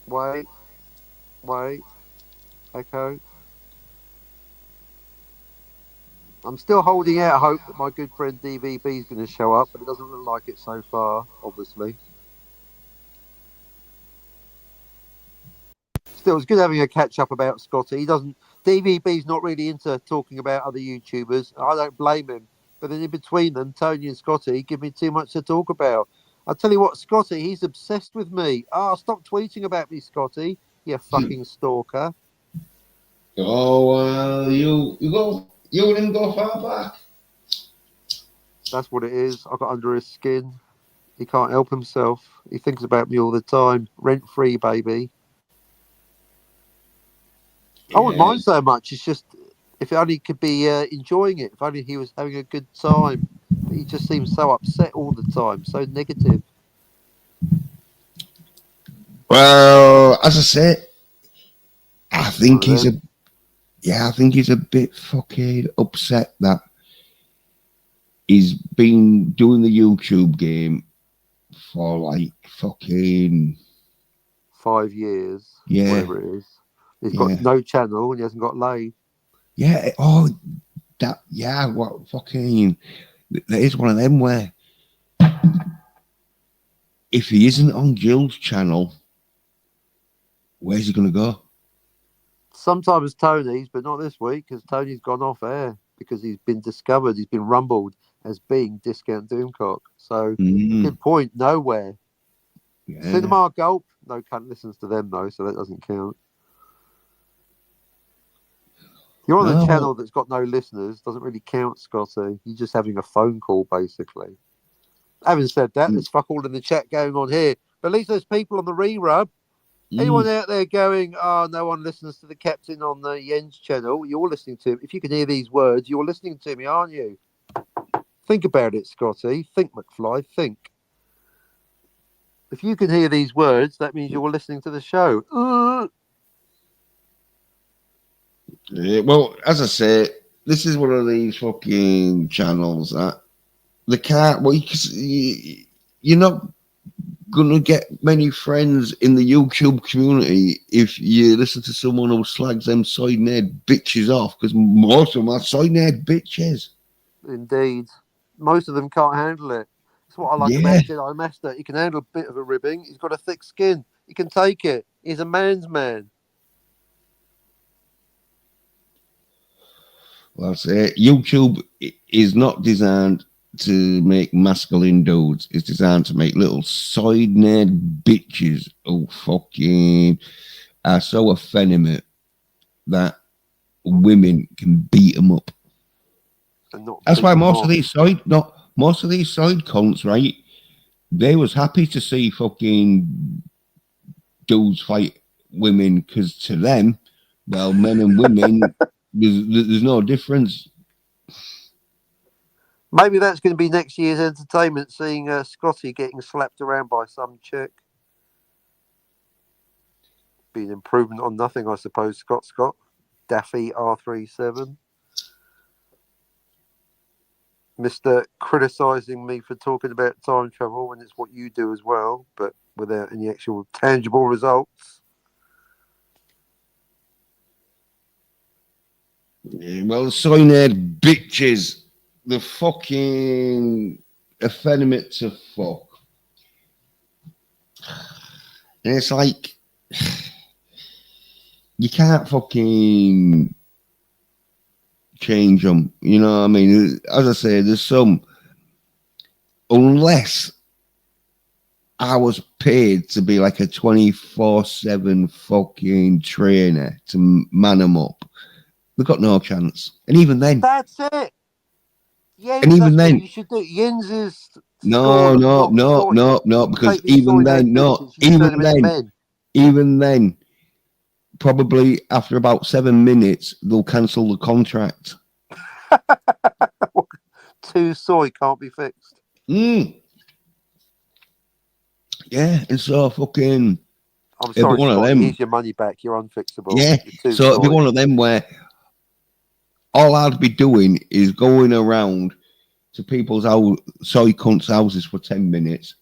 Wait. Echo. I'm still holding out hope that my good friend DVB is going to show up, but it doesn't look like it so far, obviously. Still, it's good having a catch up about Scotty. DVB's not really into talking about other YouTubers. I don't blame him. But then in between them, Tony and Scotty give me too much to talk about. I'll tell you what, Scotty, he's obsessed with me. Stop tweeting about me, Scotty, you fucking stalker. Oh, you didn't go far back. That's what it is. I got under his skin. He can't help himself. He thinks about me all the time. Rent free, baby. Yeah. I wouldn't mind so much. It's just if only could be enjoying it. If only he was having a good time. But he just seems so upset all the time. So negative. Well, as I say, I think he's a bit fucking upset that he's been doing the YouTube game for like fucking 5 years. Yeah. Whatever it is. He's got no channel and he hasn't got laid. Yeah. What fucking there is one of them where if he isn't on Jill's channel, where's he gonna go? Sometimes Tony's, but not this week because Tony's gone off air because he's been discovered. He's been rumbled as being Discount Doomcock. So good point. Nowhere. Yeah. Cinema Gulp. No cunt listens to them though, so that doesn't count. You're on a channel that's got no listeners. Doesn't really count, Scotty. You're just having a phone call, basically. Having said that, there's fuck all in the chat going on here. But at least there's people on the re-rub. Anyone out there going, no one listens to the captain on the Jens channel? You're listening to him. If you can hear these words, you're listening to me, aren't you? Think about it, Scotty. Think, McFly. Think. If you can hear these words, that means you're listening to the show. Yeah, well, as I say, this is one of these fucking channels that the cat. Well, you're not gonna get many friends in the YouTube community if you listen to someone who slags them side nerd bitches off, because most of them are side nerd bitches. Indeed, most of them can't handle it. That's what I like about Jedi Master. He can handle a bit of a ribbing. He's got a thick skin. He can take it. He's a man's man. Well, I'll say YouTube is not designed to make masculine dudes. It's designed to make little side nerd bitches who fucking are so effeminate that women can beat them up. That's why most of these side cunts, right? They was happy to see fucking dudes fight women because to them, well, men and women, there's no difference. Maybe that's going to be next year's entertainment, seeing Scotty getting slapped around by some chick. Be an improvement on nothing, I suppose, Scott. Daffy R37. Mr. criticising me for talking about time travel when it's what you do as well, but without any actual tangible results. Yeah, well, soy nerd bitches, the fucking effeminate to fuck. And it's like, you can't fucking change them. You know what I mean? As I say, there's some, unless I was paid to be like a 24/7 fucking trainer to man them up, they've got no chance. And even then, That's it. Jens, and even that's what then, you should do. Jens's no, school of no, not no, soy, no, no, because take these soy nerd bitches, you turn them into men. even then, probably after about 7 minutes, they'll cancel the contract. Too soy can't be fixed. Yeah, and so fucking. I'm It'll sorry, be one of Scotty. them. Here's your money back. You're unfixable. Yeah, You're too so it'll be soy. one of them where all I'd be doing is going around to people's soy cunts' houses for 10 minutes.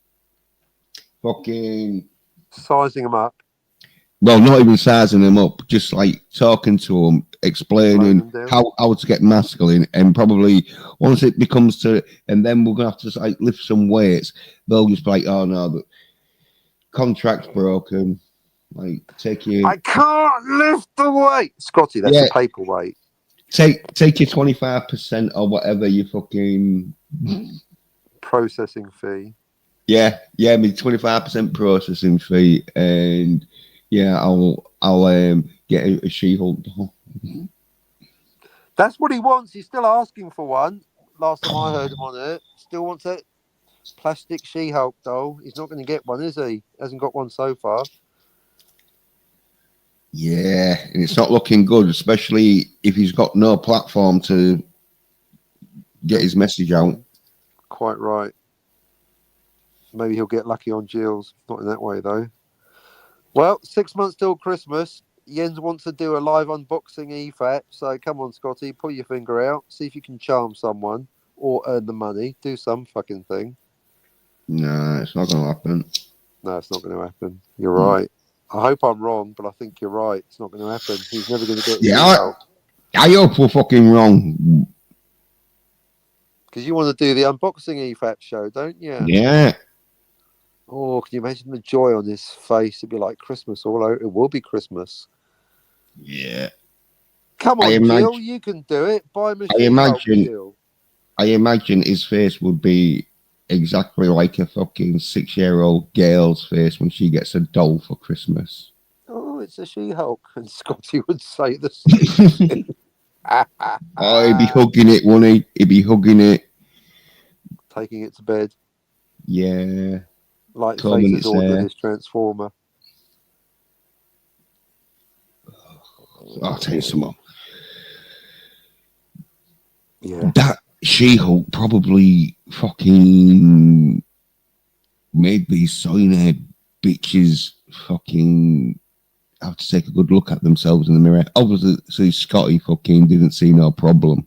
Fucking. Sizing them up. Well, not even sizing them up, just like talking to them, explaining Blowing them down. how to get masculine, and probably once it becomes to, and then we're gonna have to like lift some weights. They'll just be like, "Oh no, the contract's broken." Like, take your I can't lift the weight, Scotty. That's Yeah. a paperweight. take your 25% or whatever you fucking Processing fee. yeah, me 25% processing fee, and yeah, I'll get a She-Hulk doll. That's what he wants. He's still asking for one. Last time I heard him on it, still wants that plastic She-Hulk doll. He's not going to get one, is he? Hasn't got one so far. Yeah, and it's not looking good, especially if he's got no platform to get his message out. Quite right. Maybe he'll get lucky on Jill's. Not in that way, though. Well, 6 months till Christmas. Jens wants to do a live unboxing EFAP. So come on, Scotty, pull your finger out. See if you can charm someone or earn the money. Do some fucking thing. No, it's not going to happen. No, it's not going to happen. You're right. I hope I'm wrong, but I think you're right. It's not going to happen. He's never going to get Yeah, I hope we're fucking wrong. Because you want to do the unboxing EFAP show, don't you? Yeah. Oh, can you imagine the joy on his face? It'd be like Christmas all over. It will be Christmas. Yeah. Come on, Jill, you can do it. Buy a machine, Jill. I imagine his face would be exactly like a fucking 6-year-old girl's face when she gets a doll for Christmas. Oh, it's a She-Hulk. And Scotty would say the same thing. Oh, he'd be hugging it, wouldn't he? He'd be hugging it. Taking it to bed. Yeah. Like Face's order his Transformer. I'll tell you some more. Yeah. That She-Hulk probably fucking made these soy nerd bitches fucking have to take a good look at themselves in the mirror. Obviously, Scotty fucking didn't see no problem.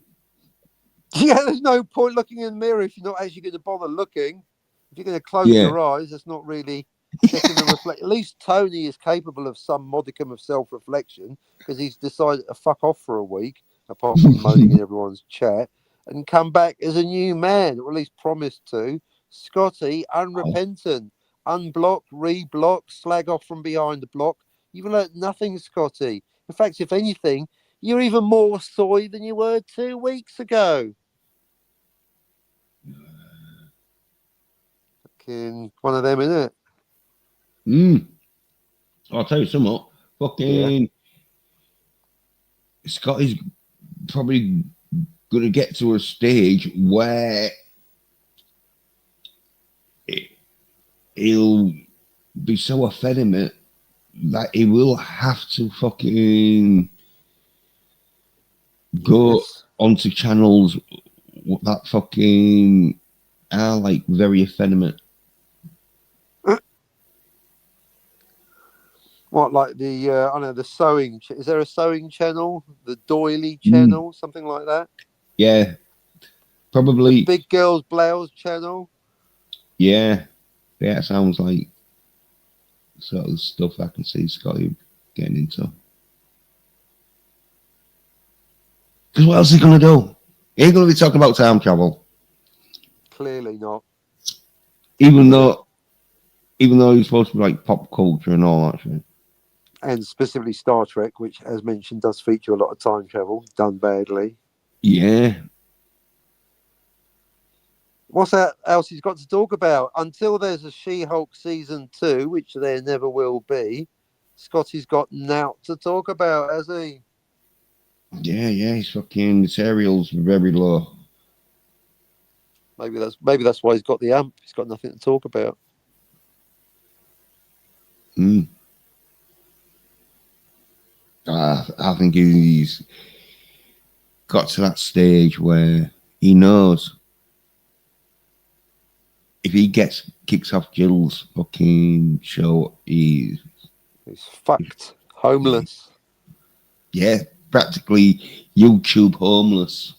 Yeah, there's no point looking in the mirror if you're not actually going to bother looking. If you're going to close your eyes, that's not really checking the reflect. At least Tony is capable of some modicum of self-reflection because he's decided to fuck off for a week, apart from moaning in everyone's chat, and come back as a new man, or at least promised to. Scotty, unrepentant, unblock, reblock, slag off from behind the block. You've learnt nothing, Scotty. In fact, if anything, you're even more soy than you were 2 weeks ago. Fucking one of them, isn't it? I'll tell you something. Fucking Scotty's probably going to get to a stage where he'll be so effeminate that he will have to fucking go onto channels that fucking are like very effeminate. What, like the I don't know, the sewing? Is there a sewing channel? The doily channel, something like that? Yeah, probably. The big girls blouse channel. Yeah, that sounds like sort of stuff I can see Scotty getting into. Because what else are they going to do? He ain't going to be talking about time travel. Clearly not. Even though he's supposed to be like pop culture and all that shit. And specifically Star Trek, which, as mentioned, does feature a lot of time travel, done badly. Yeah. What's that else he's got to talk about? Until there's a She-Hulk season 2, which there never will be, Scotty's got nought to talk about, has he? Yeah, his fucking material's very low. Maybe that's why he's got the amp. He's got nothing to talk about. I think he's got to that stage where he knows if he kicks off Jill's fucking show, he's fucked. Homeless. Yeah, practically YouTube homeless.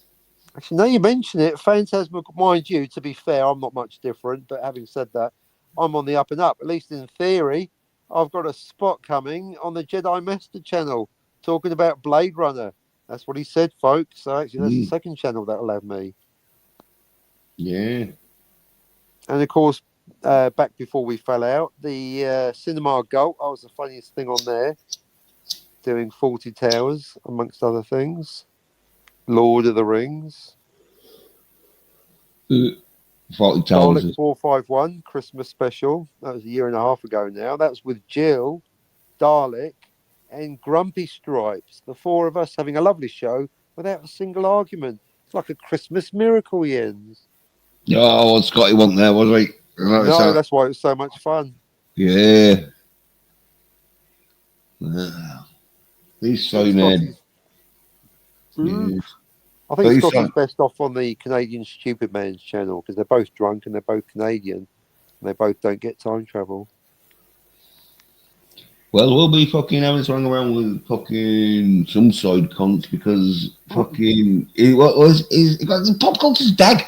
Actually, now you mention it, Phantasm, mind you, to be fair, I'm not much different. But having said that, I'm on the up and up. At least in theory, I've got a spot coming on the Jedi Master channel talking about Blade Runner. That's what he said, folks. So actually, that's the second channel that'll have me. Yeah. And of course, back before we fell out, the Cinema Gold, I was the funniest thing on there, doing 40 Towers, amongst other things. Lord of the Rings. 40 Towers. Dalek 451 Christmas special. That was a year and a half ago now. That was with Jill, Dalek, and Grumpy Stripes. The four of us having a lovely show without a single argument. It's like a Christmas miracle, Jens. Oh, Scotty wasn't there, was he? No, that's why it was so much fun. Yeah. He's so nerd. I think Scotty's best off on the Canadian Stupid Man's channel because they're both drunk and they're both Canadian and they both don't get time travel. Well, we'll be fucking having to hang around with fucking some side cunts because fucking pop culture's dead.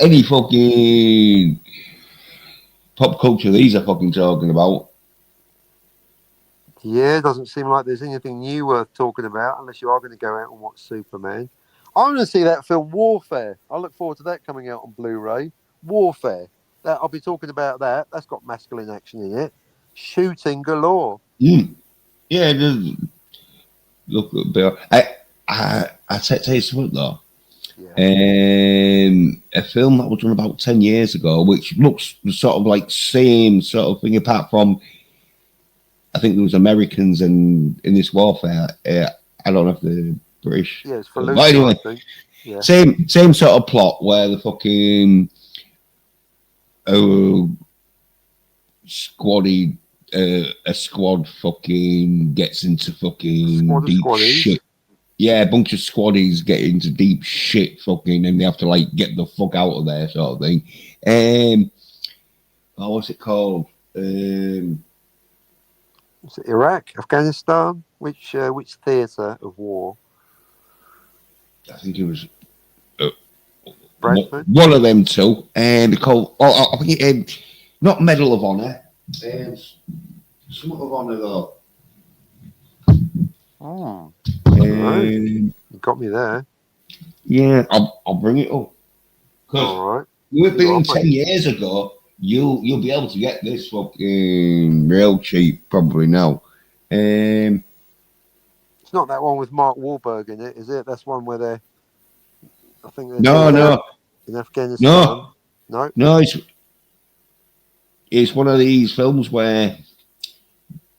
Any fucking pop culture these are fucking talking about. Yeah, it doesn't seem like there's anything new worth talking about unless you are going to go out and watch Superman. I'm going to see that film Warfare. I look forward to that coming out on Blu-ray. Warfare. I'll be talking about that. That's got masculine action in it. Shooting galore. Yeah, look at Bill. I tell you something though. Yeah. A film that was done about 10 years ago, which looks sort of like same sort of thing, apart from I think there was Americans in this warfare. I don't know if the British. Yeah, it's for anyway, I think. Yeah. Same sort of plot where the fucking a squad fucking gets into fucking deep shit. Yeah, a bunch of squaddies get into deep shit fucking and they have to like get the fuck out of there sort of thing. What's it called? Was it Iraq, Afghanistan? Which theatre of war? I think it was Bradford. One of them two. Called I think not Medal of Honor. Something of Honor though. Oh, you got me there. Yeah, I'll bring it up. All right. With being 10 years ago, you'll be able to get this fucking real cheap probably now. It's not that one with Mark Wahlberg in it, is it? That's one where they're. I think they're no in Afghanistan. No, it's one of these films where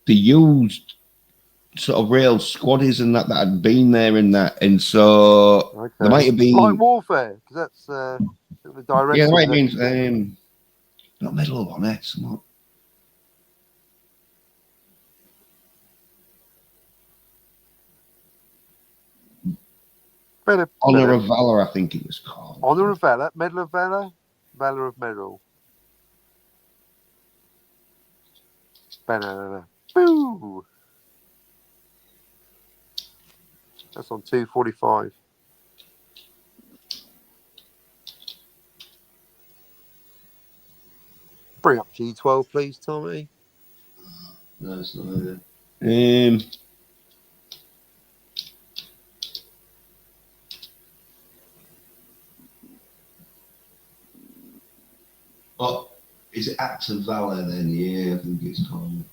they used sort of real squaddies and that had been there and so there might have been like Warfare because that's the director. Yeah, there might have been not Medal of Honor, somewhat. Honor of Valor, I think it was called. Honor of Valor, Medal of Valor, Valor of Medal. Banana. Boo! That's on 2:45. Bring up G12, please, Tommy. No, it's not there. Oh, is it Acts of Valor then? Yeah, I think it's called.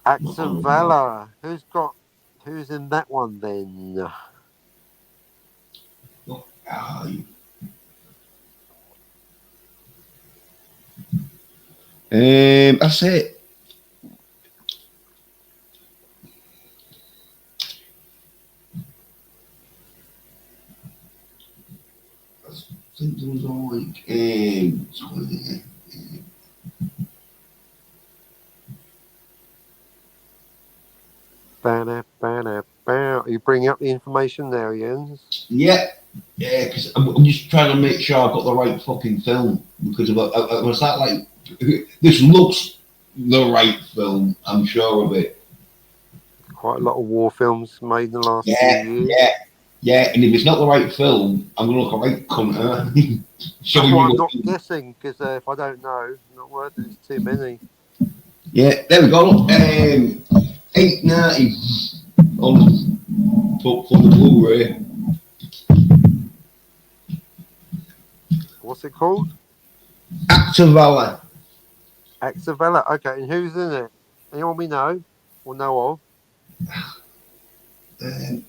Acts of Valor. Who's in that one then? Oh, that's it. I think there was all like Are you bringing up the information there, Jens? yeah, because I'm just trying to make sure I've got the right fucking film because I was that like this looks the right film. I'm sure of it. Quite a lot of war films made in the last few Yeah, years. yeah. And if it's not the right film, I'm gonna look a right cunter. That's why I'm not guessing, because if I don't know, not worth it. It's too many. Yeah, there we go. Look, $8.90 on for the Blu-ray. What's it called? Acts of Valor. Acts of Valor. Okay, and who's in it? Anyone we know or know of?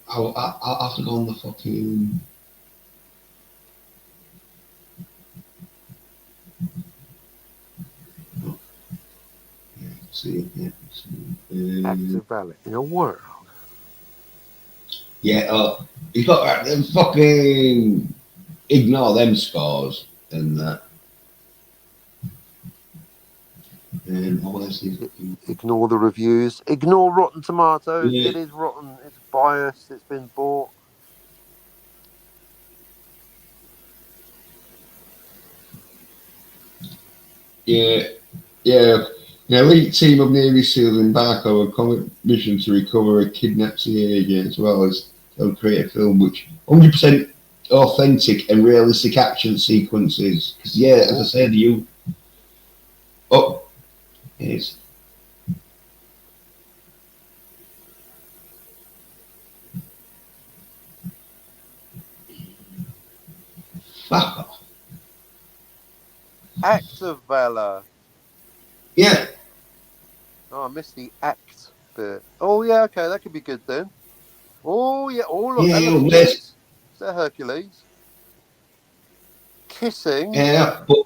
I'll have to go on the fucking. See. Acts of Valor in a world. Yeah, he's got them fucking ignore them scores and that. Ignore the reviews. Ignore Rotten Tomatoes. Yeah. It is rotten. It's biased. It's been bought. Yeah. An elite team of Navy SEALs embark on a comic mission to recover a kidnapped CIA agent as well as they'll create a film which 100% authentic and realistic action sequences. Because, yeah, as I said, yes. Fuck off. Acts of Valor. Yeah. Oh, I missed the act bit. Oh, yeah, okay, that could be good then. Oh, yeah. Oh, look, Yeah, that looks good. Is that Hercules? Kissing? Yeah, but...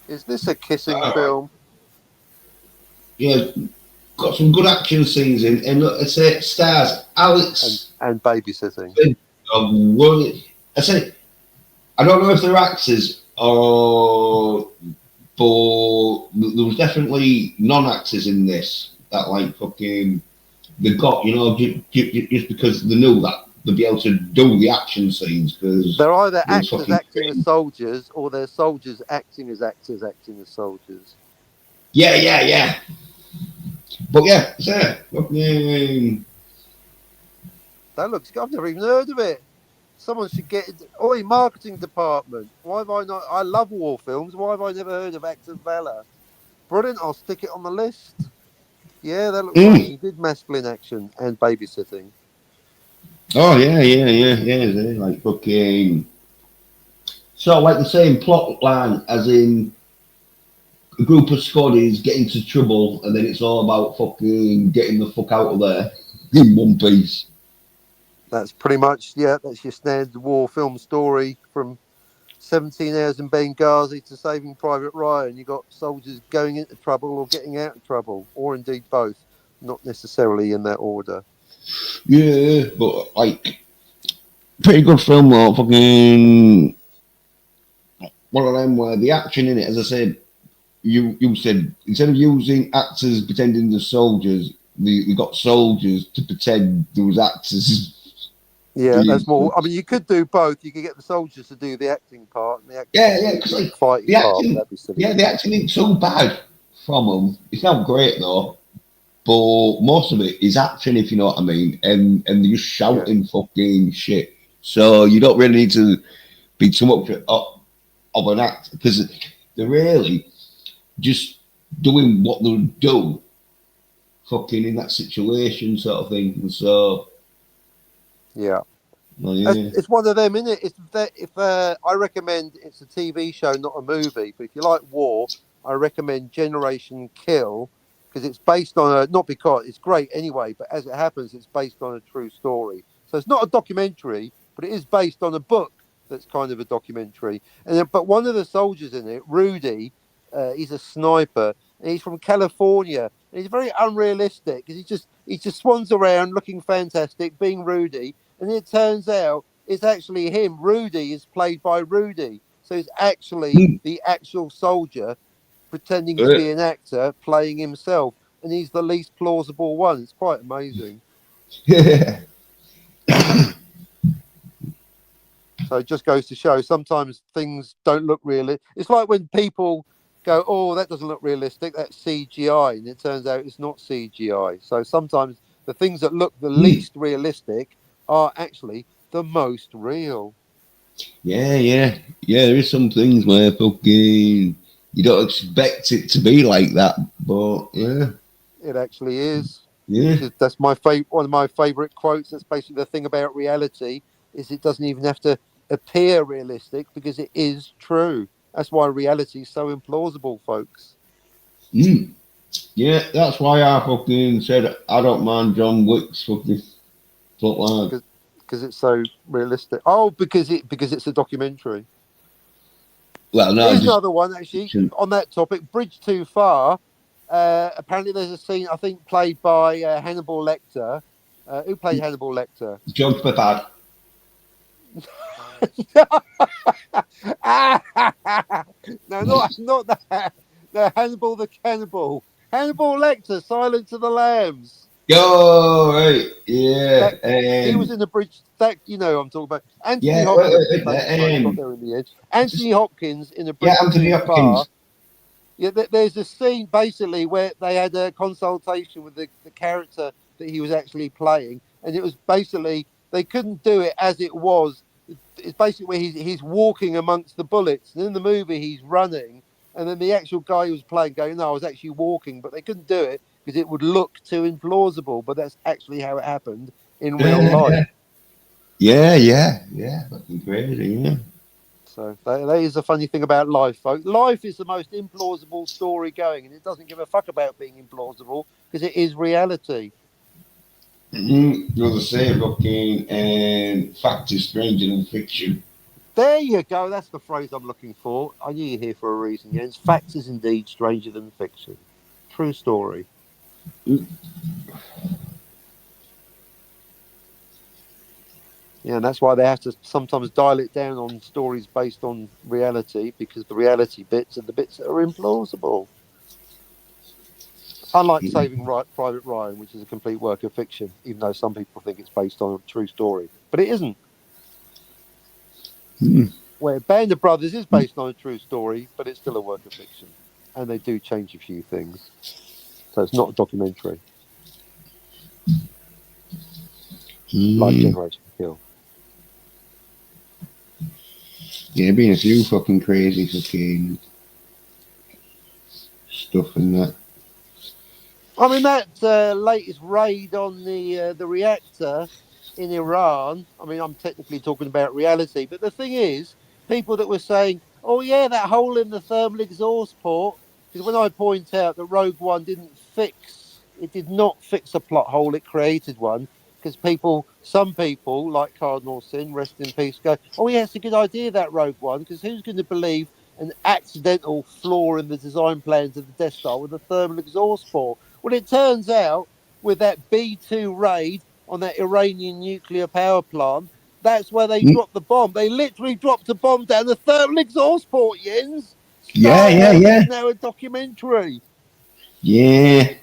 Is this a kissing film? Yeah, got some good action scenes in, and look, I say it stars Alex and babysitting. I say, I don't know if they're actors or, but there was definitely non-actors in this that like fucking they got, you know, just because they knew that they'd be able to do the action scenes because they're either actors acting as soldiers or they're soldiers acting as actors acting as soldiers. Yeah. But yeah, fucking. That looks good. I've never even heard of it. Someone should get it. Oi, marketing department. Why have I not? I love war films. Why have I never heard of Acts of Valor? Brilliant. I'll stick it on the list. Yeah, that looks like some good masculine action and babysitting. Oh yeah. Like fucking. So like the same plot line as in a group of squaddies get into trouble, and then it's all about fucking getting the fuck out of there in one piece. That's pretty much, yeah, that's your standard war film story from 17 Hours in Benghazi to Saving Private Ryan. You got soldiers going into trouble or getting out of trouble, or indeed both, not necessarily in that order. Yeah, but like pretty good film though. Fucking one of them where the action in it, as I said, you said instead of using actors pretending they're soldiers, you got soldiers to pretend there was actors. Yeah, that's more. I mean, you could do both. You could get the soldiers to do the acting part and the actors because like fighting the acting, part. That'd be silly. Yeah, the acting ain't so bad from them. It's not great though, but most of it is action, if you know what I mean, and they're just shouting fucking shit. So you don't really need to be too much of an act because they're really just doing what they'll do fucking in that situation sort of thing. And so yeah. Oh, yeah. It's one of them, isn't it? It's that if I recommend it's a TV show, not a movie. But if you like war, I recommend Generation Kill because it's based on a not because it's great anyway, but as it happens, it's based on a true story. So it's not a documentary, but it is based on a book that's kind of a documentary. And then, but one of the soldiers in it, Rudy, he's a sniper, and he's from California. And he's very unrealistic because he just swans around looking fantastic, being Rudy. And it turns out it's actually him. Rudy is played by Rudy. So it's actually the actual soldier pretending to be an actor playing himself. And he's the least plausible one. It's quite amazing. Yeah. So it just goes to show sometimes things don't look real. It's like when people go, oh, that doesn't look realistic. That's CGI. And it turns out it's not CGI. So sometimes the things that look the least realistic are actually the most real. Yeah. There is some things where fucking you don't expect it to be like that, but yeah. It actually is. Yeah. That's my one of my favorite quotes. That's basically the thing about reality is it doesn't even have to appear realistic because it is true. That's why reality is so implausible, folks. Yeah, that's why I fucking said I don't mind John Wick's fucking plotline. Because it's so realistic. Oh, because it's a documentary. Well, no, Here's another one actually on that topic. Bridge Too Far. Apparently, there's a scene I think played by Hannibal Lecter. Who played Hannibal Lecter? John Pepad. No, not that. No, Hannibal the Cannibal. Hannibal Lecter, Silence of the Lambs. Oh, right. Yeah. He was in the bridge. That you know, I'm talking about Anthony Yeah, Hopkins. Got there in the end. Anthony Hopkins in the bridge Too Far. Yeah, there's a scene basically where they had a consultation with the character that he was actually playing, and it was basically they couldn't do it as it was. It's basically where he's walking amongst the bullets, and in the movie he's running, and then the actual guy who was playing going, "No, I was actually walking," but they couldn't do it because it would look too implausible. But that's actually how it happened in real life. Yeah. Fucking crazy, yeah. So that is a funny thing about life, folks. Life is the most implausible story going, and it doesn't give a fuck about being implausible because it is reality. You're the same fucking fact is stranger than fiction. There you go. That's the phrase I'm looking for. I knew you're here for a reason, Jens. Fact is indeed stranger than fiction. True story. Yeah, and that's why they have to sometimes dial it down on stories based on reality because the reality bits are the bits that are implausible. Unlike Saving Private Ryan, which is a complete work of fiction, even though some people think it's based on a true story. But it isn't. Where Band of Brothers is based on a true story, but it's still a work of fiction. And they do change a few things. So it's not a documentary. Like Generation Kill. Yeah, been a few fucking crazy fucking stuff and that. I mean, that latest raid on the reactor in Iran, I mean, I'm technically talking about reality, but the thing is, people that were saying, oh, yeah, that hole in the thermal exhaust port, because when I point out that Rogue One did not fix a plot hole, it created one, because some people, like Cardinal Sin, rest in peace, go, oh, yeah, it's a good idea, that Rogue One, because who's going to believe an accidental flaw in the design plans of the Death Star with a thermal exhaust port? Well, it turns out with that B-2 raid on that Iranian nuclear power plant, that's where they dropped the bomb. They literally dropped a bomb down the thermal exhaust port, Jens. Star Wars is now a documentary. Yeah,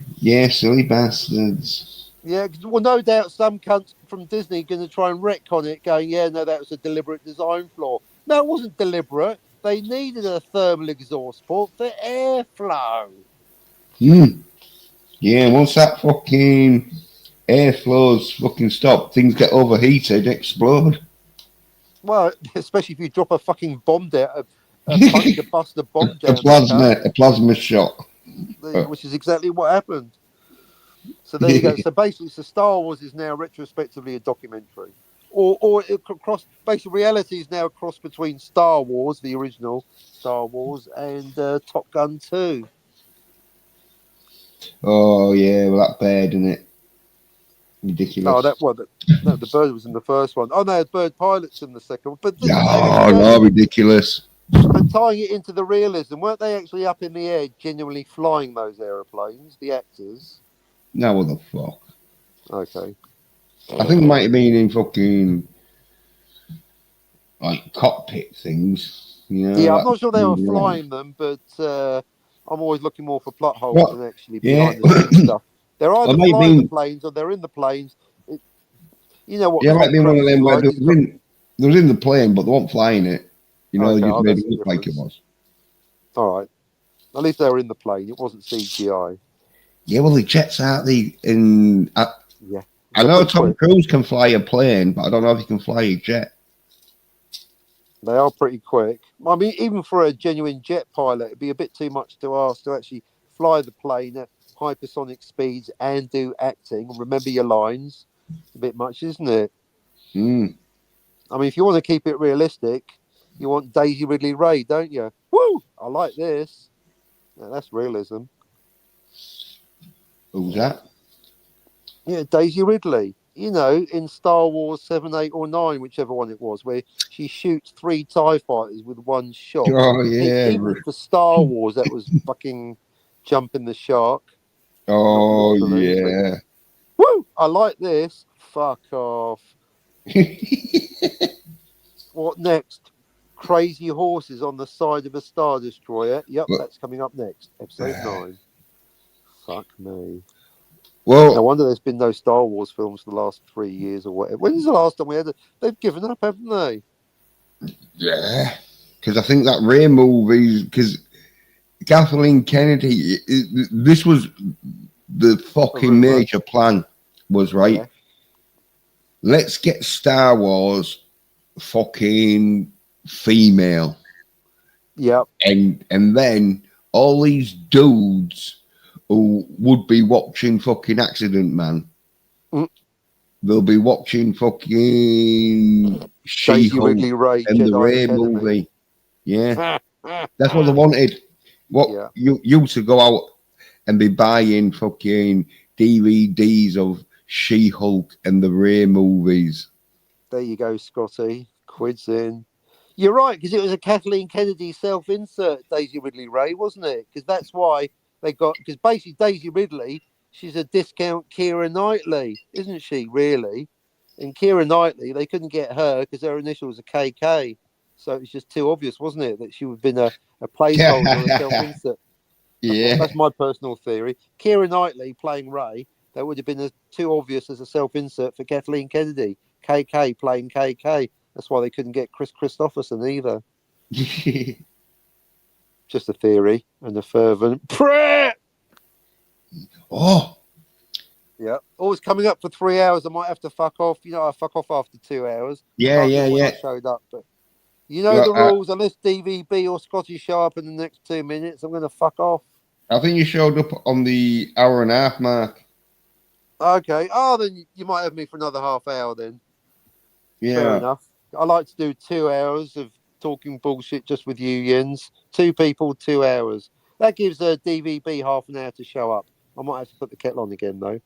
silly bastards. Yeah, well, no doubt some cunts from Disney going to try and retcon it, going, yeah, no, that was a deliberate design flaw. No, it wasn't deliberate. They needed a thermal exhaust port for airflow. Yeah, once that fucking airflow's fucking stopped, things get overheated, explode. Well, especially if you drop a fucking bomb down, a puncture buster bomb down. A plasma shot. Which is exactly what happened. So there you go. So basically, Star Wars is now retrospectively a documentary. or it could cross. Basically, reality is now a cross between Star Wars, the original Star Wars, and Top Gun 2. Oh yeah, well that bird, isn't it? Ridiculous. Oh, no, the bird was in the first one. Oh no, bird pilot's in the second one. But this is Oh no, ridiculous. But tying it into the realism, weren't they actually up in the air, genuinely flying those aeroplanes? The actors. No, what the fuck? Okay. I think it might have been in fucking like cockpit things. You know, Yeah, I'm like, not sure they were yeah. flying them, but I'm always looking more for plot holes Well, than actually yeah. behind the scenes stuff. They're either It might flying the be. planes or they're in the planes. You know what Yeah, it might Tom be one of Cruise is them where like. they was in the plane, but they weren't flying it. You know, Okay, they just oh, made that's it the look like it difference. was. All right. At least they were in the plane. It wasn't CGI. Yeah, well, the jets out the in. Yeah. I know Tom Cruise can fly a plane, but I don't know if he can fly a jet. They are pretty quick. I mean, even for a genuine jet pilot, it'd be a bit too much to ask to actually fly the plane at hypersonic speeds and do acting. Remember your lines. It's a bit much, isn't it? Mm. I mean, if you want to keep it realistic, you want Daisy Ridley Ray, don't you? Woo! I like this. Yeah, that's realism. Who's that? Yeah, Daisy Ridley. You know, in Star Wars 7, 8, or 9, whichever one it was, where she shoots 3 TIE fighters with one shot. Oh yeah. Even for Star Wars, that was fucking jumping the shark. Oh Not literally, yeah. but woo! I like this. Fuck off. What next? Crazy horses on the side of a Star Destroyer. Yep, that's coming up next. Episode 9. Fuck me. Well, No wonder there's been no Star Wars films for the last 3 years or whatever. When's the last time we had it? They've given up, haven't they? yeah, because I think that Ray movie, because Kathleen Kennedy, this was the fucking major plan, was right. Yeah. Let's get Star Wars fucking female. Yep. And then all these dudes who would be watching fucking Accident Man. They'll be watching fucking She-Hulk and Jedi the Ray Academy. movie. Yeah. That's what they wanted. What you to go out and be buying fucking DVDs of She-Hulk and the Ray movies. There you go, Scotty. Quids in. You're right, because it was a Kathleen Kennedy self-insert, Daisy Ridley Ray, wasn't it? Because that's why they got... Because basically Daisy Ridley, she's a discount Keira Knightley, isn't she, really? And Keira Knightley, they couldn't get her because her initials are KK. So it was just too obvious, wasn't it, that she would have been a placeholder or a self-insert. That's my personal theory. Keira Knightley playing Ray, that would have been too obvious as a self-insert for Kathleen Kennedy. KK playing KK. That's why they couldn't get Chris Christopherson either. Just a theory and a fervent prayer. Oh. Yeah. Always coming up for 3 hours. I might have to fuck off. You know, I fuck off after 2 hours. Yeah. I showed up, but you know the rules. Unless DVB or Scotty show up in the next 2 minutes, I'm going to fuck off. I think you showed up on the 1.5 hour mark. Okay. Oh, then you might have me for another half hour then. Yeah. Fair enough. I like to do 2 hours of talking bullshit just with you, Jens. 2 people, 2 hours. That gives a DVB half an hour to show up. I might have to put the kettle on again, though.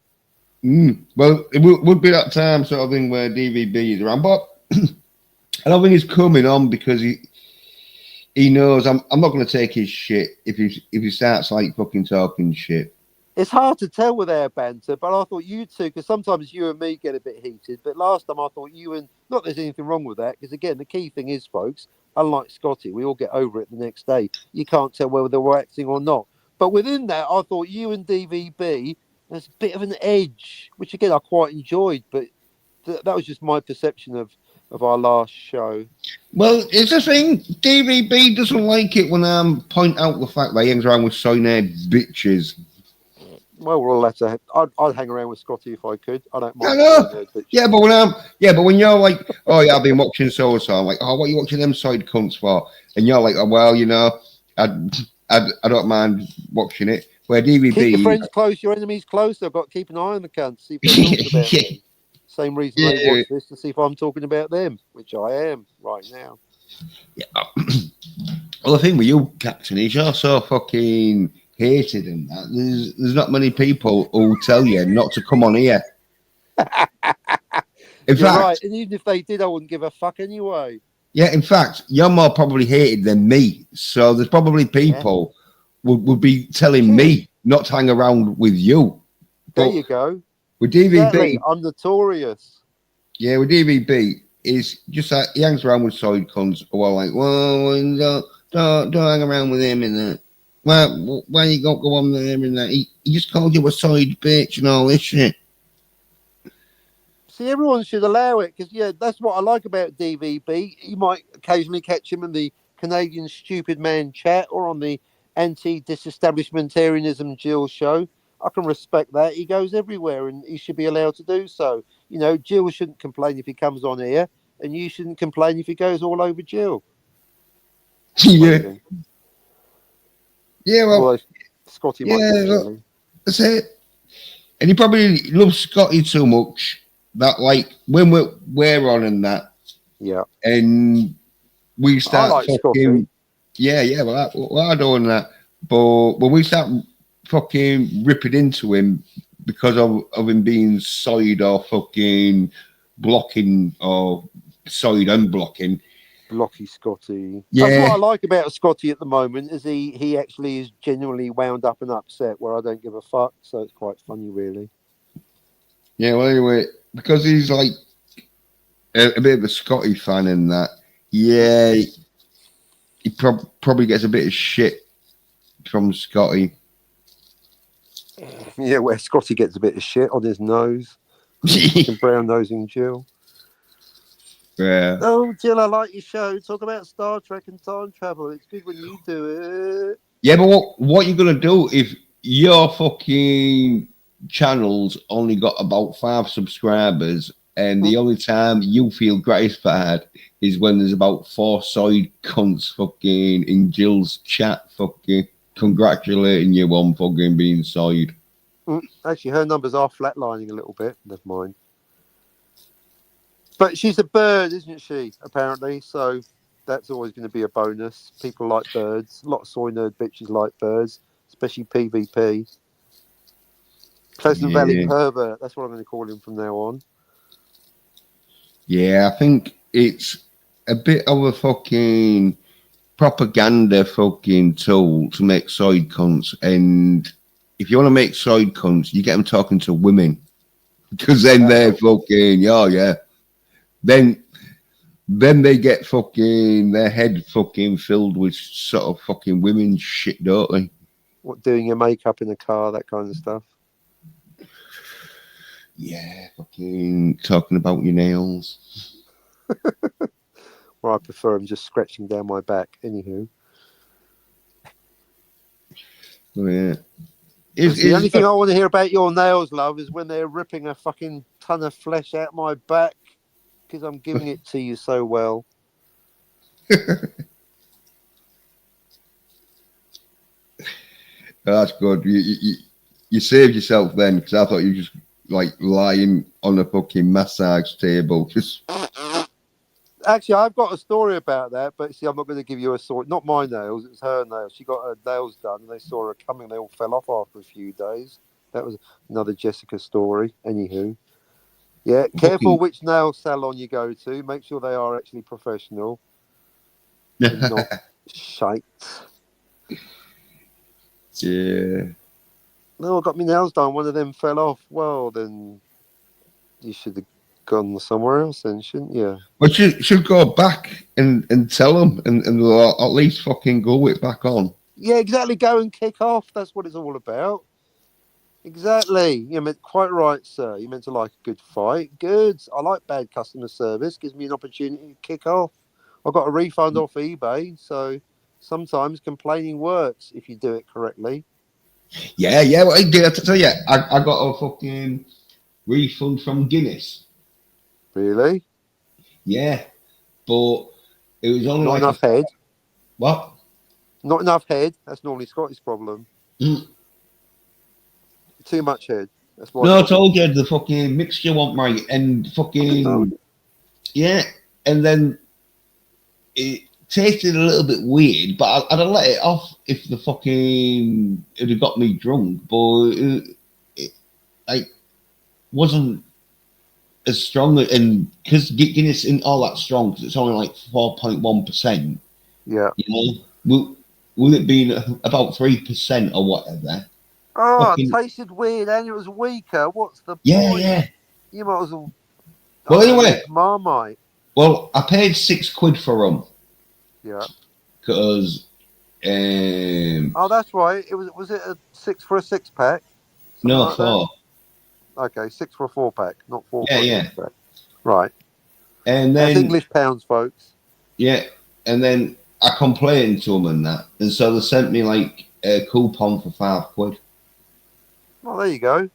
Well, it would be that time sort of thing where DVB is around, but I don't think he's coming on because he knows I'm not going to take his shit if he starts like fucking talking shit. It's hard to tell with our banter, but I thought you two, because sometimes you and me get a bit heated, but last time I thought you and, not there's anything wrong with that, because again, the key thing is, folks, unlike Scotty, we all get over it the next day. You can't tell whether we're acting or not. But within that, I thought you and DVB, there's a bit of an edge, which again, I quite enjoyed, but that was just my perception of our last show. Well, it's the thing, DVB doesn't like it when I point out the fact that he hangs around with Soy Nerd bitches. Well, we're all allowed to. I'd hang around with Scotty if I could. I don't mind. Yeah, but when you're like, oh yeah, I've been watching so and so. I'm like, oh, what are you watching them side cunts for? And you're like, oh, well, you know, I don't mind watching it. Where DVB, keep your friends close, your enemies close. I've got to keep an eye on the cunts. See if they're talking about me. Same reason they watch this, to see if I'm talking about them, which I am right now. Yeah. Well, the thing with you, Captain, is you're so fucking hated and that. There's not many people who tell you not to come on here. In You're fact, right. And even if they did, I wouldn't give a fuck anyway. yeah, in fact, you're more probably hated than me. So there's probably people would be telling me not to hang around with you. There But you go. with DVB, Exactly. I'm notorious. yeah, with DVB, is just like he hangs around with side cons who are like, well, don't hang around with him and that. Well, why you got to go on there and that? He just called you a side bitch and all this shit. See, everyone should allow it because, yeah, that's what I like about DVB. You might occasionally catch him in the Canadian Stupid Man chat or on the anti-disestablishmentarianism Jill show. I can respect that. He goes everywhere and he should be allowed to do so. You know, Jill shouldn't complain if he comes on here, and you shouldn't complain if he goes all over Jill. Yeah. Yeah, well, although Scotty might get jelly. That's it. And he probably loves Scotty too much that, like, when we're on and that, yeah, and we start I like fucking, Scotty. well, I don't that, but when we start fucking ripping into him because of him being side or fucking blocking or side unblocking. Blocky Scotty. Yeah. That's what I like about Scotty at the moment, is he actually is genuinely wound up and upset where I don't give a fuck. So it's quite funny, really. Yeah, well, anyway, because he's like a bit of a Scotty fan in that, yeah, he probably gets a bit of shit from Scotty. Yeah, where Scotty gets a bit of shit on his nose. Brown nosing Jill. Yeah. Oh, Jill, I like your show. Talk about Star Trek and time travel. It's good when you do it. Yeah, but what you gonna do if your fucking channel's only got about 5 subscribers and the only time you feel gratified is when there's about 4 side cunts fucking in Jill's chat fucking congratulating you on fucking being side? Actually, her numbers are flatlining a little bit. Never mind. But she's a bird, isn't she? Apparently, so that's always going to be a bonus. People like birds. A lot of soy nerd bitches like birds, especially PvP. Pleasant Valley pervert. That's what I'm going to call him from now on. Yeah, I think it's a bit of a fucking propaganda fucking tool to make side cunts. And if you want to make side cunts, you get them talking to women because then they're fucking, yeah. Then they get fucking their head fucking filled with sort of fucking women shit, don't they? What, doing your makeup in the car, that kind of stuff? Yeah, fucking talking about your nails. Well, I prefer them just scratching down my back. Anywho. Oh, yeah. The only thing I want to hear about your nails, love, is when they're ripping a fucking ton of flesh out my back because I'm giving it to you so well. That's good. You saved yourself then, because I thought you were just like lying on a fucking massage table. Just actually, I've got a story about that, but see, I'm not going to give you a story. Not my nails; it's her nails. She got her nails done, and they saw her coming. They all fell off after a few days. That was another Jessica story. Anywho, yeah, careful which nail salon you go to. Make sure they are actually professional, and not shite. Yeah. No, I got my nails done. One of them fell off. Well, then you should have gone somewhere else, then, shouldn't you? But you should go back and tell them, and they'll at least fucking go it back on. Yeah, exactly. Go and kick off. That's what it's all about. Exactly. You meant quite right, sir. You meant to like a good fight. Good. I like bad customer service. Gives me an opportunity to kick off. I got a refund off eBay, so sometimes complaining works if you do it correctly. Yeah. Well, I did tell you, I got a fucking refund from Guinness. Really? Yeah, but it was only not like enough head. What? Not enough head. That's normally Scotty's problem. Too much head. That's why. No, I told you the fucking mixture wasn't right, and fucking yeah, and then it tasted a little bit weird, but I'd have let it off if the fucking it had got me drunk, but it like wasn't as strong, and because Guinness isn't all that strong, because it's only like 4.1%. Yeah. You know, will it be about 3% or whatever? Oh, Fucking, it tasted weird and it was weaker. What's the yeah, point? yeah. You might as well. Well, anyway, use Marmite. well, I paid £6 for them Yeah. because Oh, that's right. It was it a 6 for a 6-pack? Something no, like four. that? Okay, 6 for a 4-pack, not 4 Yeah, for a yeah. 6-pack. Right. And That's then English pounds, folks. yeah, and then I complained to them and that, and so they sent me like a coupon for £5. Well, there you go.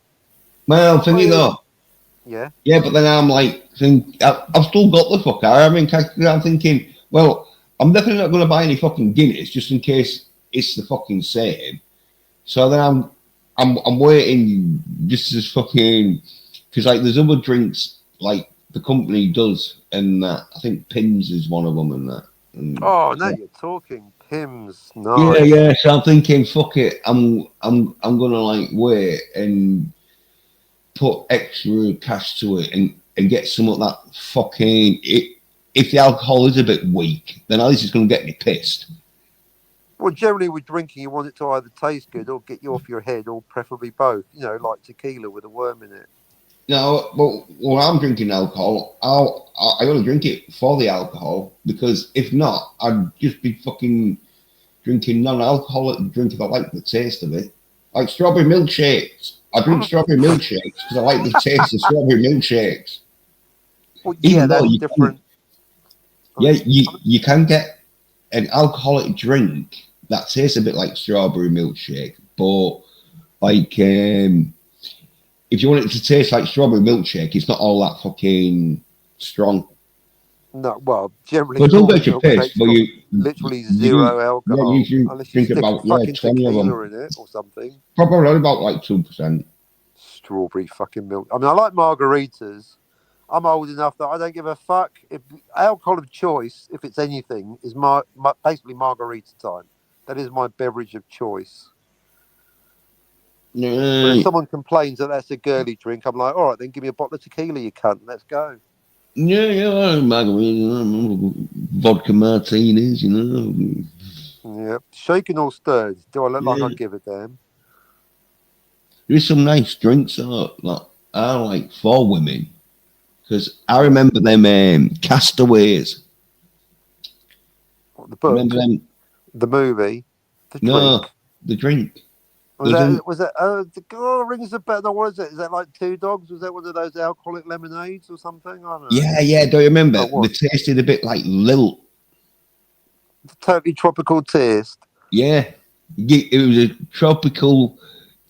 Well, thing you go. Yeah. Yeah, but then I'm like, I've still got the fucker. I mean, I'm thinking, well, I'm definitely not going to buy any fucking Guinness just in case it's the fucking same. So then I'm waiting just as fucking because like there's other drinks like the company does, and I think Pims is one of them, and that. And Oh, now so, you're talking. Pims, yeah, nice. yeah. So I'm thinking, fuck it, I'm gonna like wait and put extra cash to it and get some of that fucking if the alcohol is a bit weak, then at least it's going to get me pissed. Well, generally with drinking, you want it to either taste good or get you off your head, or preferably both. You know, like tequila with a worm in it. No, but when I'm drinking alcohol, I only drink it for the alcohol because if not, I'd just be fucking drinking non-alcoholic drink if I like the taste of it. Like strawberry milkshakes. I drink strawberry milkshakes because I like the taste of strawberry milkshakes. Well, yeah, Even though that's you different. yeah, you can get an alcoholic drink that tastes a bit like strawberry milkshake, but like if you want it to taste like strawberry milkshake, it's not all that fucking strong. No, well, generally But don't strawberry get your piss, milkshake's but got you literally do zero yeah, alcohol, you should unless you drink stick about fucking 20 of them. tequila in it or something. Probably about like 2%. Strawberry fucking milk. I mean, I like margaritas. I'm old enough that I don't give a fuck. If alcohol of choice, if it's anything, is basically margarita time. That is my beverage of choice. But if No, someone complains that that's a girly drink, I'm like, all right, then give me a bottle of tequila, you cunt. Let's go. yeah, margarita, vodka martinis, you know. Yeah, shaken or stirred. Do I look like I Yeah. give a damn? There's some nice drinks I like for women because I Yeah. remember them castaways. What, the book, Remember them? the movie, the No, drink. the drink. Was There's that? Was that? The rings a bell. No, what is it? Is that like Two Dogs? Was that one of those alcoholic lemonades or something? I don't know. yeah. Do you remember? Oh, what? They tasted a bit like Lil. Totally tropical taste. Yeah, it was a tropical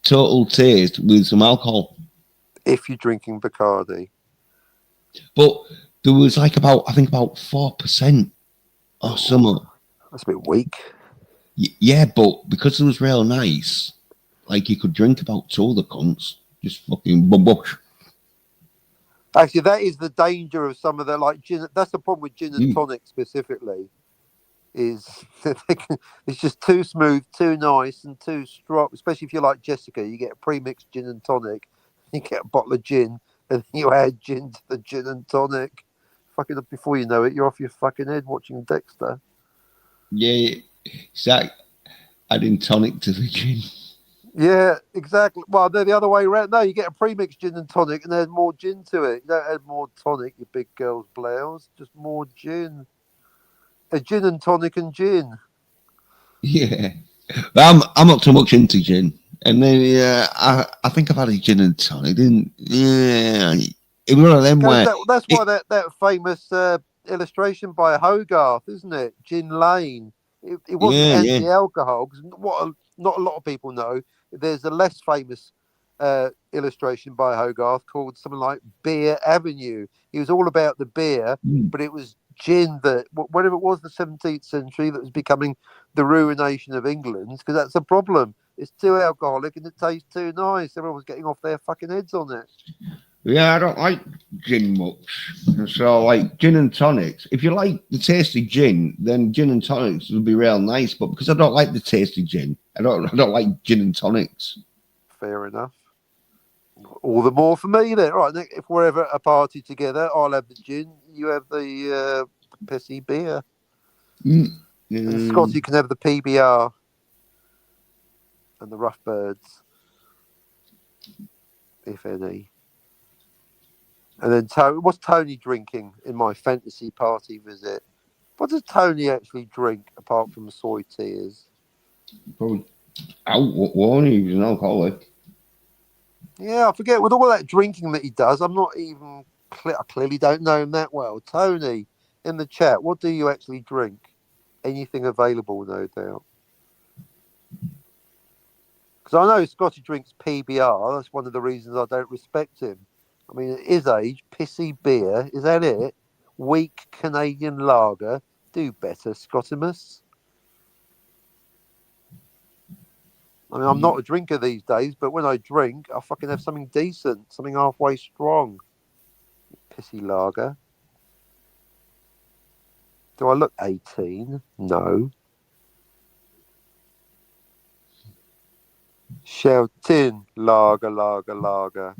total taste with some alcohol. If you're drinking Bacardi. But there was like I think about 4% or something. That's a bit weak. Yeah, but because it was real nice, like you could drink about 2 of the cunts. Just fucking bush. Actually, that is the danger of some of the like gin. That's the problem with gin and tonic specifically. Is it's just too smooth, too nice, and too strong. Especially if you're like Jessica, you get a pre-mixed gin and tonic, you get a bottle of gin, and then you add gin to the gin and tonic. Fucking before you know it, you're off your fucking head watching Dexter. Yeah, exactly. Adding tonic to the gin. Yeah, exactly. Well, they're the other way around. No, you get a pre-mixed gin and tonic, and add more gin to it. You don't add more tonic, you big girl's blouse. Just more gin. A gin and tonic and gin. Yeah, but I'm not too much into gin. And then I think I've had a gin and tonic. Didn't it was one of them where That's why that famous illustration by Hogarth, isn't it? Gin Lane. It wasn't anti-alcohol because not a lot of people know. There's a less famous illustration by Hogarth called something like Beer Avenue. He was all about the beer, but it was gin that, whatever it was, the 17th century, that was becoming the ruination of England, because that's the problem. It's too alcoholic and it tastes too nice. Everyone's getting off their fucking heads on it. Yeah, I don't like gin much. So, like gin and tonics. If you like the tasty gin, then gin and tonics would be real nice. But because I don't like the tasty gin, I don't like gin and tonics. Fair enough. All the more for me then. Right, Nick, if we're ever at a party together, I'll have the gin. You have the pissy beer. And Scotty can have the PBR and the rough birds, if any. And then what's Tony drinking in my fantasy party visit? What does Tony actually drink apart from soy tears? Probably one. He's an alcoholic. Yeah, I forget. With all that drinking that he does, I'm not even. I clearly don't know him that well. Tony, in the chat, what do you actually drink? Anything available, no doubt. Because I know Scotty drinks PBR. That's one of the reasons I don't respect him. I mean, at his age, pissy beer, is that it? Weak Canadian lager. Do better, Scottimus. I mean, I'm not a drinker these days, but when I drink, I fucking have something decent, something halfway strong. Pissy lager. Do I look 18? No. Shouting, lager.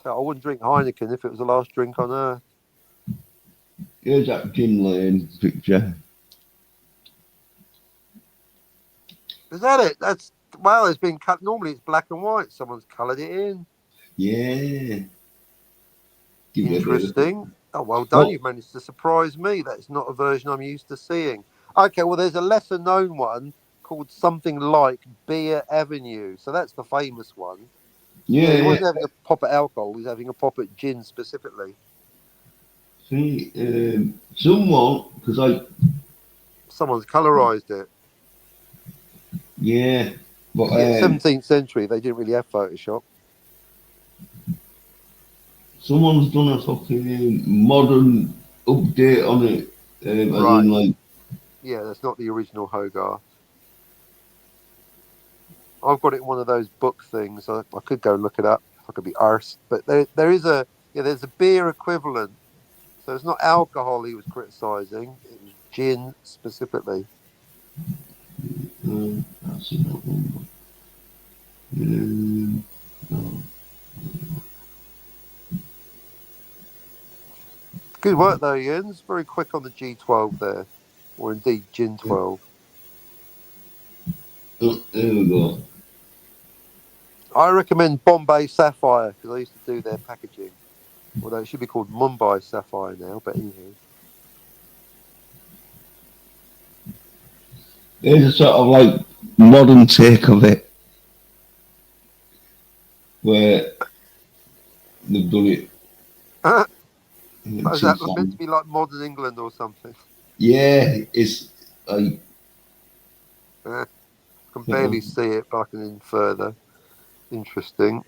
So I wouldn't drink Heineken if it was the last drink on earth. Here's that Gin Lane picture. Is that it? Well, it's been cut. Normally it's black and white. Someone's coloured it in. Yeah. Interesting. Oh, well done. You've managed to surprise me. That's not a version I'm used to seeing. Okay, well, there's a lesser known one called something like Beer Avenue. So that's the famous one. Yeah, he wasn't having a pop at alcohol. He's having a pop at gin specifically. See, someone's colourised it. Yeah, but 17th century, they didn't really have Photoshop. Someone's done a fucking modern update on it. Right. Yeah, that's not the original Hogarth. I've got it in one of those book things. I could go look it up if I could be arsed. But there's a beer equivalent. So it's not alcohol he was criticising. It was gin specifically. That's not one. No. Good work though, Jens. Very quick on the G12 there. Or indeed Gin 12. Oh, there we go. I recommend Bombay Sapphire because I used to do their packaging. Although it should be called Mumbai Sapphire now, but anyway. There's a sort of like modern take of it where they've done it. Is that meant to be like modern England or something? Yeah, it's like. I can barely see it, but I can infer that. Interesting.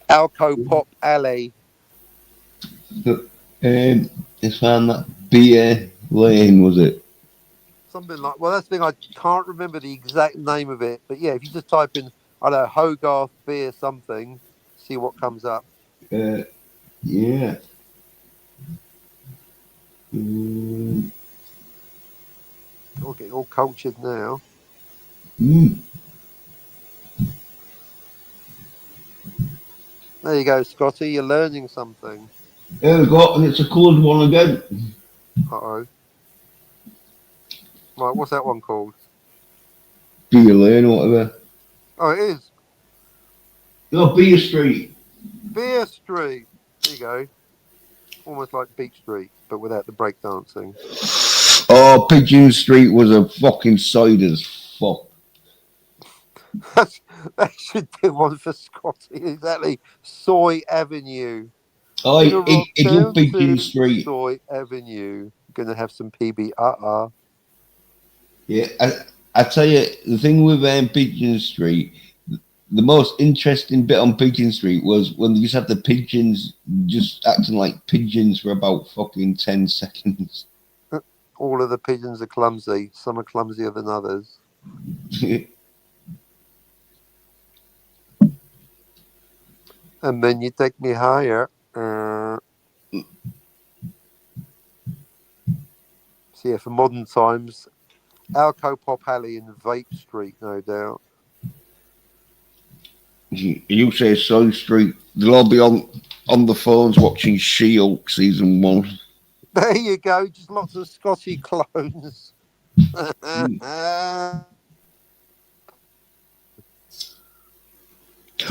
Alco Pop Alley. It's found that Beer Lane, was it? Something like. Well, that's the thing. I can't remember the exact name of it, but yeah, if you just type in, I don't know, Hogarth beer something, see what comes up. Yeah. I'll get all cultured now. There you go, Scotty. You're learning something. There we go, and it's a coloured one again. Uh-oh. Right, what's that one called? Beer Lane or whatever. Oh, it is. No, Beer Street. Beer Street. There you go. Almost like Beach Street, but without the breakdancing. Oh, Pigeon Street was a fucking side as fuck. That should do one for Scotty. Exactly. Soy Avenue. Oh, it did Pigeon Street. Soy Avenue. Gonna have some PB. Yeah, I tell you, the thing with Pigeon Street, the most interesting bit on Pigeon Street was when they just had the pigeons just acting like pigeons for about fucking 10 seconds. All of the pigeons are clumsy. Some are clumsier than others. And then you take me higher. So yeah, for modern times, Alco Pop Alley in Vape Street, no doubt. You say Soy Street, they'll all be on the phones watching She-Hulk season 1. There you go, just lots of Scotty clones.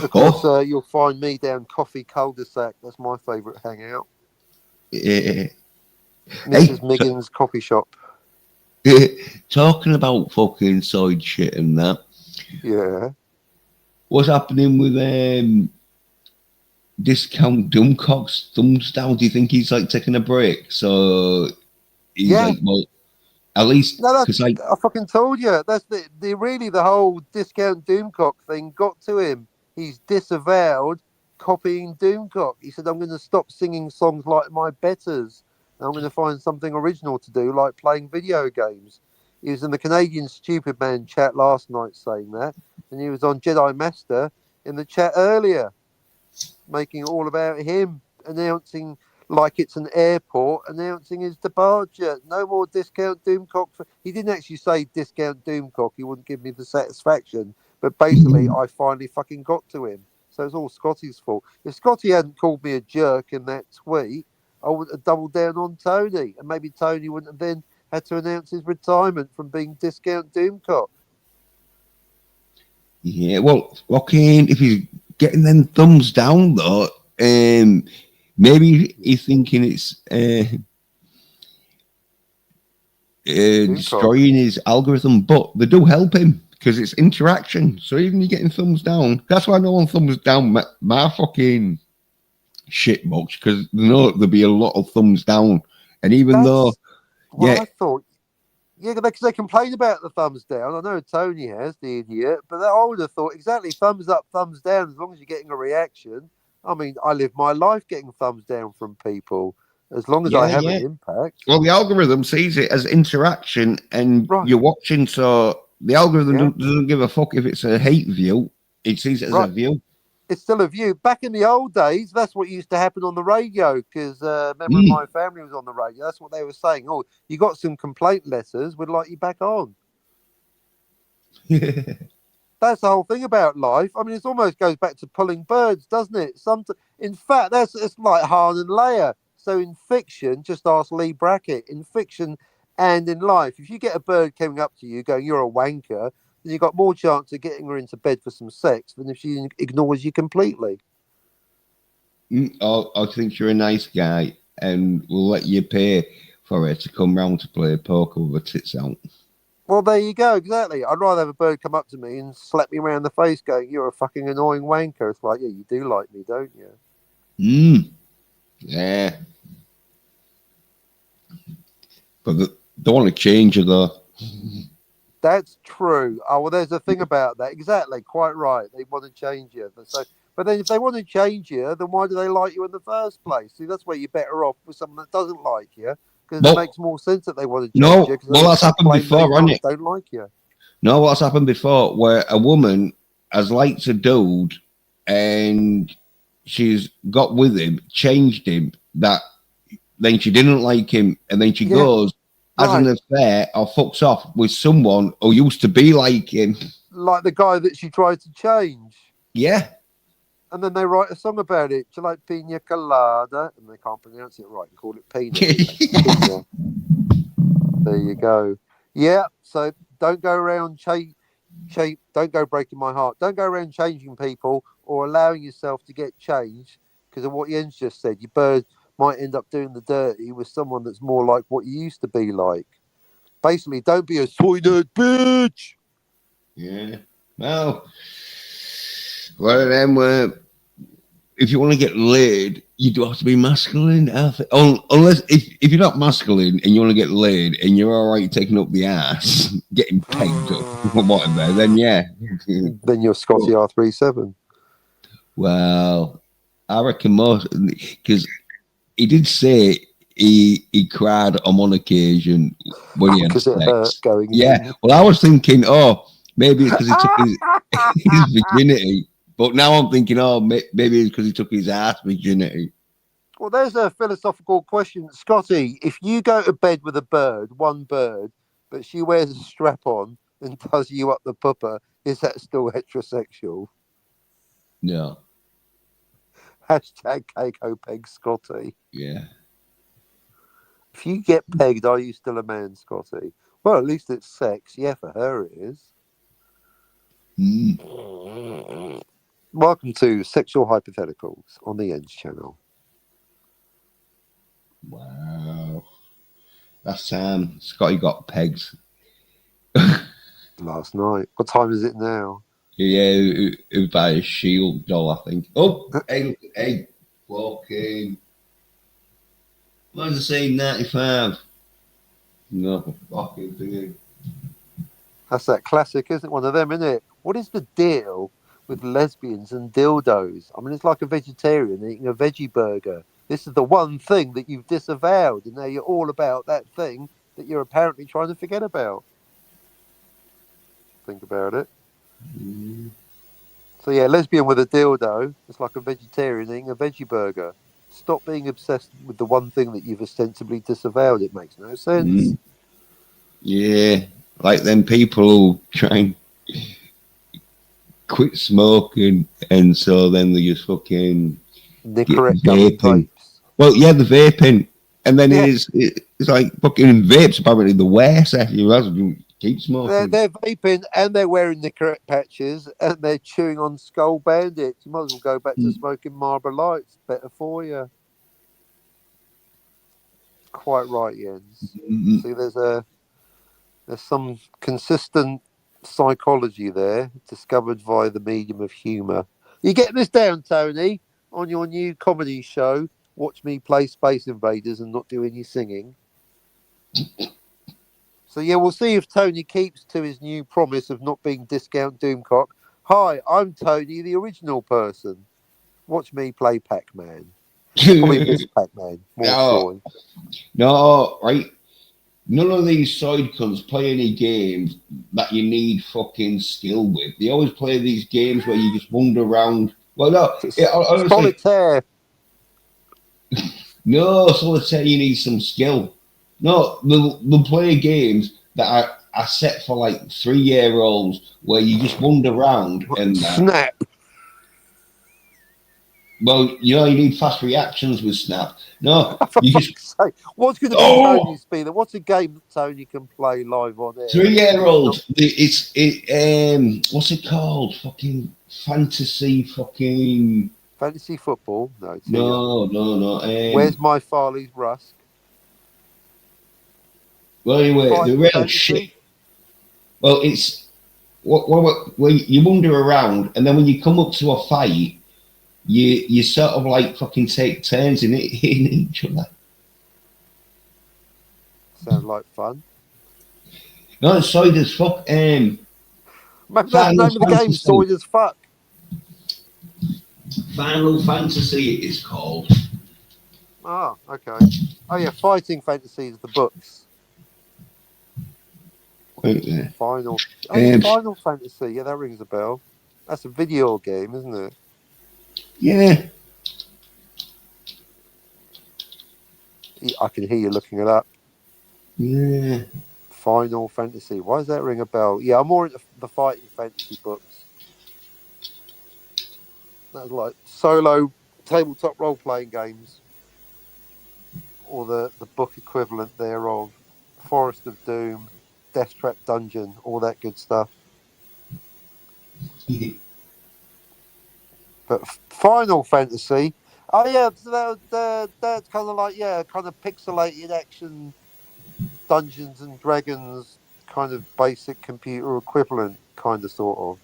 Of course, you'll find me down Coffee Cul-de-sac. That's my favourite hangout. Yeah. Mrs. Miggins' coffee shop. Talking about fucking side shit and that. Yeah. What's happening with Discount Doomcock's thumbs down? Do you think he's like taking a break? So he's like, well, at least because I fucking told you that's the whole Discount Doomcock thing got to him. He's disavowed copying Doomcock. He said, I'm going to stop singing songs like my betters. I'm going to find something original to do, like playing video games. He was in the Canadian Stupid Man chat last night saying that, and he was on Jedi Master in the chat earlier, making it all about him, announcing like it's an airport, announcing his departure. No more Discount Doomcock. He didn't actually say Discount Doomcock. He wouldn't give me the satisfaction. But basically, I finally fucking got to him. So it's all Scotty's fault. If Scotty hadn't called me a jerk in that tweet, I would have doubled down on Tony. And maybe Tony wouldn't have then had to announce his retirement from being Discount Doomcock. Yeah, well, fucking, if he's getting them thumbs down, though, maybe he's thinking it's destroying his algorithm, but they do help him because it's interaction. So even you're getting thumbs down, that's why no one thumbs down my fucking shit box, because they know there'll be a lot of thumbs down. And even though, I thought, because they complain about the thumbs down. I know Tony has, the idiot, but I would have thought exactly thumbs up, thumbs down, as long as you're getting a reaction. I mean, I live my life getting thumbs down from people, as long as I have an impact. Well, the algorithm sees it as interaction, and you're watching, so the algorithm doesn't give a fuck if it's a hate view. It sees it as a view. It's still a view. Back in the old days, that's what used to happen on the radio, because remember my family was on the radio. That's what they were saying. Oh, you got some complaint letters, we'd like you back on. That's the whole thing about life. I mean, it almost goes back to pulling birds, doesn't it? In fact, it's like Han and Leia. So in fiction, just ask Lee Brackett, in fiction and in life, if you get a bird coming up to you going, you're a wanker, then you've got more chance of getting her into bed for some sex than if she ignores you completely. I think you're a nice guy, and we'll let you pay for her to come round to play poker with her tits out. Well, there you go, exactly. I'd rather have a bird come up to me and slap me around the face going, you're a fucking annoying wanker. It's like, yeah, you do like me, don't you? Yeah. But they don't want to change her, though. That's true. Oh, well, there's a thing about that. Exactly, quite right. They want to change you. But then if they want to change you, then why do they like you in the first place? See, that's where you're better off with someone that doesn't like you, because it makes more sense that they want to change you. Well, that's happened before, hasn't it? Don't like you. No, what's happened before, where a woman has liked a dude and she's got with him, changed him, that then she didn't like him, and then she goes, has an affair or fucks off with someone who used to be like him. Like the guy that she tried to change. Yeah. And then they write a song about it. Do you like pina colada? And they can't pronounce it right and call it pina. There you go. Yeah, so don't go around don't go breaking my heart. Don't go around changing people or allowing yourself to get changed because of what Jens just said. Your bird might end up doing the dirty with someone that's more like what you used to be like. Basically, don't be a soy nerd bitch. Yeah. Well, one of them where if you want to get laid, You do have to be masculine. Unless if you're not masculine and you want to get laid and you're all right taking up the ass, getting pegged up, whatever, then yeah. Then you're Scotty R37. Well, I reckon most because he did say he cried on one occasion when he had Because it hurt sex. going Yeah. in. Well, I was thinking, maybe because he took his virginity. But now I'm thinking, maybe it's because he took his ass virginity. Well, there's a philosophical question, Scotty. If you go to bed with one bird, but she wears a strap on and does you up the pupper, is that still heterosexual? No. Hashtag Keiko peg Scotty. Yeah. If you get pegged, are you still a man, Scotty? Well, at least it's sex. Yeah, for her it is. Welcome to Sexual Hypotheticals on the Ends channel. Wow. Last time Scotty got pegs. Last night. What time is it now? Yeah, it was by a shield doll, I think. Oh, egg walking. What does it say? 95. No, fucking thing. That's that classic, isn't it? One of them, isn't it? What is the deal with lesbians and dildos? I mean, it's like a vegetarian eating a veggie burger. This is the one thing that you've disavowed, and now you're all about that thing that you're apparently trying to forget about. Think about it. So yeah, lesbian with a dildo. It's like a vegetarian eating a veggie burger. Stop being obsessed with the one thing that you've ostensibly disavowed. It makes no sense. Yeah, like them people who try and quit smoking, and so then they just fucking Nicorette vaping. vapes. Well, yeah, the vaping, and then it's like fucking vapes. Apparently, the worst. You have to keep smoking. They're vaping and they're wearing Nicorette patches and they're chewing on Skull Bandits. You might as well go back to smoking Marlboro Lights. Better for you. Quite right, Jens. See, there's some consistent psychology there discovered via the medium of humour. You getting this down, Tony, on your new comedy show? Watch me play Space Invaders and not do any singing. So yeah, we'll see if Tony keeps to his new promise of not being discount Doomcock. Hi, I'm Tony, the original person. Watch me play Pac-Man. Probably miss Pac-Man. No, right. None of these side cunts play any games that you need fucking skill with. They always play these games where you just wander around. Well, no, Solitaire. No, solitaire. You need some skill. No, they'll play games that are set for like 3-year-olds where you just wander around and Snap. Well, you need fast reactions with Snap. No, you just say, what's going to be Tony's speed? What's a game that Tony can play live on air? 3-year-olds. What's it called? Fucking fantasy. Fucking fantasy football. No. Where's my Farley's Rusk? Well, anyway, the real fantasy? Shit. Well, it's where you wander around, and then when you come up to a fight. You sort of like fucking take turns in hitting each other. Sounds like fun. No, it's Soid as fuck. Maybe that's the name of the game, Soid as fuck. Final Fantasy it is called. Oh, okay. Oh yeah, Fighting Fantasy is the books. Wait there. Final Fantasy, yeah, that rings a bell. That's a video game, isn't it? Yeah. I can hear you looking it up. Yeah. Final Fantasy. Why does that ring a bell? Yeah, I'm more into the Fighting Fantasy books. That's like solo tabletop role-playing games. Or the book equivalent thereof. Forest of Doom, Death Trap Dungeon, all that good stuff. But Final Fantasy, oh yeah, that's kind of like kind of pixelated action, Dungeons and Dragons, kind of basic computer equivalent, kind of sort of.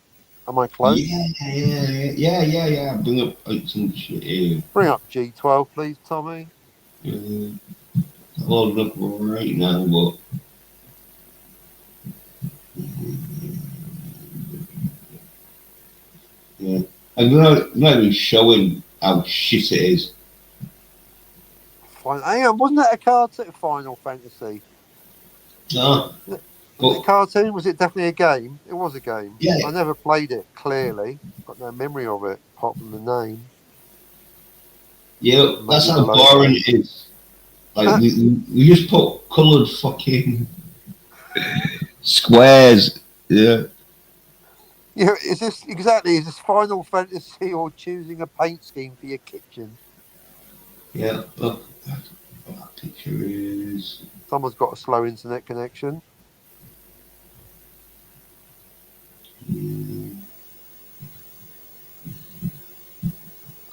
Am I close? Yeah. Bring up some shit here. Bring up G12, please, Tommy. Loading up right now, but yeah, I'm not even showing how shit it is. Hang on, wasn't that a cartoon? Final Fantasy? No, Was it a but cartoon? Was it definitely a game? It was a game. yeah, I never played it, clearly. Got no memory of it, apart from the name. yeah, that's Maybe the how logo. boring it is. Like we just put coloured fucking squares. Yeah. Yeah, is this Final Fantasy or choosing a paint scheme for your kitchen? Yeah, look, what that picture is. Someone's got a slow internet connection. You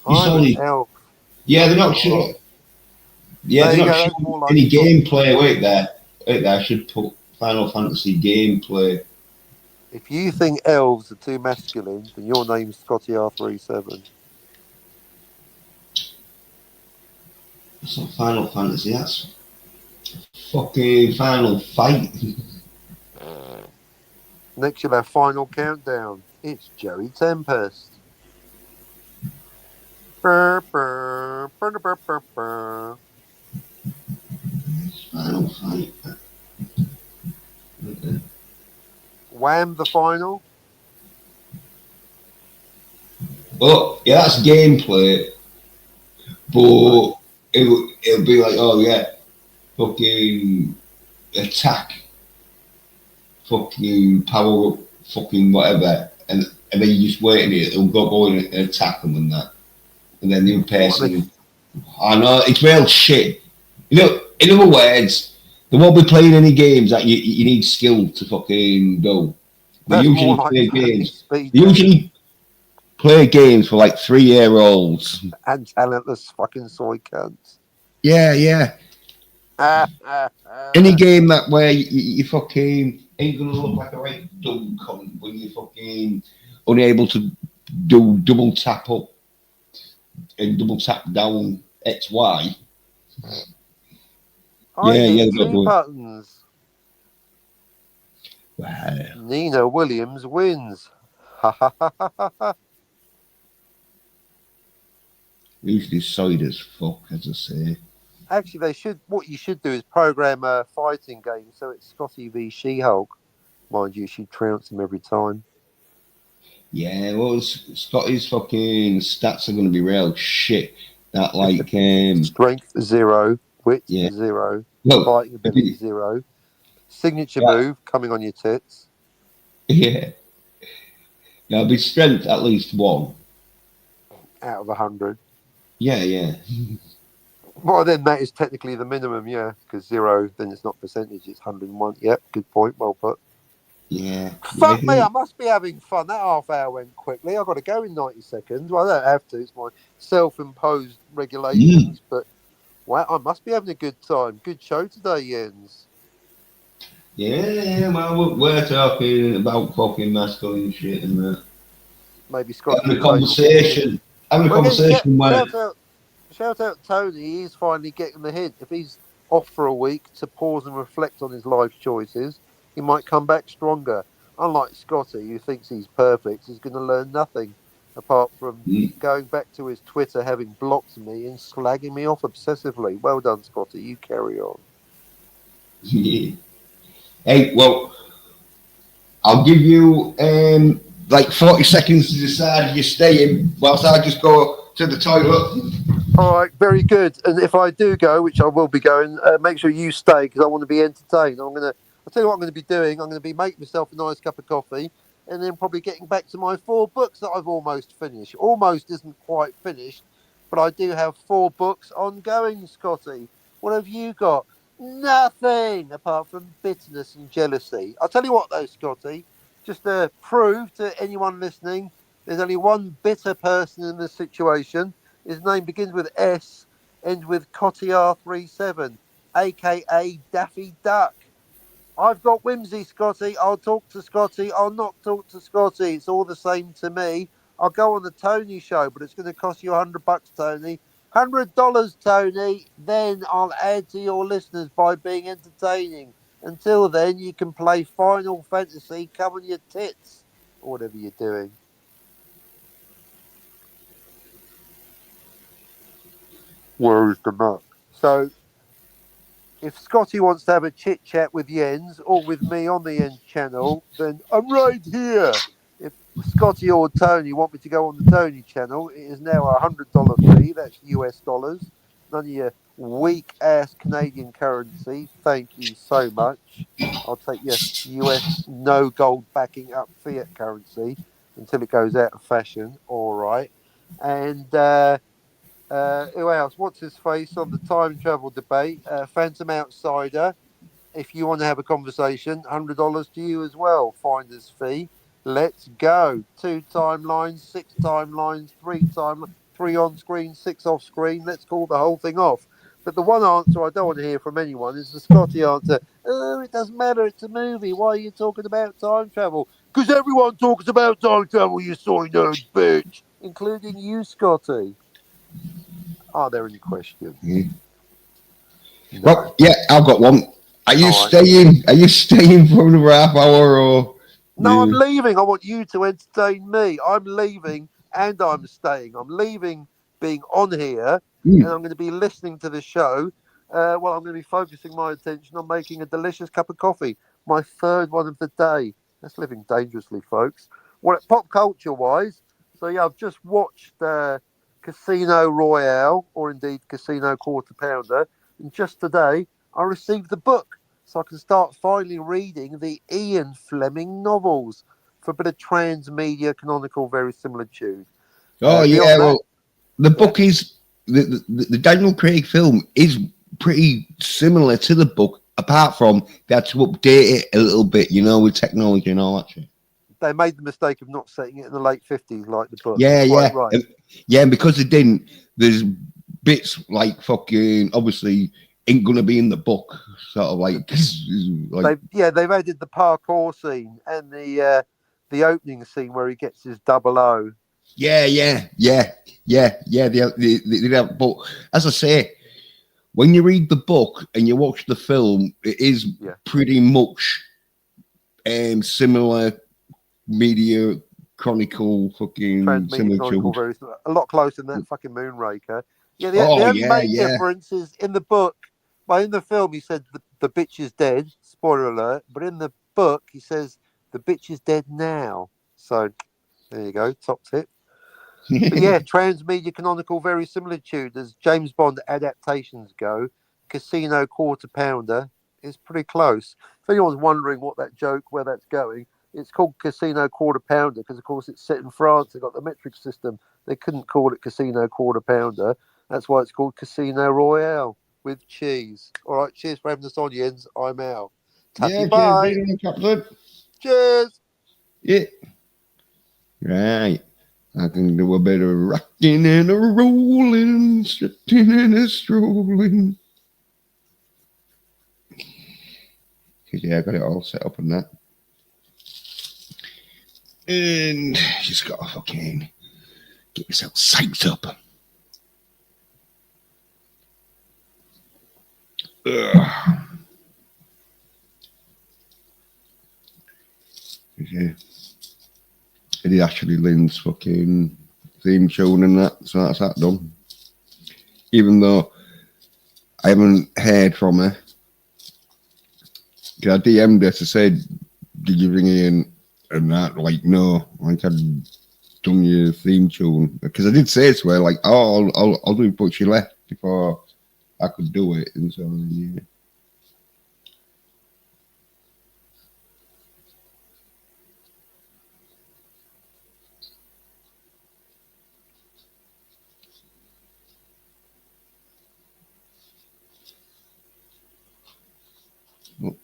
I'm saw an the, elf. yeah, they're not Oh, sure. Yeah, there they're you not go. That's showing more like any Scotty. gameplay. Wait there. I should put Final Fantasy gameplay. If you think elves are too masculine, then your name's Scotty R37. That's not Final Fantasy. That's fucking Final Fight. Next, you'll have Final Countdown. It's Joey Tempest. Burr, burr, burr, burr, burr, burr. Final Fight. Wham! The final. Oh, yeah, that's gameplay. But it'll be like, oh yeah, fucking attack, fucking power up, fucking whatever, and then you just wait and it'll go in and attack them and that, and then the other person. I know it's real shit. You know, in other words, they won't be playing any games that you need skill to fucking do. They That's more usually like play Need games. Speed They usually play games for like 3-year-olds. and talentless fucking soy cunts. Yeah. Any game that where you fucking ain't gonna look like a right dumb cunt when you fucking unable to do double tap up and double tap down XY. I Yeah, need they've got to 2 do it. buttons. Wow. Nina Williams wins. Ha ha ha ha ha. Usually side as fuck, as I say. Actually, they should. What you should do is program a fighting game so it's Scotty v She-Hulk. Mind you, she trounced him every time. Yeah, well, Scotty's fucking stats are going to be real shit. That like, Strength 0, wit yeah. 0, Well, fighting ability 0, signature yeah. move coming on your tits. Yeah. There'll be strength at least 1. Out of 100. Yeah. Well, then that is technically the minimum, yeah, because 0, then it's not percentage, it's 101. Yep, good point, well put. Yeah. Fuck me, I must be having fun. That half hour went quickly. I've got to go in 90 seconds. Well, I don't have to. It's my self-imposed regulations. But, wow, I must be having a good time. Good show today, Jens. Yeah, well, we're talking about fucking masculine shit and that. Maybe Scotty. Having a conversation. Shout out Tony. He's finally getting the hint. If he's off for a week to pause and reflect on his life choices, he might come back stronger. Unlike Scotty, who thinks he's perfect, he's going to learn nothing apart from going back to his Twitter, having blocked me and slagging me off obsessively. Well done, Scotty. You carry on. Yeah. Hey, well, I'll give you like 40 seconds to decide if you're staying whilst I just go to the toilet. All right, very good. And if I do go, which I will be going, make sure you stay because I want to be entertained. I'll tell you what I'm going to be doing. I'm going to be making myself a nice cup of coffee and then probably getting back to my 4 books that I've almost finished. Almost isn't quite finished, but I do have 4 books ongoing, Scotty. What have you got? Nothing apart from bitterness and jealousy. I'll tell you what though, Scotty, just to prove to anyone listening, there's only one bitter person in this situation. His name begins with S, ends with Cotty R37, aka Daffy Duck. I've got whimsy, Scotty. I'll talk to Scotty. I'll not talk to Scotty. It's all the same to me. I'll go on the Tony show, but it's going to cost you $100, Tony. $100, Tony. Then I'll add to your listeners by being entertaining. Until then, you can play Final Fantasy, cover your tits, or whatever you're doing. Where's the map? So, if Scotty wants to have a chit chat with Jens or with me on the Jens channel, then I'm right here. If Scotty or Tony want me to go on the Tony channel, it is now a $100 fee. That's US dollars. None of your weak ass Canadian currency. Thank you so much. I'll take your US no gold backing up fiat currency until it goes out of fashion. All right. And who else? What's his face on the time travel debate? Phantom Outsider. If you want to have a conversation, $100 to you as well. Finder's fee. Let's go. 2 timelines, 6 timelines, 3 on screen, 6 off screen. Let's call the whole thing off. But the one answer I don't want to hear from anyone is the Scotty answer. Oh, it doesn't matter. It's a movie. Why are you talking about time travel? Because everyone talks about time travel, you soy nerd bitch, including you, Scotty. Are there any questions? Yeah. No. Well, yeah, I've got one. Are you All right. staying? Are you staying for another half hour or? No, I'm leaving. I want you to entertain me. I'm leaving and I'm staying. I'm leaving being on here and I'm going to be listening to the show. I'm going to be focusing my attention on making a delicious cup of coffee. My third one of the day. That's living dangerously, folks. Well, pop culture wise, so yeah, I've just watched Casino Royale, or indeed Casino Quarter Pounder, and just today I received the book. So I can start finally reading the Ian Fleming novels for a bit of transmedia canonical verisimilitude. Oh yeah, beyond that, well, the book is the Daniel Craig film is pretty similar to the book, apart from they had to update it a little bit, you know, with technology and all that shit. they made the mistake of not setting it in the late 50s like the book. Yeah, Quite yeah, right. yeah, and because they didn't, there's bits like fucking obviously ain't gonna be in the book, sort of like They've added the parkour scene and the opening scene where he gets his 00. Yeah. But as I say, when you read the book and you watch the film, it is pretty much similar media chronicle, fucking similitude. Very a lot closer than that fucking Moonraker. Yeah, the only main difference is in the book. Well, in the film, he said the bitch is dead. Spoiler alert. But in the book, he says the bitch is dead now. So there you go. Top tip. But yeah, transmedia canonical verisimilitude, as James Bond adaptations go, Casino Quarter Pounder is pretty close. If anyone's wondering what that joke, where that's going, it's called Casino Quarter Pounder because, of course, it's set in France. They've got the metric system. They couldn't call it Casino Quarter Pounder. That's why it's called Casino Royale with cheese. All right, cheers for having us on, Jens. I'm out. Tatty bye. Cheers. Yeah. Right. I can do a bit of rocking and a rolling, strutting and a strolling. Because, yeah, I got it all set up and that. And just got to fucking get yourself psyched up. Yeah. It is actually Lynn's fucking theme tune and that, so that's that done. Even though I haven't heard from her, because I DM'd her to say, did you ring in? And that, like, no, like I'd done your theme tune. Because I did say to her, like, oh, I'll do it, but she left before I could do it. And so, yeah. Well,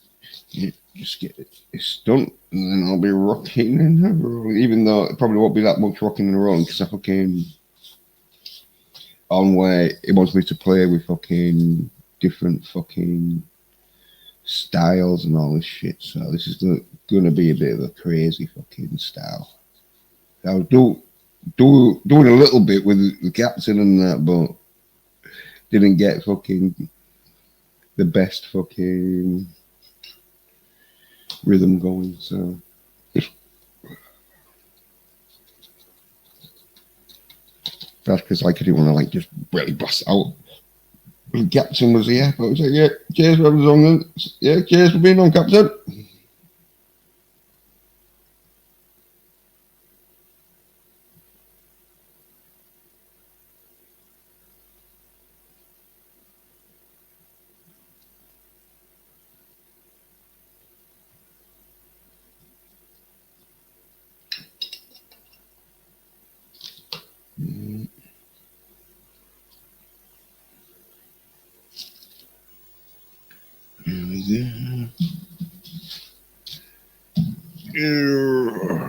yeah, just get it's done, and then I'll be rocking and rolling. Even though it probably won't be that much rocking and rolling, because I fucking on where it wants me to play with fucking different fucking styles and all this shit. So this is going to be a bit of a crazy fucking style. I was doing a little bit with the captain and that, but didn't get fucking the best fucking rhythm going. So that's because like I didn't want to like just really bust out. The captain was here, but I was like, yeah, cheers for having us on. Yeah, cheers for being on, captain.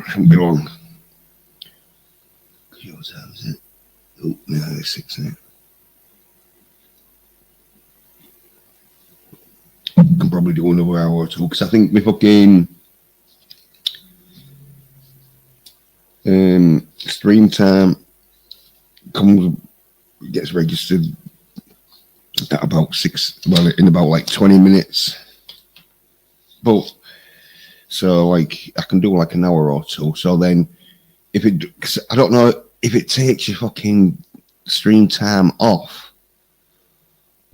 Shouldn't be long. What was it? Oh, no, there's 6 now. Can probably do another hour or two because I think my fucking stream time gets registered at about 6. Well, in about like 20 minutes. But so like I can do like an hour or two. So then if it, cause I don't know if it takes your fucking stream time off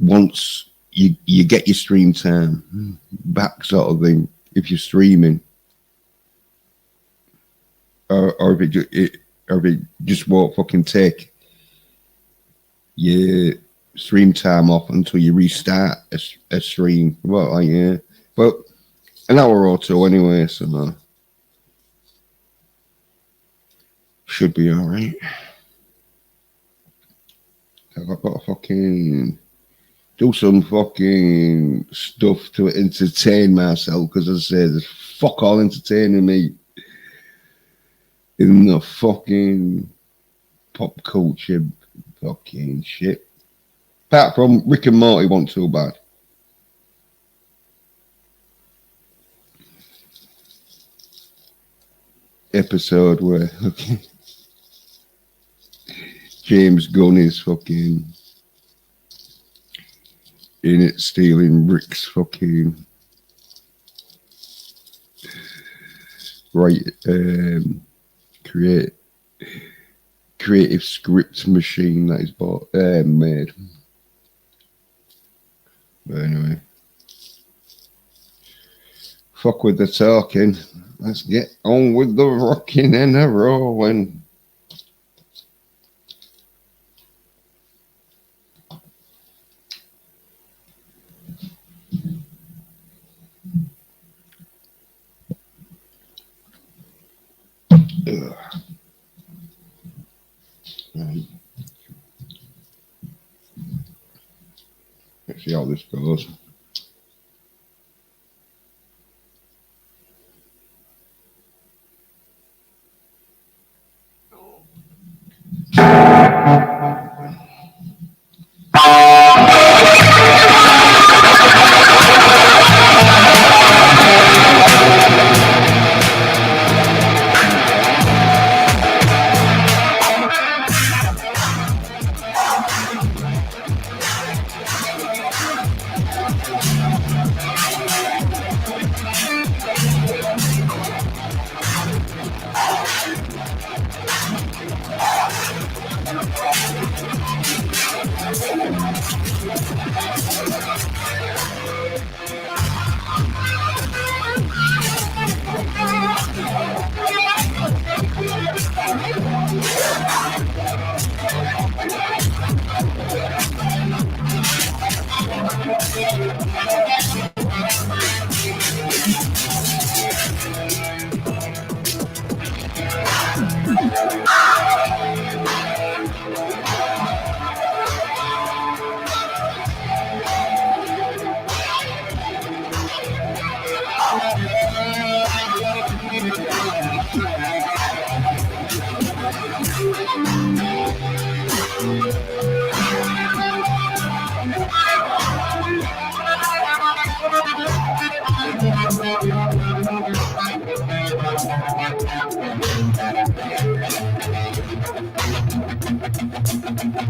once you get your stream time back, sort of thing. If you're streaming, or if it just won't fucking take your stream time off until you restart a stream. Well, yeah, but an hour or two anyway, so should be all right. I've got to fucking do some fucking stuff to entertain myself because, as I say, there's fuck all entertaining me in the fucking pop culture fucking shit. Apart from Rick and Morty wasn't too bad. Episode where fucking James Gunn is fucking in it stealing Rick's fucking creative script machine that he's bought made. But anyway, fuck with the talking. Let's get on with the rocking and the rolling. Right. Let's see how this goes. There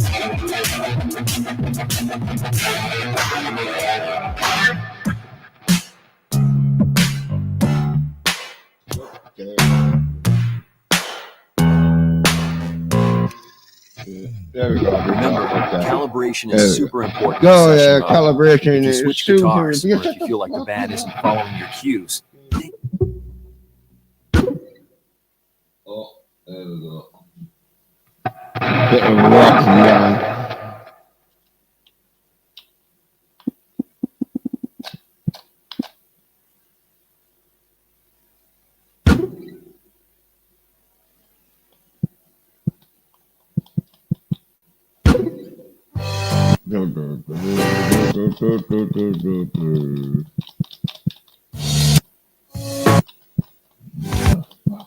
we go. Remember, calibration is super important. Oh yeah, calibration if you is switch super guitars, or important. if you feel like the band isn't following your cues. Oh, there we go. Bit of rock and roll.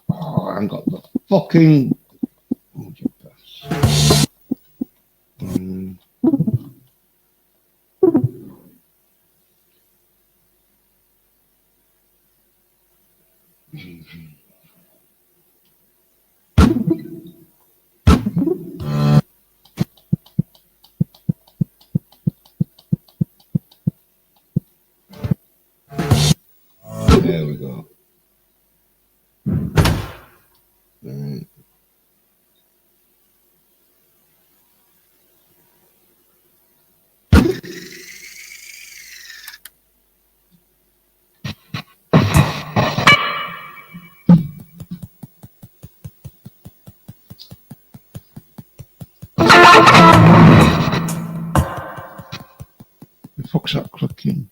Oh, I ain't got the fucking. There we go. Right. The fuck's that clicking?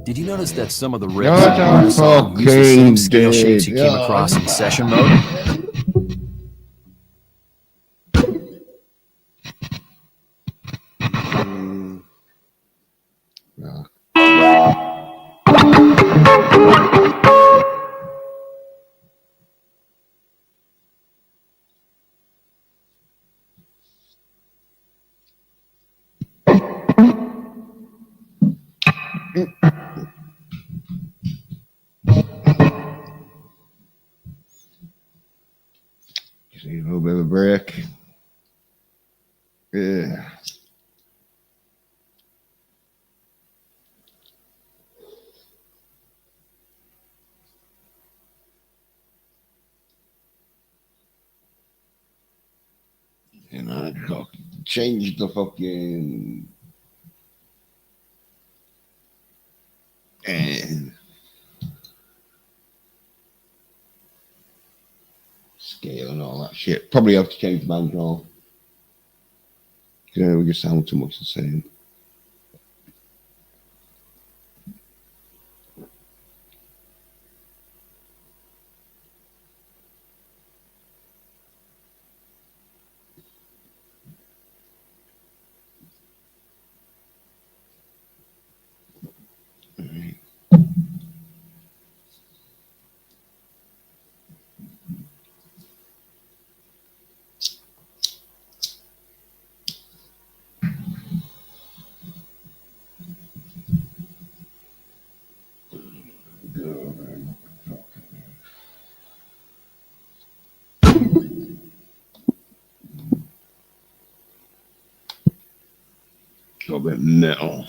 Did you notice that some of the You're riffs on the song use the same fucking scale shapes you dead. came across in session mode? Just need a little bit of a break. Yeah. And I changed the fucking and scale and all that shit. Probably have to change the band roll. We just sound too much the same. A little bit metal.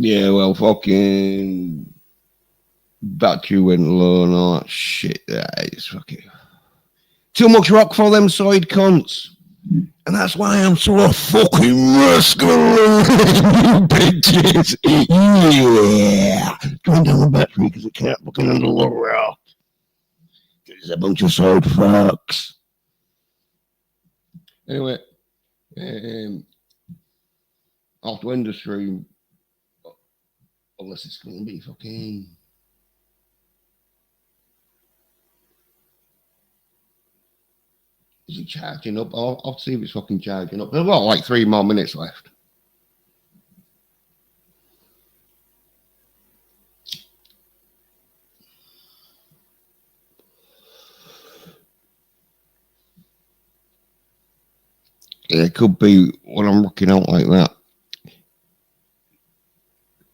Yeah, well, fucking battery went low and all that shit. That is fucking too much rock for them side cunts. And that's why I'm so fucking muscular, bitches. Yeah. Going down the battery because it can't fucking handle the rock. There's a bunch of side fucks. Anyway, I'll have to end the stream. Unless it's going to be fucking... Is it charging up? I'll see if it's fucking charging up. There's got like 3 more minutes left. Yeah, it could be when I'm rocking out like that.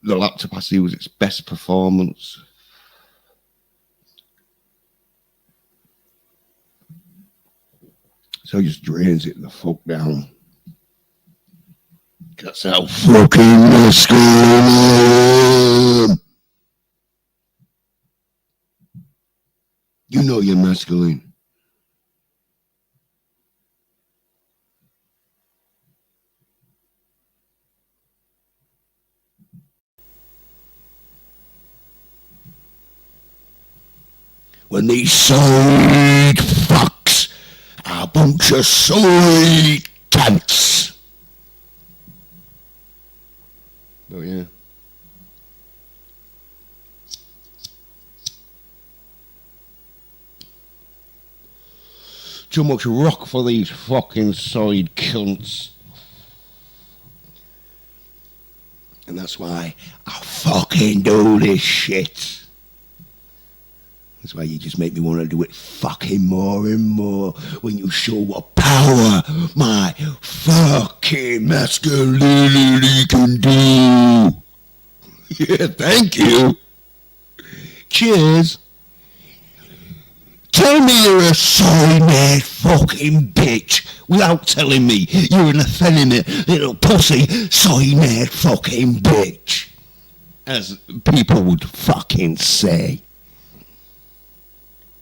The laptop has to use its best performance. So it just drains it the fuck down. That's how fucking masculine. You know you're masculine. When these side fucks are a bunch of side cunts. Oh yeah. Too much rock for these fucking side cunts. And that's why I fucking do this shit. That's why you just make me want to do it fucking more and more when you show what power my fucking masculinity can do. Yeah, thank you. Cheers. Tell me you're a soy-made fucking bitch without telling me you're an effeminate little pussy soy-made fucking bitch. As people would fucking say.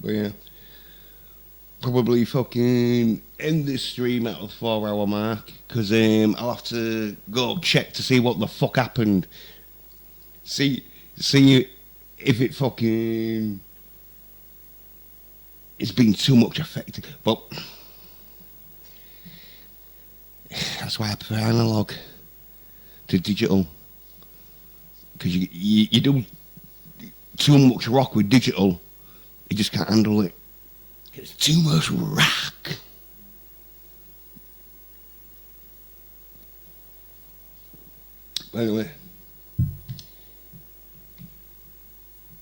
But yeah, probably fucking end this stream at the 4-hour mark because I'll have to go check to see what the fuck happened. See if it fucking it's been too much affected. But that's why I prefer analog to digital because you do too much rock with digital. You just can't handle it. It's too much rock. Anyway.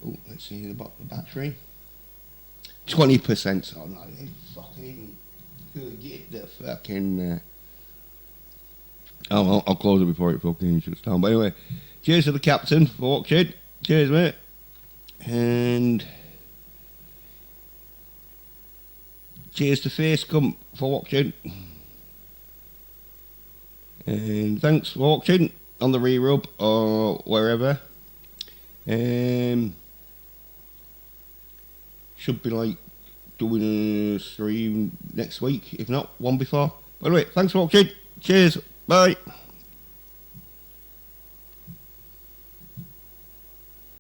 Oh, let's see the battery. 20%. So no, they fucking get the fucking. I'll close it before it fucking shuts down. But anyway, cheers to the captain for watching. Cheers, mate. And. Cheers to Facecum for watching. And thanks for watching on the re-rub or wherever. Should be like doing a stream next week, if not one before. By the way, thanks for watching. Cheers. Bye.